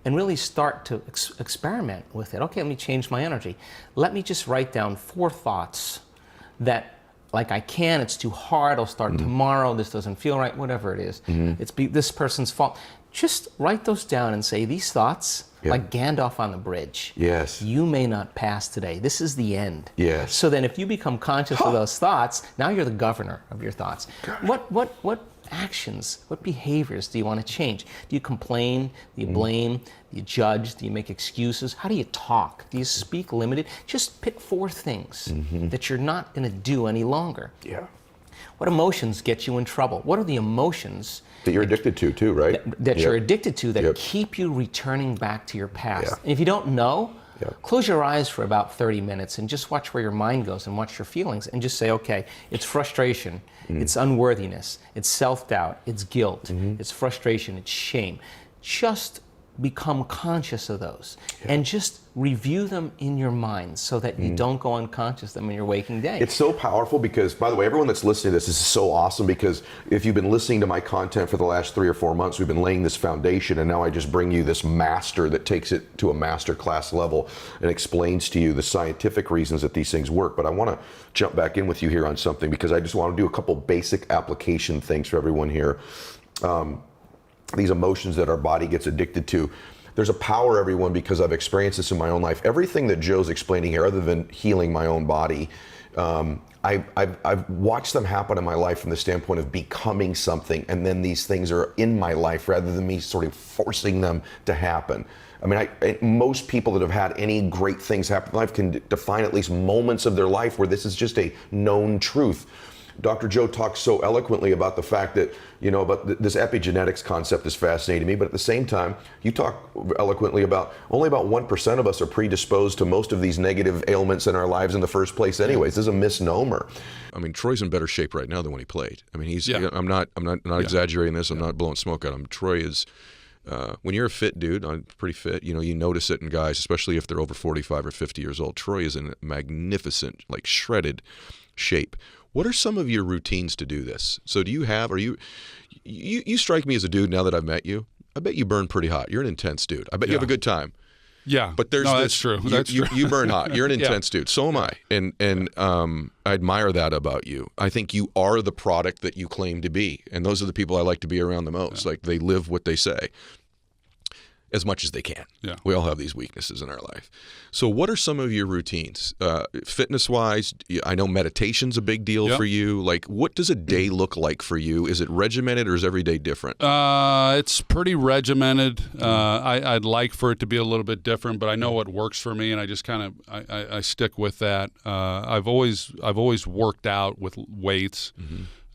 and really start to experiment with it. Okay, let me change my energy. Let me just write down 4 thoughts that, like, it's too hard, I'll start tomorrow, this doesn't feel right, whatever it is. It's this person's fault. Just write those down and say, these thoughts, like Gandalf on the bridge. Yes. You may not pass today. This is the end. Yes. So then if you become conscious of those thoughts, now you're the governor of your thoughts. What actions, what behaviors do you want to change? Do you complain? Do you blame? Do you judge? Do you make excuses? How do you talk? Do you speak limited? Just pick 4 things that you're not going to do any longer. Yeah. What emotions get you in trouble? What are the emotions that you're addicted to too, right? That you're addicted to that keep you returning back to your past? Yeah. And if you don't know, close your eyes for about 30 minutes and just watch where your mind goes and watch your feelings and just say, okay, it's frustration, it's unworthiness, it's self-doubt, it's guilt, it's frustration, it's shame. Just become conscious of those and just review them in your mind so that you don't go unconscious them in your waking day. It's so powerful because, by the way, everyone that's listening to this is so awesome, because if you've been listening to my content for the last 3 or 4 months, we've been laying this foundation, and now I just bring you this master that takes it to a master class level and explains to you the scientific reasons that these things work. But I want to jump back in with you here on something, because I just want to do a couple basic application things for everyone here. These emotions that our body gets addicted to. There's a power, everyone, because I've experienced this in my own life. Everything that Joe's explaining here, other than healing my own body, I've watched them happen in my life from the standpoint of becoming something, and then these things are in my life rather than me sort of forcing them to happen. I mean, most people that have had any great things happen in life can define at least moments of their life where this is just a known truth. Dr. Joe talks so eloquently about the fact that, about this epigenetics concept is fascinating to me, but at the same time, you talk eloquently about only about 1% of us are predisposed to most of these negative ailments in our lives in the first place anyways. This is a misnomer. I mean, Troy's in better shape right now than when he played. I mean, I'm not exaggerating this. I'm not blowing smoke at him. Troy is, when you're a fit dude, I'm pretty fit, you notice it in guys, especially if they're over 45 or 50 years old. Troy is in magnificent, like shredded shape. What are some of your routines to do this? So you strike me as a dude now that I've met you. I bet you burn pretty hot. You're an intense dude. I bet you have a good time. Yeah. But that's true. That's true. You burn hot. You're an intense dude. So am I. And I admire that about you. I think you are the product that you claim to be. And those are the people I like to be around the most. Like, they live what they say as much as they can. Yeah. We all have these weaknesses in our life. So what are some of your routines? Fitness-wise, I know meditation's a big deal for you. Like, what does a day look like for you? Is it regimented, or is every day different? It's pretty regimented. I'd like for it to be a little bit different, but I know what works for me, and I just kind of I stick with that. I've always worked out with weights.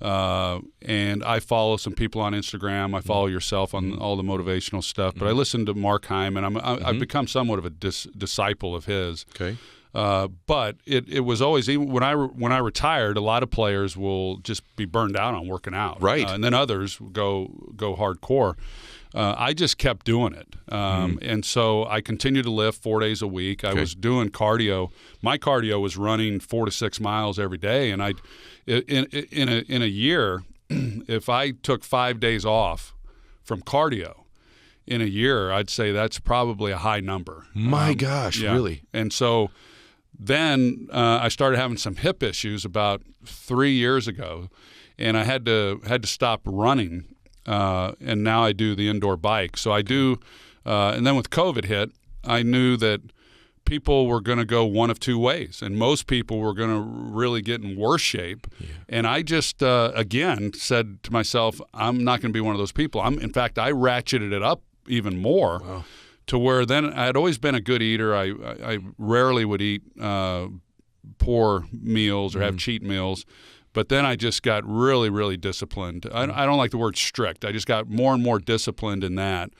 And I follow some people on Instagram. I follow yourself on all the motivational stuff. But I listen to Mark Hyman. I've become somewhat of a disciple of his. Okay. But it was always, even when I retired, a lot of players will just be burned out on working out. Right. And then others go hardcore. I just kept doing it. And so I continued to lift 4 days a week. I was doing cardio. My cardio was running 4 to 6 miles every day. And in a year, if I took 5 days off from cardio in a year, I'd say that's probably a high number. My gosh, really? And so then I started having some hip issues about 3 years ago, and I had to stop running. And now I do the indoor bike. So I do, and then with COVID hit, I knew that people were going to go one of 2 ways, and most people were going to really get in worse shape. Yeah. And I just, again, said to myself, I'm not going to be one of those people. In fact, I ratcheted it up even more to where then I had always been a good eater. I rarely would eat poor meals or have cheat meals. But then I just got really, really disciplined. I don't like the word strict. I just got more and more disciplined in that.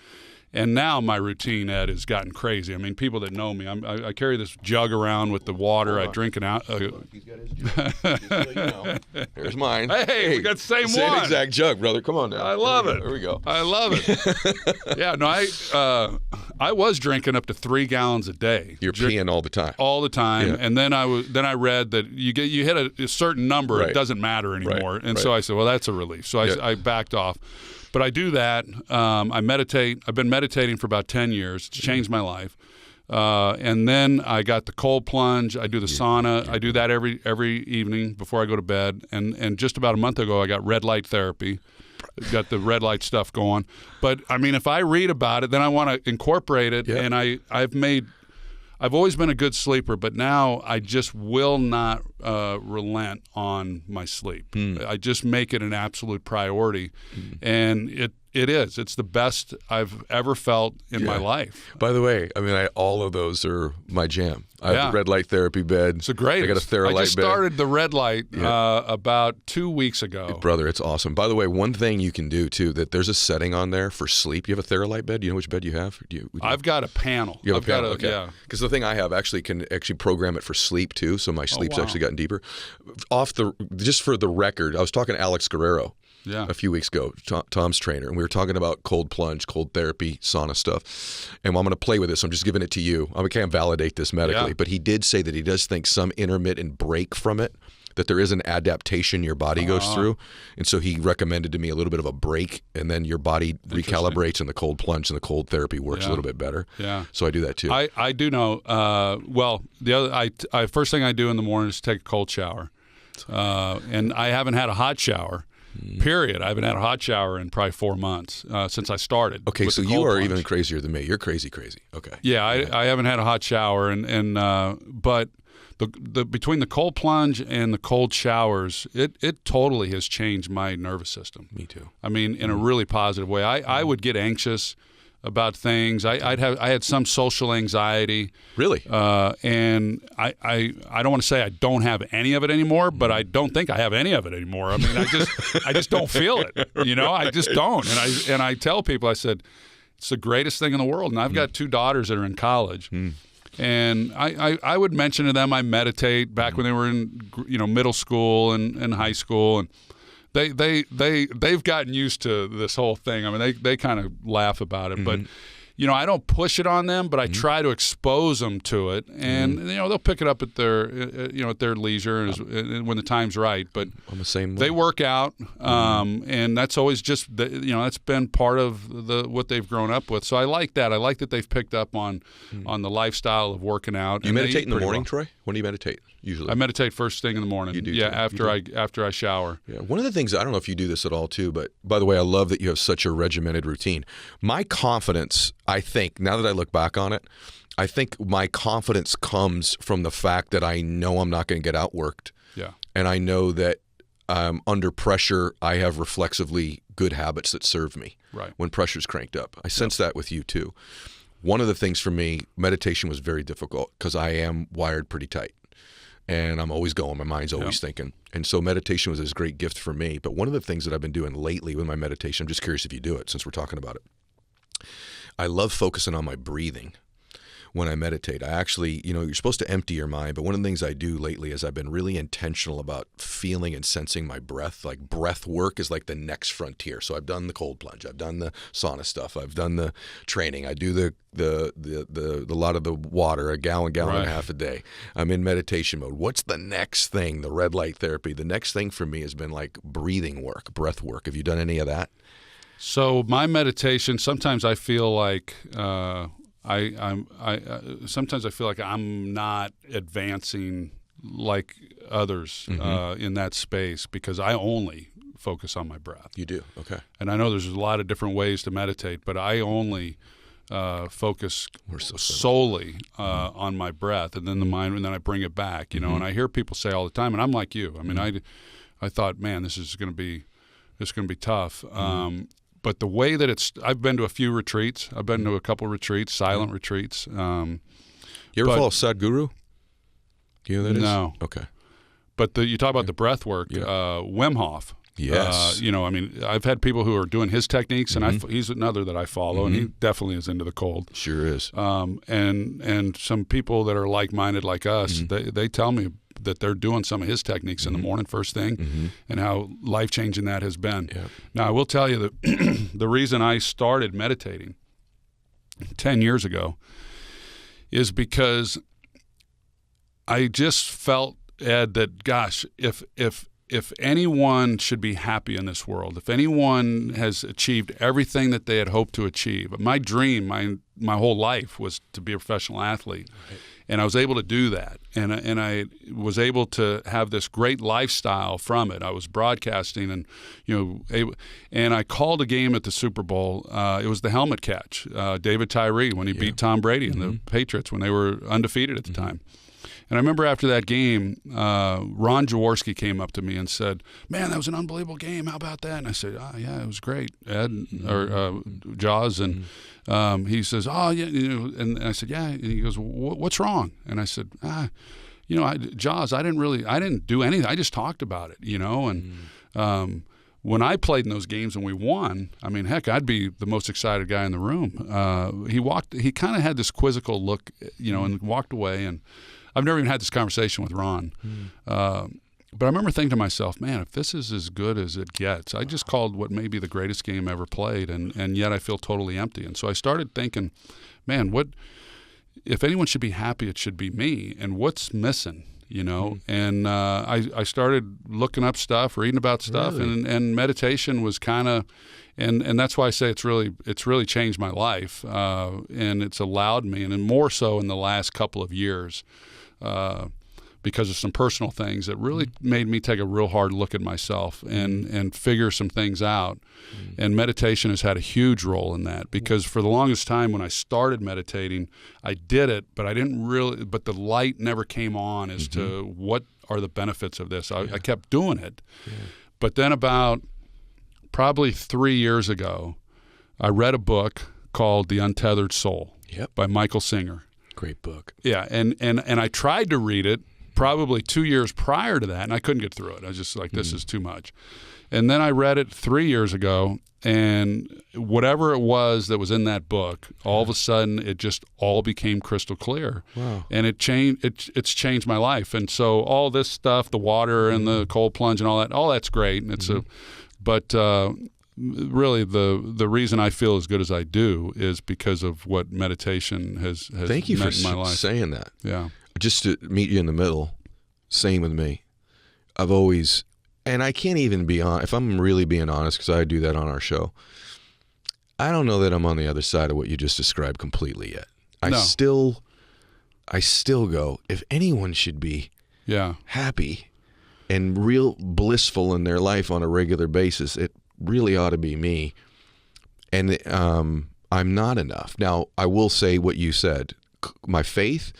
And now my routine, Ed, has gotten crazy. I mean, people that know me, I carry this jug around with the water. I drink it out. He's got his jug. Just so you know. Here's mine. Hey, we got the same Same one. exact jug, brother. Come on now. I love it. There we go. I love it. Yeah, no, I was drinking up to 3 gallons a day. You're peeing all the time. All the time, Yeah. and then I read that you hit a certain number, Right. it doesn't matter anymore, and right. so I said, well, that's a relief. So I backed off. But I do that. I meditate. I've been meditating for about 10 years. It's changed my life. And then I got the cold plunge. I do the sauna. I do that every evening before I go to bed. And just about a month ago, I got red light therapy. Got the red light stuff going. But I mean, if I read about it, then I want to incorporate it. Yeah. And I've always been a good sleeper, but now I just will not relent on my sleep. I just make it an absolute priority, and it's the best I've ever felt in my life. By the way, I mean, all of those are my jam. I have the red light therapy bed. It's a great. I got a Theralite I just bed. started the red light about 2 weeks ago. Brother, it's awesome. By the way, one thing you can do too, that there's a setting on there for sleep. You have a Theralite bed? Do you know which bed you have? I've got a panel. You have a panel? Okay. Yeah. Because the thing I have can program it for sleep too, so my sleep's wow. actually gotten deeper. Just for the record, I was talking to Alex Guerrero a few weeks ago, Tom's trainer, and we were talking about cold plunge, cold therapy, sauna stuff. And I'm going to play with this. I'm just giving it to you. I can't validate this medically, but he did say that he does think some intermittent break from it, that there is an adaptation your body goes through. And so he recommended to me a little bit of a break, and then your body recalibrates, and the cold plunge and the cold therapy works a little bit better. Yeah. So I do that too. I do know. First thing I do in the morning is take a cold shower. And I haven't had a hot shower. Period. I haven't had a hot shower in probably 4 months since I started. Okay, with so the you cold are plunge. even crazier than me. You're crazy. Okay. Yeah, I haven't had a hot shower, but the between the cold plunge and the cold showers, it totally has changed my nervous system. Me too. I mean, in a really positive way. I would get anxious about things. I had some social anxiety. Really? And I don't want to say I don't have any of it anymore, but I don't think I have any of it anymore. I mean, I just don't feel it. I just don't. And I tell people, I said, it's the greatest thing in the world. And I've got 2 daughters that are in college. And I would mention to them I meditate back when they were in middle school and high school, and they've gotten used to this whole thing. I mean, they kind of laugh about it, but I don't push it on them, but I try to expose them to it, and they'll pick it up at their at their leisure and when the time's right. But I'm the same way. they work out, and that's always just that's been part of what they've grown up with. So I like that. I like that they've picked up on the lifestyle of working out. You meditate in the morning, Troy? When do you meditate usually? I meditate first thing in the morning. You do, yeah, too. after I shower. Yeah. One of the things, I don't know if you do this at all too, but by the way, I love that you have such a regimented routine. My confidence, I think, now that I look back on it, I think my confidence comes from the fact that I know I'm not going to get outworked. Yeah. And I know that under pressure, I have reflexively good habits that serve me when pressure's cranked up. I sense that with you too. One of the things for me, meditation was very difficult because I am wired pretty tight. And I'm always going. My mind's always thinking. And so meditation was this great gift for me. But one of the things that I've been doing lately with my meditation, I'm just curious if you do it since we're talking about it. I love focusing on my breathing when I meditate. I actually, you're supposed to empty your mind, but one of the things I do lately is I've been really intentional about feeling and sensing my breath. Like breath work is like the next frontier. So I've done the cold plunge, I've done the sauna stuff, I've done the training, I do the lot of the water, a gallon and a half a day. I'm in meditation mode. What's the next thing? The red light therapy. The next thing for me has been like breathing work, breath work. Have you done any of that? So my meditation, sometimes I feel like sometimes I feel like I'm not advancing like others in that space because I only focus on my breath. You do? Okay. And I know there's a lot of different ways to meditate, but I only focus solely on my breath, and then the mind, and then I bring it back. And I hear people say all the time, and I'm like you. I mean, I thought, man, this is going to be tough. But the way that I've been to a few retreats. I've been to a couple retreats, silent retreats. You ever follow Sadhguru? Do you know who that is? No. Okay. But you talk about the breath work, Wim Hof. Yes. I mean, I've had people who are doing his techniques, and he's another that I follow, and he definitely is into the cold. Sure is. And some people that are like-minded like us, they tell me that they're doing some of his techniques in the morning first thing, and how life-changing that has been. Yeah. Now, I will tell you that the reason I started meditating 10 years ago is because I just felt, Ed, that, gosh, if anyone should be happy in this world, if anyone has achieved everything that they had hoped to achieve, my dream, my whole life was to be a professional athlete. Right. And I was able to do that. And I was able to have this great lifestyle from it. I was broadcasting and I called a game at the Super Bowl. It was the helmet catch, David Tyree, when he beat Tom Brady and the Patriots when they were undefeated at the time. And I remember after that game, Ron Jaworski came up to me and said, "Man, that was an unbelievable game. How about that?" And I said, "Yeah, it was great, Ed," or Jaws. And he says, "Oh, yeah." And I said, "Yeah." And he goes, "What's wrong?" And I said, Jaws, I didn't do anything. I just talked about it, And when I played in those games and we won, I mean, heck, I'd be the most excited guy in the room. He kind of had this quizzical look, and walked away. And I've never even had this conversation with Ron. But I remember thinking to myself, man, if this is as good as it gets, I just called what may be the greatest game ever played, and yet I feel totally empty. And so I started thinking, man, if anyone should be happy, it should be me. And what's missing, And I started looking up stuff, reading about stuff, really? and meditation was kind of, and that's why I say it's really changed my life, and it's allowed me, and more so in the last couple of years, because of some personal things that really made me take a real hard look at myself and figure some things out. And meditation has had a huge role in that, because for the longest time when I started meditating, I did it, but but the light never came on as to what are the benefits of this. I kept doing it. Yeah. But then about probably 3 years ago, I read a book called The Untethered Soul by Michael Singer. Great book. Yeah, and I tried to read it probably 2 years prior to that, and I couldn't get through it. I was just like, this is too much. And then I read it 3 years ago, and whatever it was that was in that book, all of a sudden it just all became crystal clear. Wow. And it's changed my life. And so all this stuff, the water and the cold plunge and all that's great. And it's really the reason I feel as good as I do is because of what meditation has Thank you meant for in my life. saying that. Yeah. Just to meet you in the middle, same with me. I've always, and I can't even be on, if I'm really being honest, because I do that on our show, I don't know that I'm on the other side of what you just described completely yet. I still go, if anyone should be happy and real blissful in their life on a regular basis, it really ought to be me. And I'm not enough. Now, I will say what you said. My faith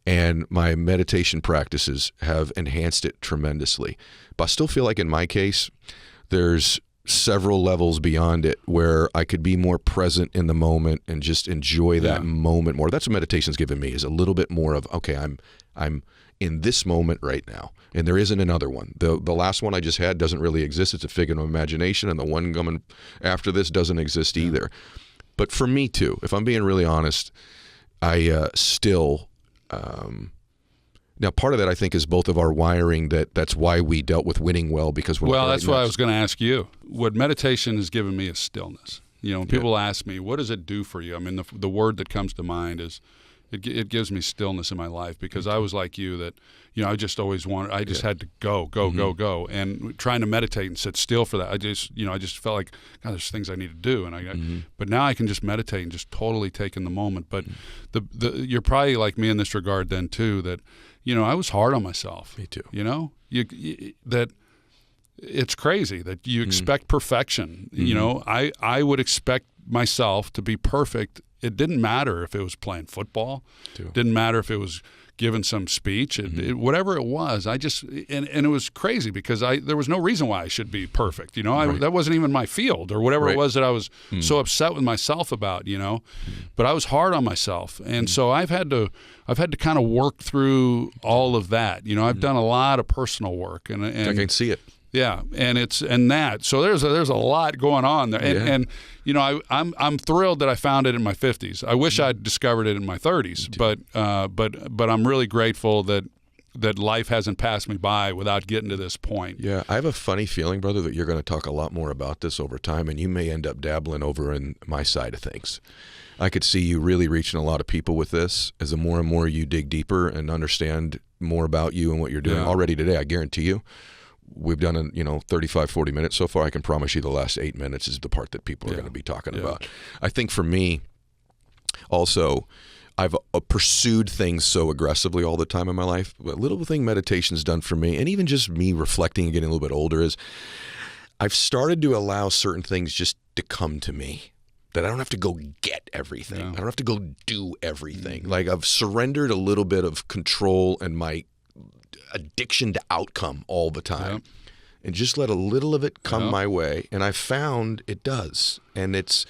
and my meditation practices have enhanced it tremendously. But I still feel like in my case, there's several levels beyond it where I could be more present in the moment and just enjoy that moment more. That's what meditation's given me, is a little bit more of, okay, I'm in this moment right now, and there isn't another one. The last one I just had doesn't really exist. It's a figment of imagination, and the one coming after this doesn't exist either. But for me too, if I'm being really honest, I still now part of that I think is both of our wiring, that's why we dealt with winning well, because we're that's what I was going to ask you. What meditation has given me is stillness. When people ask me, what does it do for you? I mean, the word that comes to mind is it gives me stillness in my life, because I was like you, that I just always wanted, I just had to go, and trying to meditate and sit still for that, I just felt like, God, there's things I need to do, and but now I can just meditate and just totally take in the moment. But you're probably like me in this regard then too, that I was hard on myself. Me too. That it's crazy that you expect perfection. I would expect myself to be perfect. It didn't matter if it was playing football. It didn't matter if it was giving some speech, whatever it was. I just and it was crazy because there was no reason why I should be perfect. That wasn't even my field or whatever it was that I was so upset with myself about. But I was hard on myself, and so I've had to kind of work through all of that. I've done a lot of personal work, and I can see it. Yeah, so there's a lot going on there, and I'm thrilled that I found it in my 50s. I wish I'd discovered it in my 30s, but I'm really grateful that life hasn't passed me by without getting to this point. Yeah, I have a funny feeling, brother, that you're going to talk a lot more about this over time, and you may end up dabbling over in my side of things. I could see you really reaching a lot of people with this as the more and more you dig deeper and understand more about you and what you're doing. Already today, I guarantee you. We've done 35, 40 minutes so far. I can promise you the last 8 minutes is the part that people are going to be talking about. I think for me, also, I've pursued things so aggressively all the time in my life. A little thing meditation's done for me, and even just me reflecting and getting a little bit older, is I've started to allow certain things just to come to me. That I don't have to go get everything. I don't have to go do everything. Like I've surrendered a little bit of control and my addiction to outcome all the time, and just let a little of it come my way. And I found it does. And it's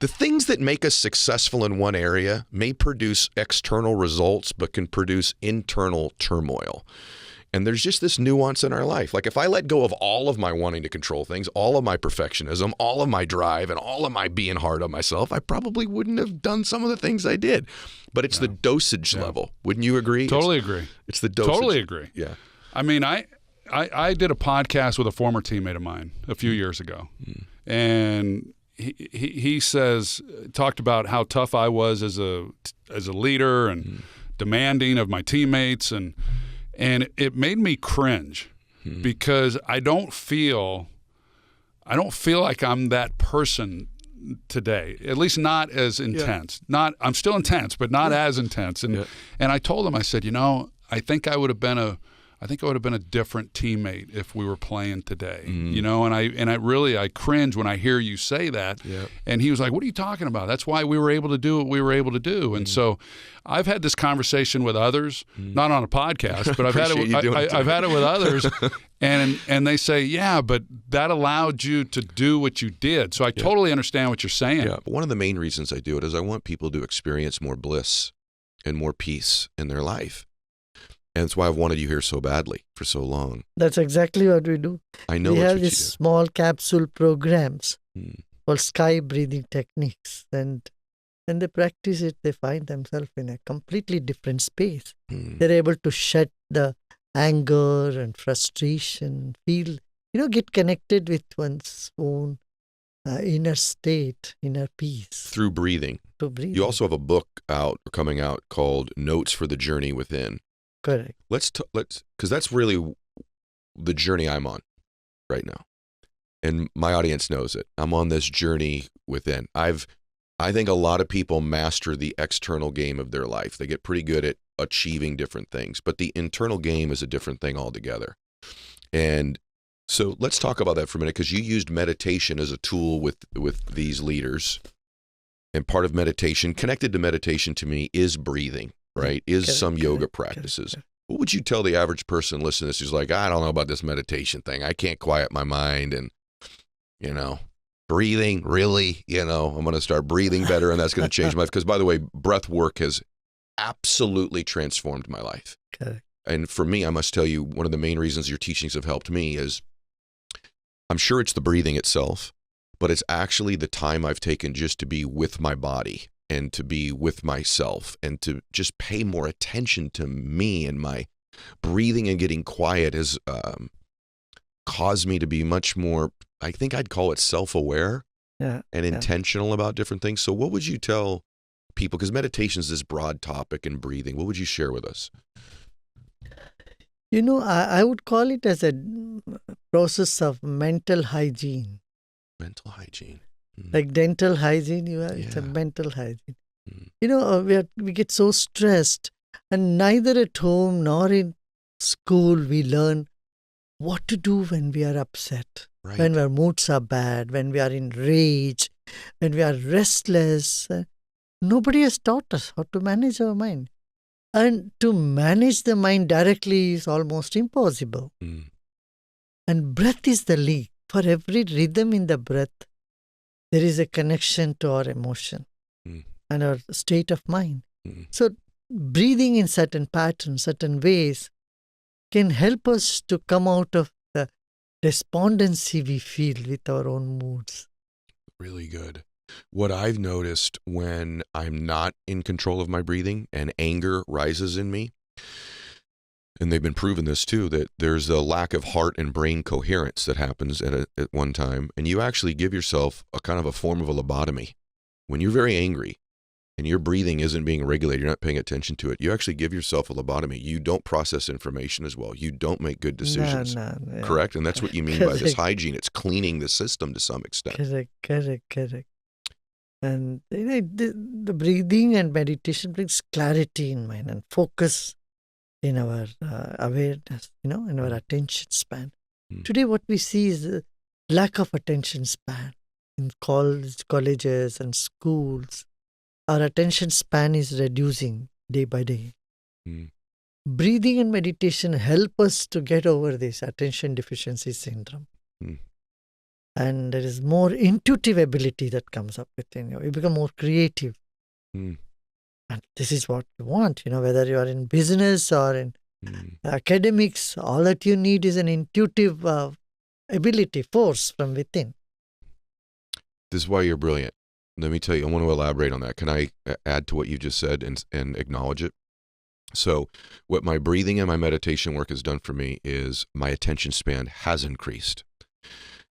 the things that make us successful in one area may produce external results, but can produce internal turmoil. And there's just this nuance in our life. Like if I let go of all of my wanting to control things, all of my perfectionism, all of my drive, and all of my being hard on myself, I probably wouldn't have done some of the things I did. But it's the dosage level. Wouldn't you agree? Totally agree. It's the dosage. Totally agree. Yeah. I mean, I did a podcast with a former teammate of mine a few years ago, and he talked about how tough I was as a leader and demanding of my teammates, and it made me cringe because I don't feel like I'm that person today, at least not as intense. I'm still intense, but not as intense. And I told him, I said, I think I would have been a different teammate if we were playing today. And I cringe when I hear you say that. And he was like, "What are you talking about? That's why we were able to do what we were able to do." And so I've had this conversation with others, not on a podcast, but I've had it with others, and they say, "Yeah, but that allowed you to do what you did." So I totally understand what you're saying. Yeah. But one of the main reasons I do it is I want people to experience more bliss and more peace in their life. And that's why I've wanted you here so badly for so long. That's exactly what we do. I know we what have you do. these small capsule programs called sky breathing techniques, and when they practice it, they find themselves in a completely different space. They're able to shed the anger and frustration, feel, get connected with one's own inner state, inner peace. Through breathing. To breathe. You also have a book coming out called Notes for the Journey Within. Correct. Let's because that's really the journey I'm on right now, and my audience knows it. I'm on this journey within. I think a lot of people master the external game of their life. They get pretty good at achieving different things, but the internal game is a different thing altogether. And so let's talk about that for a minute, because you used meditation as a tool with these leaders, and part of meditation, connected to meditation to me, is breathing. Right? Is some yoga practices. What would you tell the average person listening to this who's like, I don't know about this meditation thing. I can't quiet my mind, and, breathing, really? I'm going to start breathing better, and that's going to change my life. Because, by the way, Breathwork has absolutely transformed my life. Correct. And for me, I must tell you, one of the main reasons your teachings have helped me is, I'm sure it's the breathing itself, but it's actually the time I've taken just to be with my body, and to be with myself, and to just pay more attention to me, and my breathing and getting quiet has caused me to be much more, I think I'd call it self-aware and intentional about different things. So what would you tell people, because meditation is this broad topic, and breathing, what would you share with us? I would call it as a process of mental hygiene. Mental hygiene. Like dental hygiene, it's a mental hygiene. We get so stressed, and neither at home nor in school we learn what to do when we are upset, when our moods are bad, when we are in rage, when we are restless. Nobody has taught us how to manage our mind. And to manage the mind directly is almost impossible. Mm. And breath is the lead. For every rhythm in the breath, there is a connection to our emotion and our state of mind. So breathing in certain patterns, certain ways, can help us to come out of the despondency we feel with our own moods. Really good. What I've noticed when I'm not in control of my breathing and anger rises in me, and they've been proving this too, that there's a lack of heart and brain coherence that happens at one time, and you actually give yourself a kind of a form of a lobotomy. When you're very angry and your breathing isn't being regulated, you're not paying attention to it, you actually give yourself a lobotomy. You don't process information as well. You don't make good decisions. No, yeah. Correct? And that's what you mean by this hygiene. It's cleaning the system to some extent. Correct. And the breathing and meditation brings clarity in mind and focus in our awareness, in our attention span. Today what we see is a lack of attention span in colleges and schools. Our attention span is reducing day by day. Breathing and meditation help us to get over this attention deficiency syndrome. And there is more intuitive ability that comes up within you. You become more creative. And this is what you want, whether you are in business or in academics, all that you need is an intuitive ability, force from within. This is why you're brilliant. Let me tell you, I want to elaborate on that. Can I add to what you just said and acknowledge it? So what my breathing and my meditation work has done for me is my attention span has increased.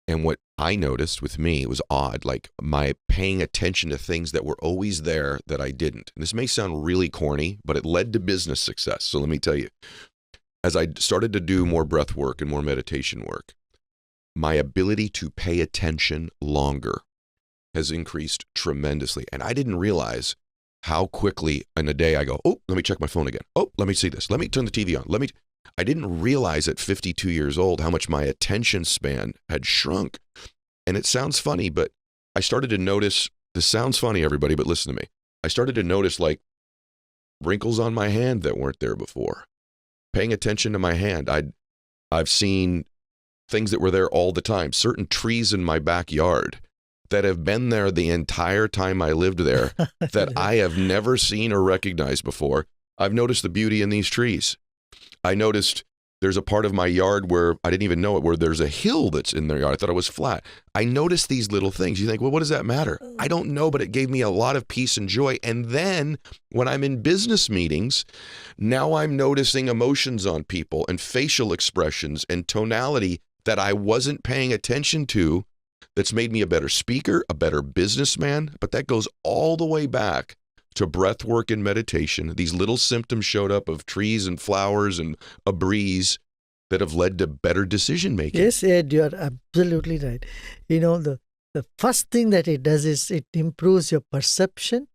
And what I noticed with me, it was odd, like my paying attention to things that were always there that I didn't. And this may sound really corny, but it led to business success. So let me tell you, as I started to do more breath work and more meditation work, my ability to pay attention longer has increased tremendously. And I didn't realize how quickly in a day I go, oh, let me check my phone again. Oh, let me see this. Let me turn the TV on. I didn't realize at 52 years old how much my attention span had shrunk. And it sounds funny, but I started to notice, this sounds funny, everybody, but listen to me. I started to notice like wrinkles on my hand that weren't there before. Paying attention to my hand. I've seen things that were there all the time. Certain trees in my backyard that have been there the entire time I lived there that I have never seen or recognized before. I've noticed the beauty in these trees. I noticed there's a part of my yard where I didn't even know it, where there's a hill that's in their yard. I thought it was flat. I noticed these little things. You think, well, what does that matter? I don't know, but it gave me a lot of peace and joy. And then when I'm in business meetings, now I'm noticing emotions on people and facial expressions and tonality that I wasn't paying attention to. That's made me a better speaker, a better businessman. But that goes all the way back to breath work and meditation. These little symptoms showed up of trees and flowers and a breeze that have led to better decision making. Yes, Ed, you are absolutely right. The first thing that it does is it improves your perception,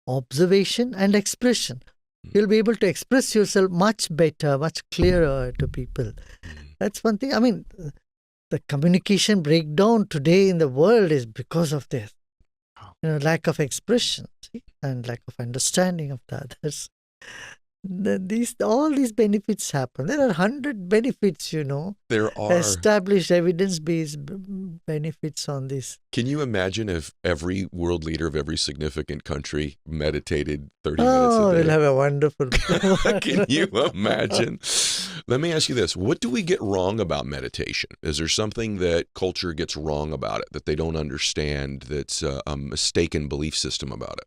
observation, and expression. You'll be able to express yourself much better, much clearer to people. That's one thing. I mean, the communication breakdown today in the world is because of this. Lack of expression and lack of understanding of the others. All these benefits happen. There are 100 benefits, There are. Established evidence-based benefits on this. Can you imagine if every world leader of every significant country meditated 30 minutes Oh, a day? we'll have a wonderful... Can you imagine? Let me ask you this. What do we get wrong about meditation? Is there something that culture gets wrong about it, that they don't understand, that's a mistaken belief system about it?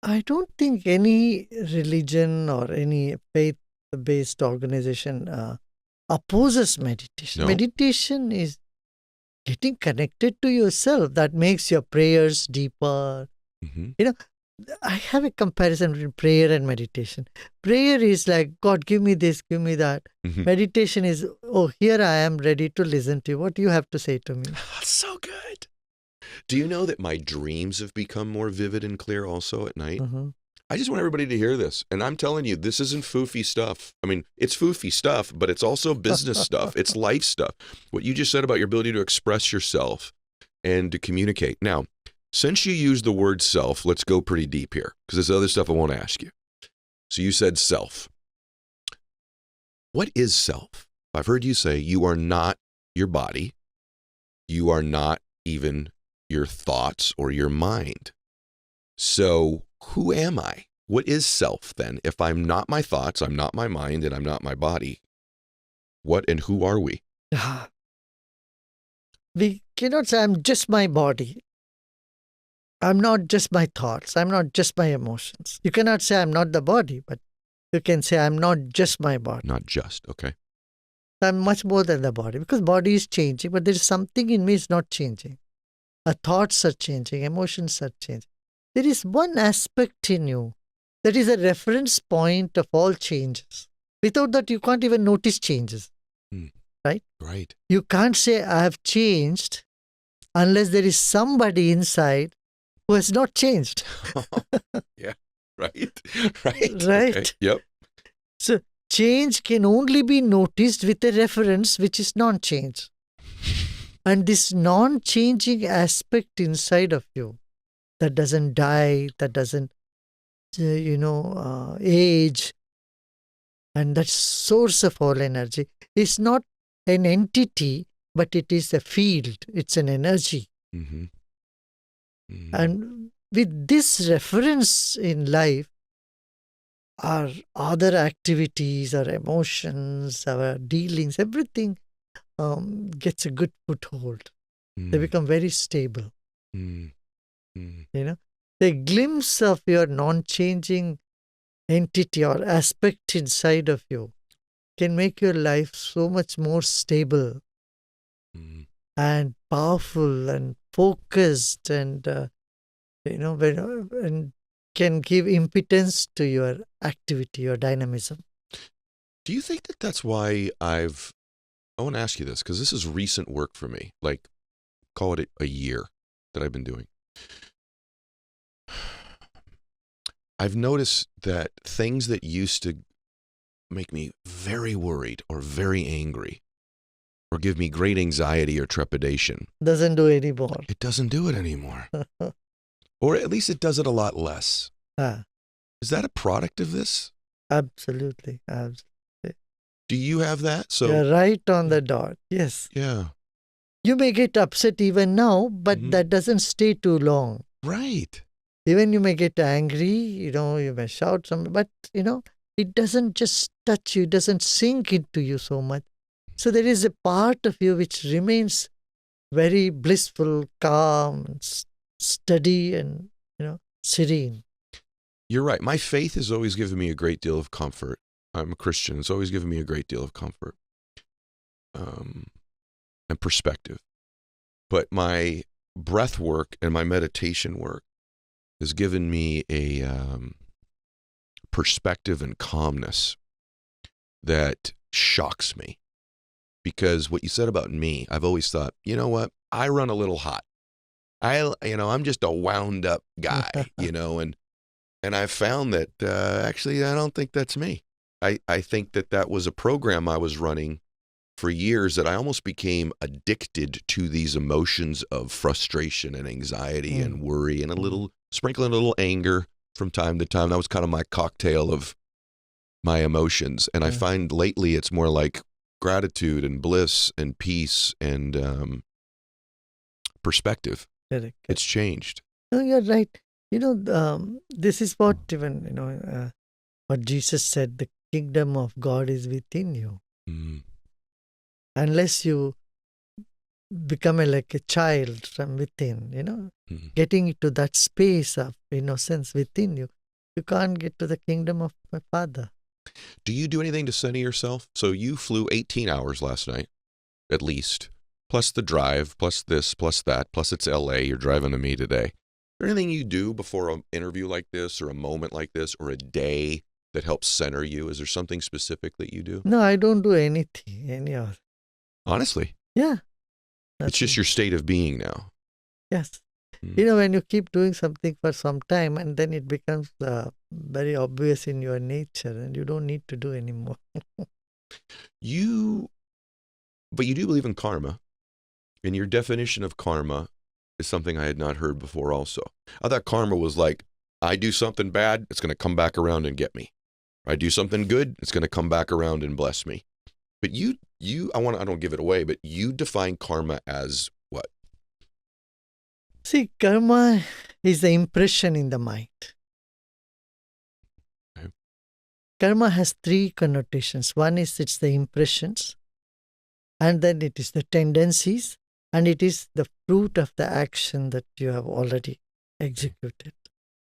I don't think any religion or any faith-based organization opposes meditation. No? Meditation is getting connected to yourself. That makes your prayers deeper. I have a comparison between prayer and meditation. Prayer is like, God, give me this, give me that. Meditation is, oh, here I am ready to listen to you. What do you have to say to me? That's so good. Do you know that my dreams have become more vivid and clear also at night? I just want everybody to hear this. And I'm telling you, this isn't foofy stuff. I mean, it's foofy stuff, but it's also business stuff. It's life stuff. What you just said about your ability to express yourself and to communicate. Now, since you use the word self, let's go pretty deep here, because there's other stuff I want to ask you. So you said self. What is self? I've heard you say you are not your body. You are not even your thoughts or your mind. So who am I? What is self then? If I'm not my thoughts, I'm not my mind, and I'm not my body, what and who are we? We cannot say I'm just my body. I'm not just my thoughts. I'm not just my emotions. You cannot say I'm not the body, but you can say I'm not just my body. Not just, okay. I'm much more than the body, because body is changing, but there is something in me is not changing. Our thoughts are changing, emotions are changing. There is one aspect in you that is a reference point of all changes. Without that, you can't even notice changes. Right? Right. You can't say I have changed unless there is somebody inside who has not changed. Yeah. Right. Right. Right. Okay. Yep. So change can only be noticed with a reference which is non-change. And this non-changing aspect inside of you that doesn't die, that doesn't, age, and that source of all energy is not an entity, but it is a field. It's an energy. Mm-hmm. Mm-hmm. And with this reference in life, our other activities, our emotions, our dealings, everything gets a good foothold. They become very stable. The glimpse of your non-changing entity or aspect inside of you can make your life so much more stable and powerful and focused, and and can give impotence to your activity, your dynamism. Do you think that that's why I want to ask you this, because this is recent work for me, like call it a year that I've been doing. I've noticed that things that used to make me very worried or very angry or give me great anxiety or trepidation. Doesn't do anymore. It doesn't do it anymore. Or at least it does it a lot less. Is that a product of this? Absolutely. Do you have that? So you're right on the dot. Yes. Yeah. You may get upset even now, but that doesn't stay too long. Right. Even you may get angry, you may shout something, but, it doesn't just touch you, it doesn't sink into you so much. So there is a part of you which remains very blissful, calm, steady, and, serene. You're right. My faith has always given me a great deal of comfort. I'm a Christian. It's always given me a great deal of comfort and perspective. But my breath work and my meditation work has given me a perspective and calmness that shocks me. Because what you said about me, I've always thought, you know what? I run a little hot. I'm just a wound up guy, and I've found that actually I don't think that's me. I think that was a program I was running for years, that I almost became addicted to these emotions of frustration and anxiety and worry and sprinkling a little anger from time to time. That was kind of my cocktail of my emotions. And I find lately it's more like gratitude and bliss and peace and perspective. Correct. It's changed. No, you're right. This is what even, what Jesus said, the kingdom of God is within you. Unless you become like a child from within, getting into that space of innocence within you, you can't get to the kingdom of my Father. Do you do anything to center yourself? So you flew 18 hours last night, at least, plus the drive, plus this, plus that, plus it's LA, you're driving to me today. Is there anything you do before an interview like this or a moment like this or a day that helps center you? Is there something specific that you do? No, I don't do anything, any of. Honestly? Yeah. It's just your state of being now. Yes. When you keep doing something for some time, and then it becomes very obvious in your nature, and you don't need to do anymore. But you do believe in karma, and your definition of karma is something I had not heard before also. I thought karma was like, I do something bad, it's going to come back around and get me. I do something good, it's going to come back around and bless me. But I don't give it away, but you define karma as what? See, karma is the impression in the mind. Okay. Karma has three connotations. One is it's the impressions, and then it is the tendencies, and it is the fruit of the action that you have already executed.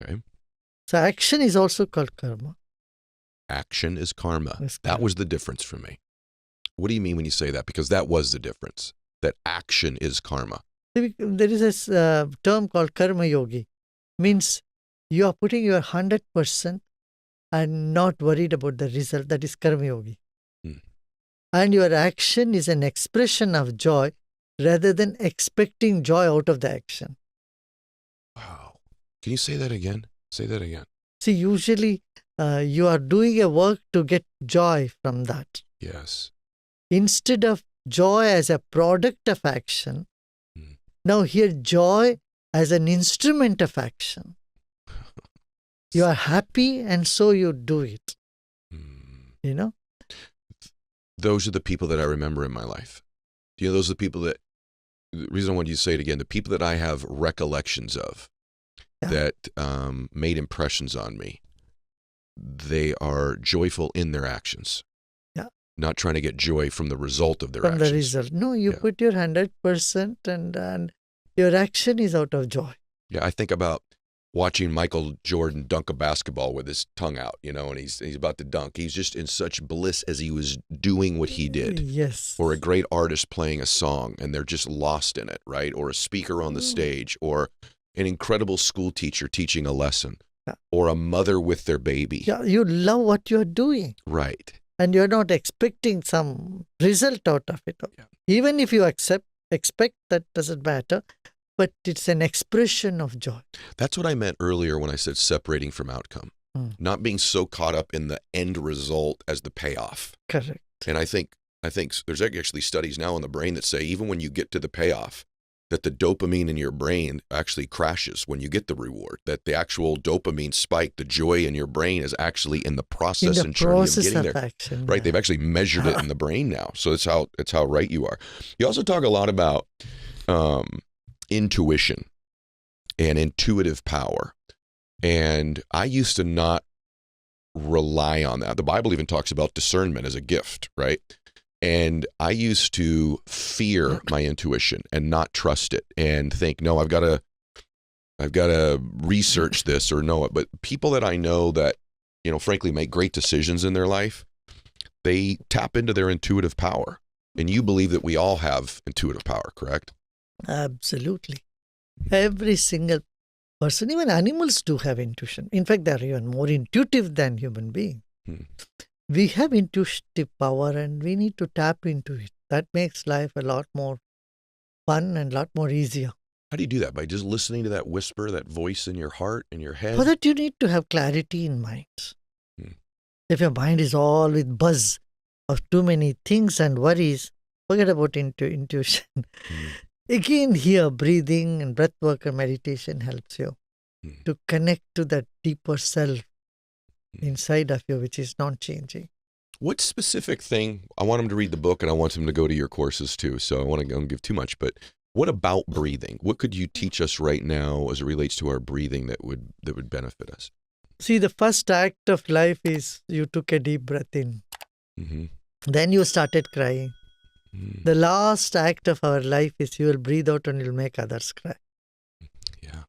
Okay. So action is also called karma. Action is karma. Yes, That correct. was the difference for me. What do you mean when you say that? Because that was the difference. That action is karma. There is a term called karma yogi. Means you are putting your 100% and not worried about the result. That is karma yogi. Hmm. And your action is an expression of joy rather than expecting joy out of the action. Wow. Can you say that again? Say that again. See, usually you are doing a work to get joy from that. Yes. Instead of joy as a product of action, now here joy as an instrument of action. You are happy and so you do it. You know? Those are the people that I remember in my life. Those are the people that, the reason I wanted you to say it again, the people that I have recollections of that made impressions on me, they are joyful in their actions. Yeah. Not trying to get joy from the result of their From actions. the result. No, you put your 100% and your action is out of joy. Yeah, I think about watching Michael Jordan dunk a basketball with his tongue out, and he's about to dunk. He's just in such bliss as he was doing what he did. Yes. Or a great artist playing a song and they're just lost in it, right? Or a speaker on the stage, or an incredible school teacher teaching a lesson, or a mother with their baby. Yeah, you love what you're doing. Right. And you're not expecting some result out of it. Yeah. Even if you expect, that doesn't matter. But it's an expression of joy. That's what I meant earlier when I said separating from outcome. Not being so caught up in the end result as the payoff. Correct. And I think there's actually studies now in the brain that say even when you get to the payoff, that the dopamine in your brain actually crashes when you get the reward. That the actual dopamine spike, the joy in your brain is actually in the process and journey of getting there. Action, right? They've actually measured it in the brain now. So it's how right you are. You also talk a lot about intuition and intuitive power. And I used to not rely on that. The Bible even talks about discernment as a gift, right? And I used to fear my intuition and not trust it and think, no, I've got to research this or know it. But people that I know that, frankly, make great decisions in their life, they tap into their intuitive power. And you believe that we all have intuitive power, correct? Absolutely. Every single person, even animals do have intuition. In fact, they're even more intuitive than human beings. We have intuitive power and we need to tap into it. That makes life a lot more fun and a lot more easier. How do you do that? By just listening to that whisper, that voice in your heart, in your head? For that, you need to have clarity in mind. If your mind is all with buzz of too many things and worries, forget about intuition. Again, here, breathing and breathwork and meditation helps you to connect to that deeper self inside of you, which is not changing. What specific thing? I want him to read the book and I want him to go to your courses too. So I want to don't give too much, but what about breathing? What could you teach us right now as it relates to our breathing that would benefit us? See, the first act of life is you took a deep breath in. Then you started crying. The last act of our life is you will breathe out and you'll make others cry. Yeah.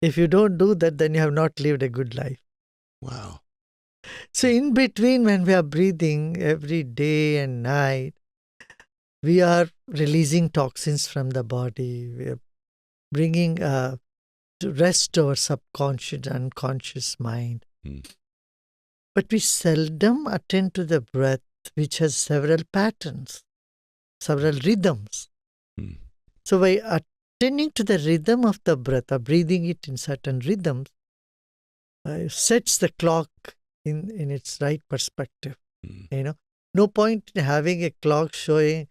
If you don't do that, then you have not lived a good life. Wow. So in between, when we are breathing every day and night, we are releasing toxins from the body. We are bringing to rest our subconscious, unconscious mind. But we seldom attend to the breath, which has several patterns, several rhythms. So by attending to the rhythm of the breath, or breathing it in certain rhythms, sets the clock in its right perspective. No point in having a clock showing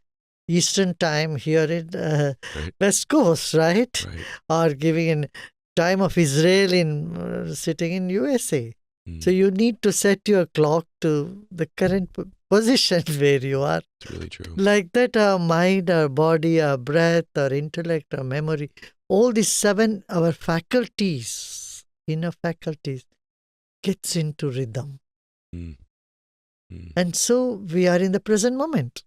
Eastern time here in West Coast, right? Or giving a time of Israel in sitting in USA. So you need to set your clock to the current position where you are. It's really true. Like that, our mind, our body, our breath, our intellect, our memory, all these 7, our faculties, inner faculties, gets into rhythm. Mm. Mm. And so we are in the present moment.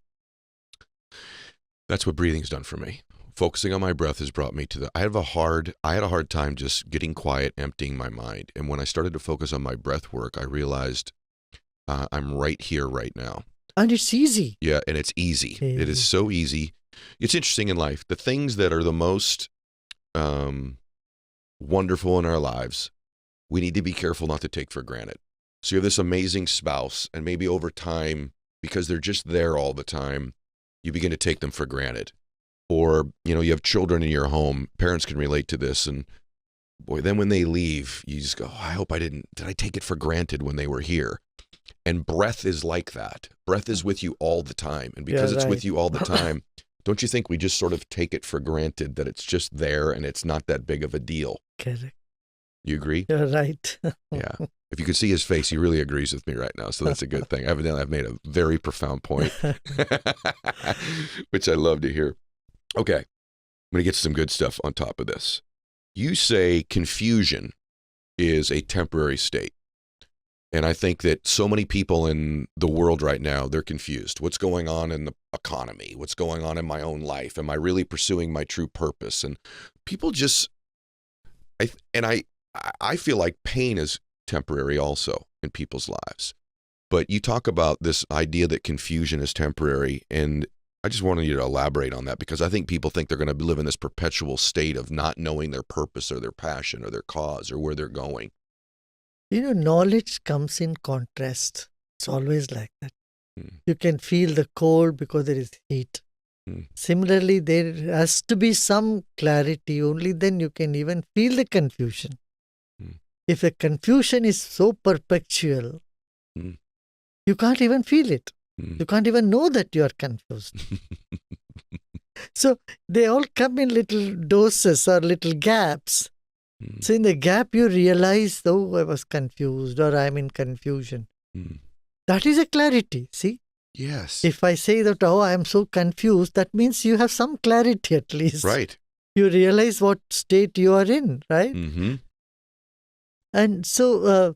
That's what breathing's done for me. Focusing on my breath has brought me to I had a hard time just getting quiet, emptying my mind. And when I started to focus on my breath work, I realized I'm right here, right now. And it's easy. Yeah, and it's easy. It is so easy. It's interesting in life. The things that are the most wonderful in our lives, we need to be careful not to take for granted. So you have this amazing spouse, and maybe over time, because they're just there all the time, you begin to take them for granted. Or, you have children in your home. Parents can relate to this. And boy, then when they leave, you just go, I hope did I take it for granted when they were here? And breath is like that. Breath is with you all the time. And because it's with you all the time, don't you think we just sort of take it for granted that it's just there and it's not that big of a deal? Correct. You agree? You're right. Yeah. If you could see his face, he really agrees with me right now. So that's a good thing. Evidently, I've made a very profound point, which I love to hear. Okay. I'm going to get some good stuff on top of this. You say confusion is a temporary state. And I think that so many people in the world right now, they're confused. What's going on in the economy? What's going on in my own life? Am I really pursuing my true purpose? And people just, I feel like pain is temporary also in people's lives. But you talk about this idea that confusion is temporary, and I just wanted you to elaborate on that, because I think people think they're going to live in this perpetual state of not knowing their purpose or their passion or their cause or where they're going. Knowledge comes in contrast. It's always like that. You can feel the cold because there is heat. Similarly, there has to be some clarity. Only then you can even feel the confusion. If the confusion is so perpetual, you can't even feel it. You can't even know that you are confused. So they all come in little doses or little gaps. So in the gap, you realize, oh, I was confused, or I'm in confusion. That is a clarity, see? Yes. If I say that, oh, I am so confused, that means you have some clarity at least. Right. You realize what state you are in, right? Mm-hmm. And so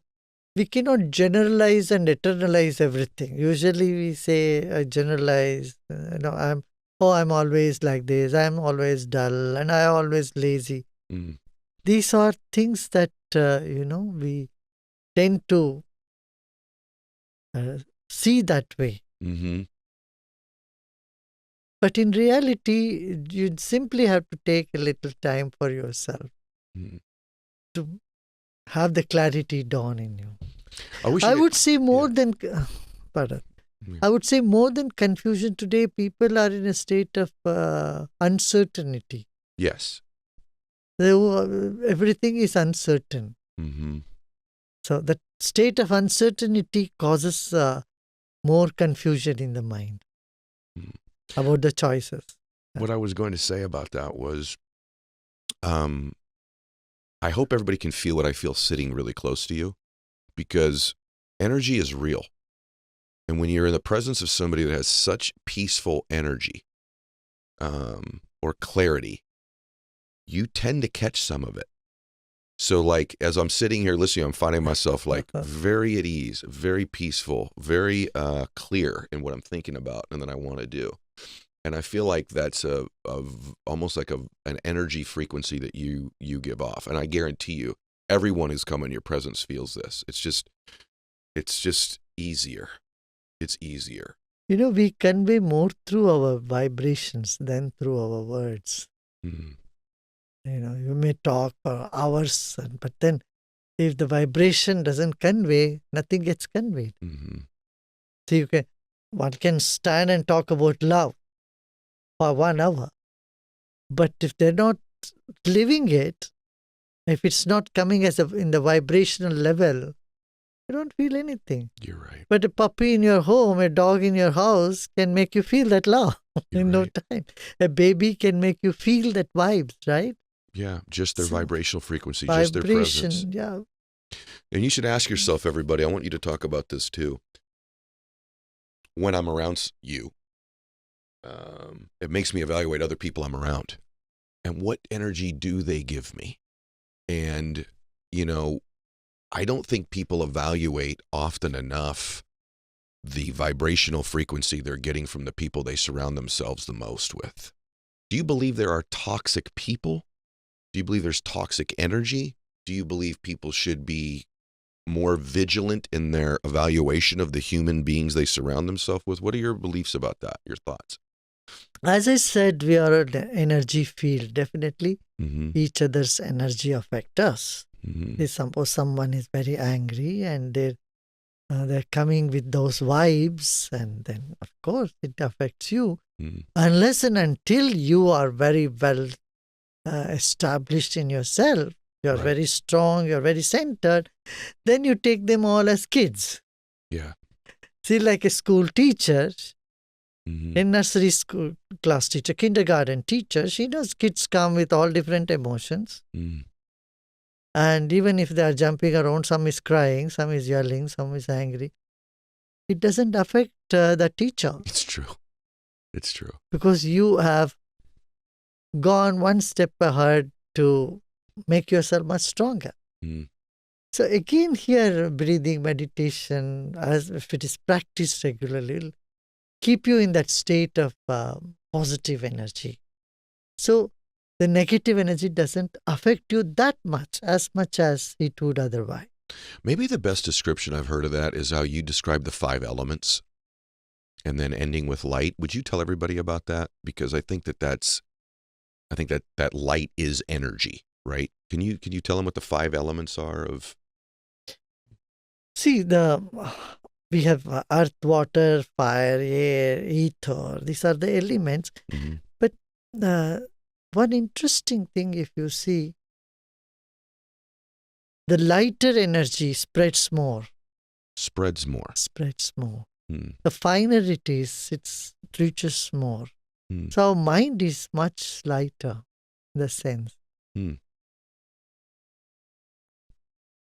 we cannot generalize and eternalize everything. Usually we say, generalize, I'm always like this, I'm always dull, and I'm always lazy. These are things that, we tend to see that way. Mm-hmm. But in reality, you simply have to take a little time for yourself to have the clarity dawn in you. I would say more than confusion today, people are in a state of uncertainty. Yes. Everything is uncertain. So that state of uncertainty causes more confusion in the mind about the choices. What I was going to say about that was, I hope everybody can feel what I feel sitting really close to you, because energy is real. And when you're in the presence of somebody that has such peaceful energy or clarity, you tend to catch some of it. So like, as I'm sitting here listening, I'm finding myself like very at ease, very peaceful, very clear in what I'm thinking about and that I want to do. And I feel like that's almost like an energy frequency that you give off. And I guarantee you, everyone who's come in your presence feels this. It's just easier. It's easier. We convey more through our vibrations than through our words. You may talk for hours, but then if the vibration doesn't convey, nothing gets conveyed. So one can stand and talk about love for 1 hour, but if they're not living it, if it's not coming in the vibrational level, you don't feel anything. You're right. But a puppy in your home, a dog in your house can make you feel that love in no time. A baby can make you feel that vibes, right? Yeah, just their vibrational frequency, just their presence. Yeah. And you should ask yourself, everybody, I want you to talk about this too. When I'm around you, it makes me evaluate other people I'm around. And what energy do they give me? And, you know, I don't think people evaluate often enough the vibrational frequency they're getting from the people they surround themselves the most with. Do you believe there are toxic people? Do you believe there's toxic energy? Do you believe people should be more vigilant in their evaluation of the human beings they surround themselves with? What are your beliefs about that, your thoughts? As I said, we are an energy field. Definitely, Mm-hmm. each other's energy affect us. Mm-hmm. Suppose someone is very angry and they're coming with those vibes, and then of course it affects you. Mm-hmm. Unless and until you are very well established in yourself, you're Right. very strong, you're very centered, then you take them all as kids. Yeah. See, like a school teacher, Mm-hmm. a nursery school class teacher, kindergarten teacher, she knows kids come with all different emotions. Mm-hmm. And even if they are jumping around, some is crying, some is yelling, some is angry, it doesn't affect the teacher It's true. It's true. because you have gone one step ahead to make yourself much stronger. Mm. So again, here, breathing meditation, as if it is practiced regularly, will keep you in that state of positive energy. So the negative energy doesn't affect you that much as it would otherwise. Maybe the best description I've heard of that is how you describe the 5 elements and then ending with light. Would you tell everybody about that? Because I think that light is energy, right? Can you tell them what the 5 elements are of? See, we have earth, water, fire, air, ether. These are the elements. Mm-hmm. But one interesting thing, if you see, the lighter energy spreads more. Spreads more. The finer it is, it reaches more. Hmm. So our mind is much lighter in the sense. Hmm.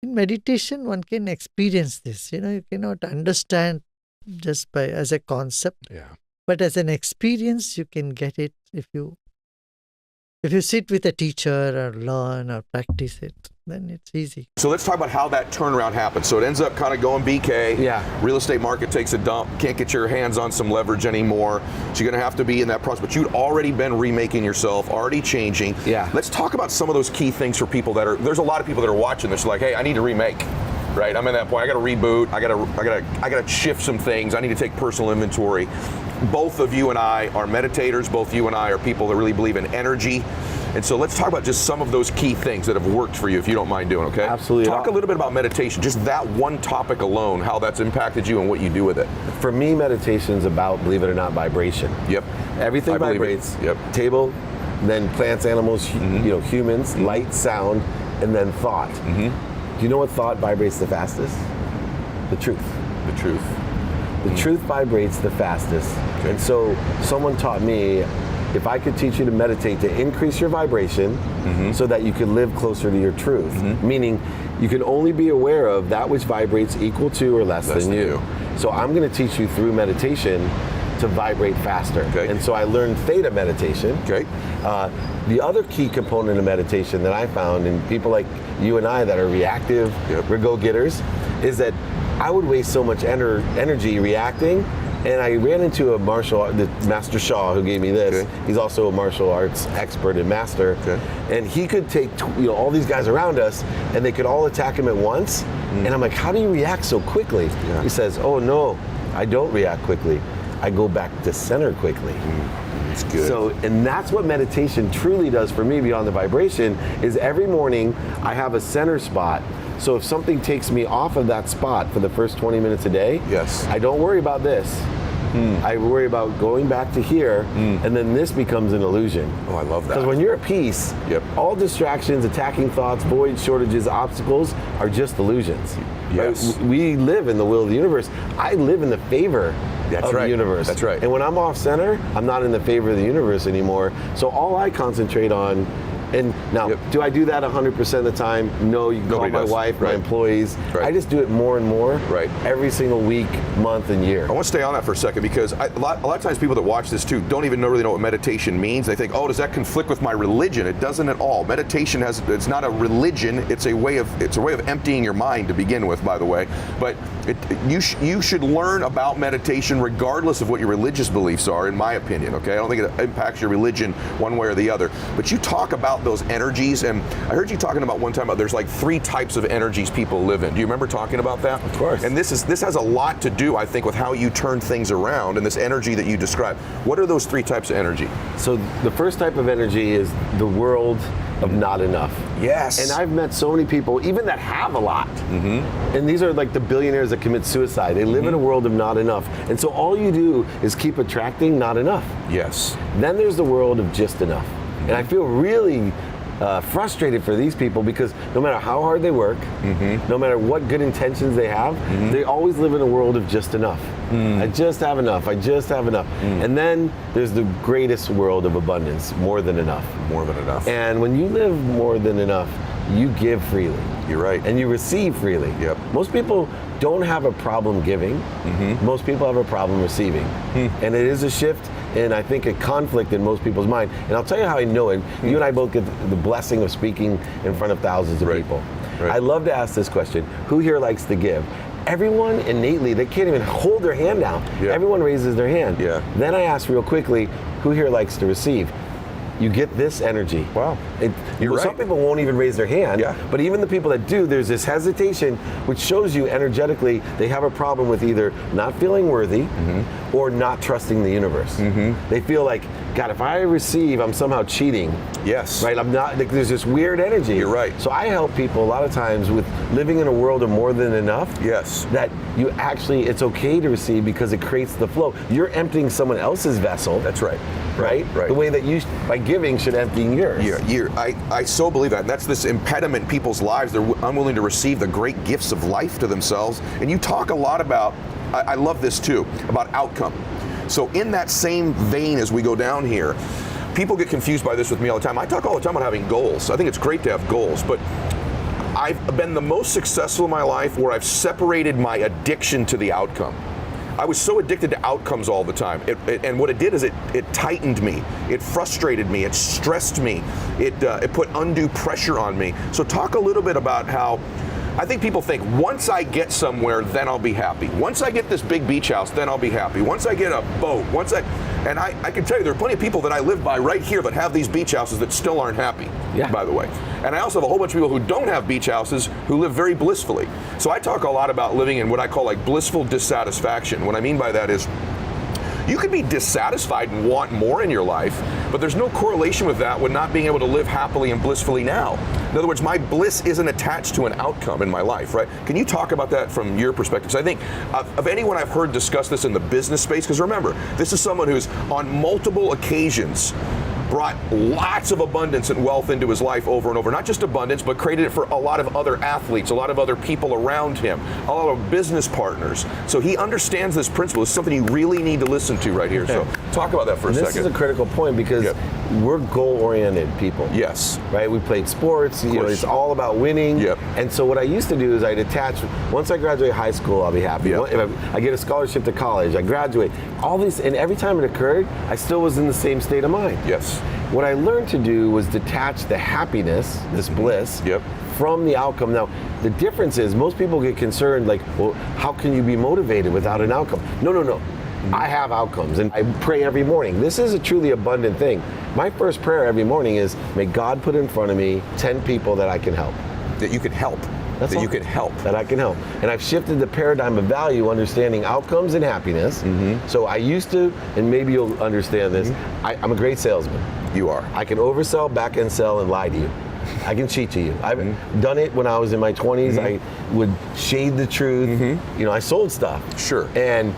In meditation, one can experience this. You cannot understand just as a concept, Yeah. but as an experience, you can get it if you sit with a teacher or learn or practice it. Then it's easy. So let's talk about how that turnaround happens. So it ends up kind of going BK. Yeah. Real estate market takes a dump. Can't get your hands on some leverage anymore. So you're going to have to be in that process. But you'd already been remaking yourself, already changing. Yeah. Let's talk about some of those key things for people there's a lot of people that are watching this like, hey, I need to remake. Right? I'm at that point. I got to reboot. I got to shift some things. I need to take personal inventory. Both of you and I are meditators. Both you and I are people that really believe in energy. And so let's talk about just some of those key things that have worked for you, if you don't mind doing, okay? Absolutely. Talk a little bit about meditation, just that one topic alone, how that's impacted you and what you do with it. For me, meditation's about, believe it or not, vibration. Yep. Everything I believe it. vibrates. Yep. Table, then plants, animals, humans, light, sound, and then thought. Do you know what thought vibrates the fastest? The truth. The truth. The truth vibrates the fastest. Okay. And so someone taught me, if I could teach you to meditate to increase your vibration so that you could live closer to your truth, meaning you can only be aware of that which vibrates equal to or less than you. So I'm going to teach you through meditation to vibrate faster. Okay. And so I learned theta meditation. Okay. The other key component of meditation that I found in people like you and I that are reactive, we're go-getters, is that I would waste so much energy reacting. And I ran into a Master Shaw, who gave me this. Okay. He's also a martial arts expert and master. Okay. And he could take all these guys around us, and they could all attack him at once. And I'm like, how do you react so quickly? Yeah. He says, oh no, I don't react quickly. I go back to center quickly. It's good. So, and that's what meditation truly does for me beyond the vibration, is every morning I have a center spot. So if something takes me off of that spot for the first 20 minutes a day, Yes. I don't worry about this. I worry about going back to here, and then this becomes an illusion. Oh, I love that. Because when you're at peace, all distractions, attacking thoughts, voids, shortages, obstacles are just illusions. Yes. Right? We live in the will of the universe. I live in the favor of the universe. That's right. And when I'm off center, I'm not in the favor of the universe anymore. So all I concentrate on And now, do I do that 100% of the time? No, you can Nobody call my does. wife, my Right. employees. Right. I just do it more and more Right. every single week, month, and year. I want to stay on that for a second because a lot of times people that watch this too don't even really know what meditation means. They think, oh, does that conflict with my religion? It doesn't at all. Meditation it's not a religion. It's a way of emptying your mind to begin with, by the way. But you should learn about meditation regardless of what your religious beliefs are, in my opinion. Okay, I don't think it impacts your religion one way or the other. But you talk about those energies, and I heard you talking about one time about there's like 3 types of energies people live in. Do you remember talking about that? Of course. And this has a lot to do, I think, with how you turn things around and this energy that you describe. What are those 3 types of energy? So the first type of energy is the world of not enough. Yes. And I've met so many people, even that have a lot. And these are like the billionaires that commit suicide. They live in a world of not enough. And so all you do is keep attracting not enough. Yes. Then there's the world of just enough. And I feel really frustrated for these people because no matter how hard they work, no matter what good intentions they have, they always live in a world of just enough. I just have enough. I just have enough. And then there's the greatest world of abundance, more than enough. More than enough. And when you live more than enough, you give freely. You're right. And you receive freely. Yep. Most people don't have a problem giving. Most people have a problem receiving. And it is a shift, and I think a conflict in most people's mind. And I'll tell you how I know it. You and I both get the blessing of speaking in front of thousands of people. Right. I love to ask this question: who here likes to give? Everyone innately, they can't even hold their hand out. Yeah. Everyone raises their hand. Yeah. Then I ask real quickly, who here likes to receive? You get this energy. Wow. You're right. Some people won't even raise their hand, but even the people that do, there's this hesitation, which shows you energetically they have a problem with either not feeling worthy or not trusting the universe. They feel like, God, if I receive, I'm somehow cheating. Yes. Right? I'm not. Like, there's this weird energy. You're right. So I help people a lot of times with living in a world of more than enough. Yes. That you actually, it's okay to receive because it creates the flow. You're emptying someone else's vessel. That's right. Right? Right. The way that you, by giving, should empty yours. I so believe that. And that's this impediment in people's lives. They're unwilling to receive the great gifts of life to themselves. And you talk a lot about, I love this too, about outcome. So in that same vein as we go down here, people get confused by this with me all the time. I talk all the time about having goals. I think it's great to have goals, but I've been the most successful in my life where I've separated my addiction to the outcome. I was so addicted to outcomes all the time. And what it did is it tightened me. It frustrated me. It stressed me. It put undue pressure on me. So talk a little bit about how I think people think once I get somewhere, then I'll be happy. Once I get this big beach house, then I'll be happy. Once I get a boat, and I can tell you there are plenty of people that I live by right here that have these beach houses that still aren't happy, by the way. And I also have a whole bunch of people who don't have beach houses who live very blissfully. So I talk a lot about living in what I call like blissful dissatisfaction. What I mean by that is you can be dissatisfied and want more in your life, but there's no correlation with that with not being able to live happily and blissfully now. In other words, my bliss isn't attached to an outcome in my life, right? Can you talk about that from your perspective? So I think of anyone I've heard discuss this in the business space, because remember, this is someone who's on multiple occasions brought lots of abundance and wealth into his life over and over. Not just abundance, but created it for a lot of other athletes, a lot of other people around him, a lot of business partners. So he understands this principle. It's something you really need to listen to right here. So talk about that for a second. This is a critical point because we're goal-oriented people. Yes. Right? We played sports. You know, it's all about winning. Yep. And so what I used to do is I detach. Once I graduate high school, I'll be happy. Yep. If I get a scholarship to college, I graduate. All these, and every time it occurred, I still was in the same state of mind. Yes. What I learned to do was detach the happiness, this bliss, from the outcome. Now, the difference is most people get concerned like, well, how can you be motivated without an outcome? No. I have outcomes and I pray every morning. This is a truly abundant thing. My first prayer every morning is, may God put in front of me 10 people that I can help. That you can help. That's that all. You can help. That I can help. And I've shifted the paradigm of value, understanding outcomes and happiness. So I used to, and maybe you'll understand this, I'm a great salesman. You are. I can oversell, back end sell, and lie to you. I can cheat to you. I've done it when I was in my 20s. I would shade the truth. You know, I sold stuff. Sure. And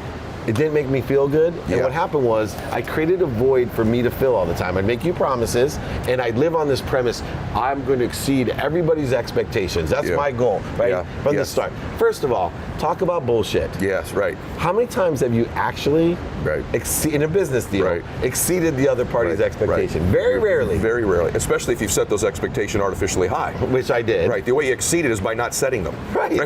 It didn't make me feel good. And Yeah. what happened was I created a void for me to fill all the time. I'd make you promises, and I'd live on this premise, I'm going to exceed everybody's expectations. That's Yeah. my goal, right? Yeah. From the Yes. start. First of all, talk about bullshit. Yes, right. How many times have you actually, Right. in a business deal, Right. exceeded the other party's Right. expectation? Right. Very rarely. Very rarely, especially if you've set those expectations artificially high. Which I did. Right. The way you exceed it is by not setting them. Right.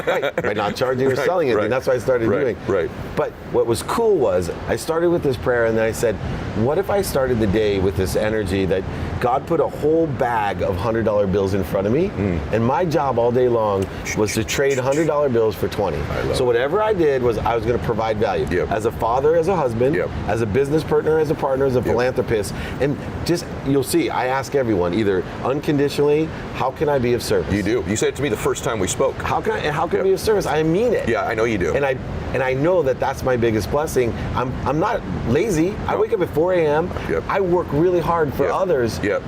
Right. By not charging or Right, selling it. right. And that's what I started Right, doing. right. But what was cool was I started with this prayer, and then I said, what if I started the day with this energy that God put a whole bag of $100 bills in front of me, and my job all day long was to trade $100 bills for 20. So whatever I did was I was going to provide value. Yep. As a father, as a husband, Yep. as a business partner, as a partner, as a philanthropist. And just, you'll see, I ask everyone either unconditionally, how can I be of service? You do. You said it to me the first time we spoke. How can I Yep. be of service? I mean it. Yeah, I know you do. And I know that that's my biggest blessing. I'm not lazy. I No. wake up at 4 a.m. Yep. I work really hard for Yep. others. Yep.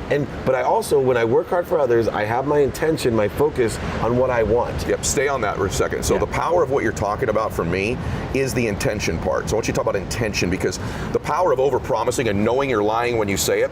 But I also, when I work hard for others, I have my intention, my focus on what I want. Yep, stay on that for a second. So Yeah. the power of what you're talking about for me is the intention part. So I want you to talk about intention, because the power of over-promising and knowing you're lying when you say it,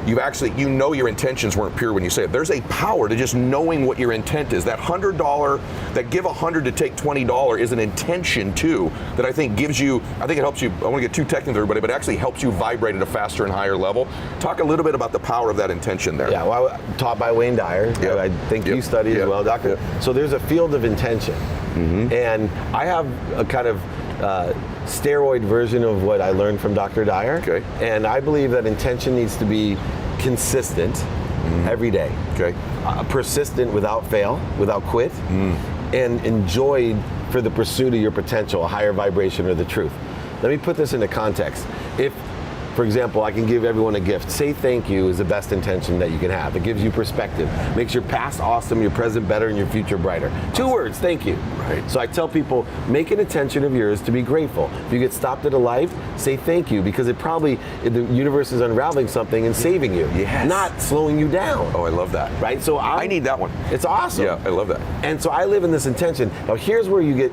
you know your intentions weren't pure when you say it. There's a power to just knowing what your intent is. That $100, that give $100 to take $20 is an intention too, that I think gives you, I think it helps you, I want to get too technical with everybody, but it actually helps you vibrate at a faster and higher level. Talk a little bit about the power of that intention there. Yeah, well, I was taught by Wayne Dyer. Yep. I think Yep. you study as Yep. well, Doctor. Yep. So there's a field of intention. And I have a kind of steroid version of what I learned from Dr. Dyer. Okay. And I believe that intention needs to be consistent every day. Okay. Persistent without fail, without quit, and enjoyed for the pursuit of your potential, a higher vibration or the truth. Let me put this into context. If, for example, I can give everyone a gift. Say thank you is the best intention that you can have. It gives you perspective, makes your past awesome, your present better, and your future brighter. 2 words, thank you. Right. So I tell people, make an intention of yours to be grateful. If you get stopped at a life, say thank you, because the universe is unraveling something and saving you, Yes. not slowing you down. Oh, I love that. Right? So I need that one. It's awesome. Yeah, I love that. And so I live in this intention. Now here's where you get,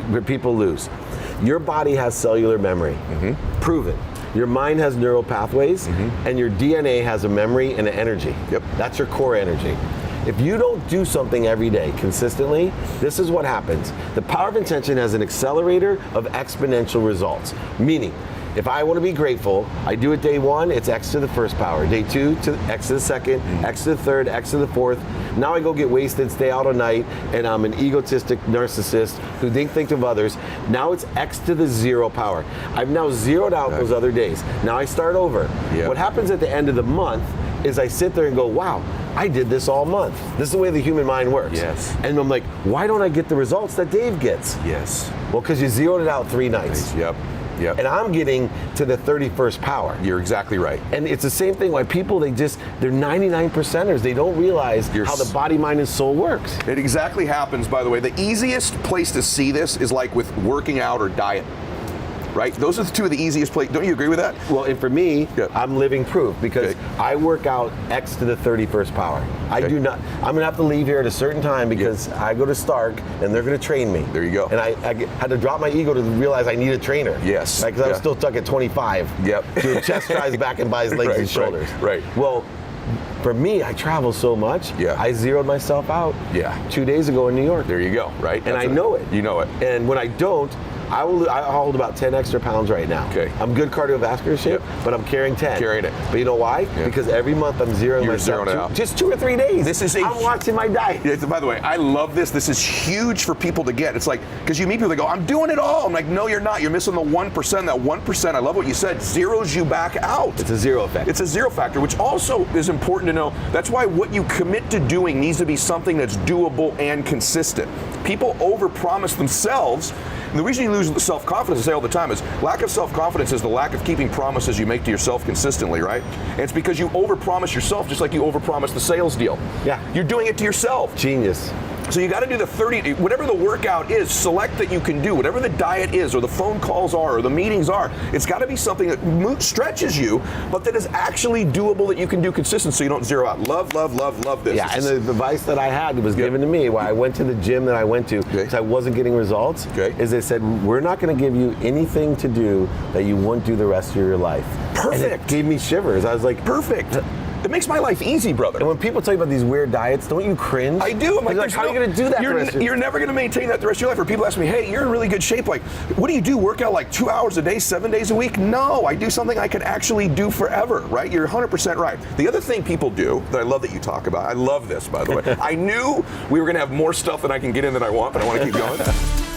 where people lose. Your body has cellular memory. Proven. Your mind has neural pathways, and your DNA has a memory and an energy. Yep. That's your core energy. If you don't do something every day consistently, this is what happens. The power of intention has an accelerator of exponential results. Meaning, if I want to be grateful, I do it day 1, it's X to the first power. Day 2, to X to the second, X to the third, X to the fourth. Now I go get wasted, stay out all night, and I'm an egotistic narcissist who think of others. Now it's X to the 0 power. I've now zeroed out those other days. Now I start over. Yeah. What happens at the end of the month is I sit there and go, wow, I did this all month. This is the way the human mind works. Yes. And I'm like, why don't I get the results that Dave gets? Yes. Well, because you zeroed it out 3 nights. Yep. Yep. And I'm getting to the 31st power. You're exactly right. And it's the same thing why people, they're 99%ers. They don't realize how the body, mind, and soul works. It exactly happens, by the way. The easiest place to see this is like with working out or diet. Right? Those are the 2 of the easiest places. Don't you agree with that? Well, and for me, Yeah. I'm living proof because Okay. I work out X to the 31st power. I Okay. do not, I'm gonna have to leave here at a certain time because I go to Stark and they're gonna train me. There you go. And I had to drop my ego to realize I need a trainer. Yes. Because I was Yeah. still stuck at 25. Yep. Doing chest drives back and by his legs Right, and shoulders. right. Well, for me, I travel so much. Yeah. I zeroed myself out. Yeah. 2 days ago in New York. There you go, right? And I know it. You know it. And when I don't, I hold about 10 extra pounds right now. Okay. I'm good cardiovascular shape, Yep. but I'm carrying 10. Carrying it. But you know why? Yeah. Because every month I'm zeroing You're myself zeroing it out. just 2 or 3 days. This is I'm watching my diet. Yeah, by the way, I love this. This is huge for people to get. It's like, because you meet people that go, I'm doing it all. I'm like, no, you're not. You're missing the 1%. That 1%, I love what you said, zeroes you back out. It's a zero effect. It's a zero factor, which also is important to know. That's why what you commit to doing needs to be something that's doable and consistent. People overpromise themselves. And the reason you lose self-confidence, I say all the time, is lack of self-confidence is the lack of keeping promises you make to yourself consistently, right? And it's because you overpromise yourself just like you overpromise the sales deal. Yeah. You're doing it to yourself. Genius. So you got to do the 30, whatever the workout is, select that you can do, whatever the diet is, or the phone calls are, or the meetings are. It's got to be something that stretches you, but that is actually doable, that you can do consistent, so you don't zero out. Love this. Yeah, and the advice that I had was given to me while I went to the gym that I went to, because I wasn't getting results, is they said, we're not going to give you anything to do that you won't do the rest of your life. Perfect. And it gave me shivers. I was like, perfect. It makes my life easy, brother. And when people tell you about these weird diets, don't you cringe? I do. I'm like, how are you going to do that? You're never going to maintain that the rest of your life. Or people ask me, hey, you're in really good shape. Like, what do you do? Work out like 2 hours a day, 7 days a week? No, I do something I can actually do forever, right? You're 100% right. The other thing people do that I love that you talk about, I love this, by the way. I knew we were going to have more stuff than I can get in than I want, but I want to keep going.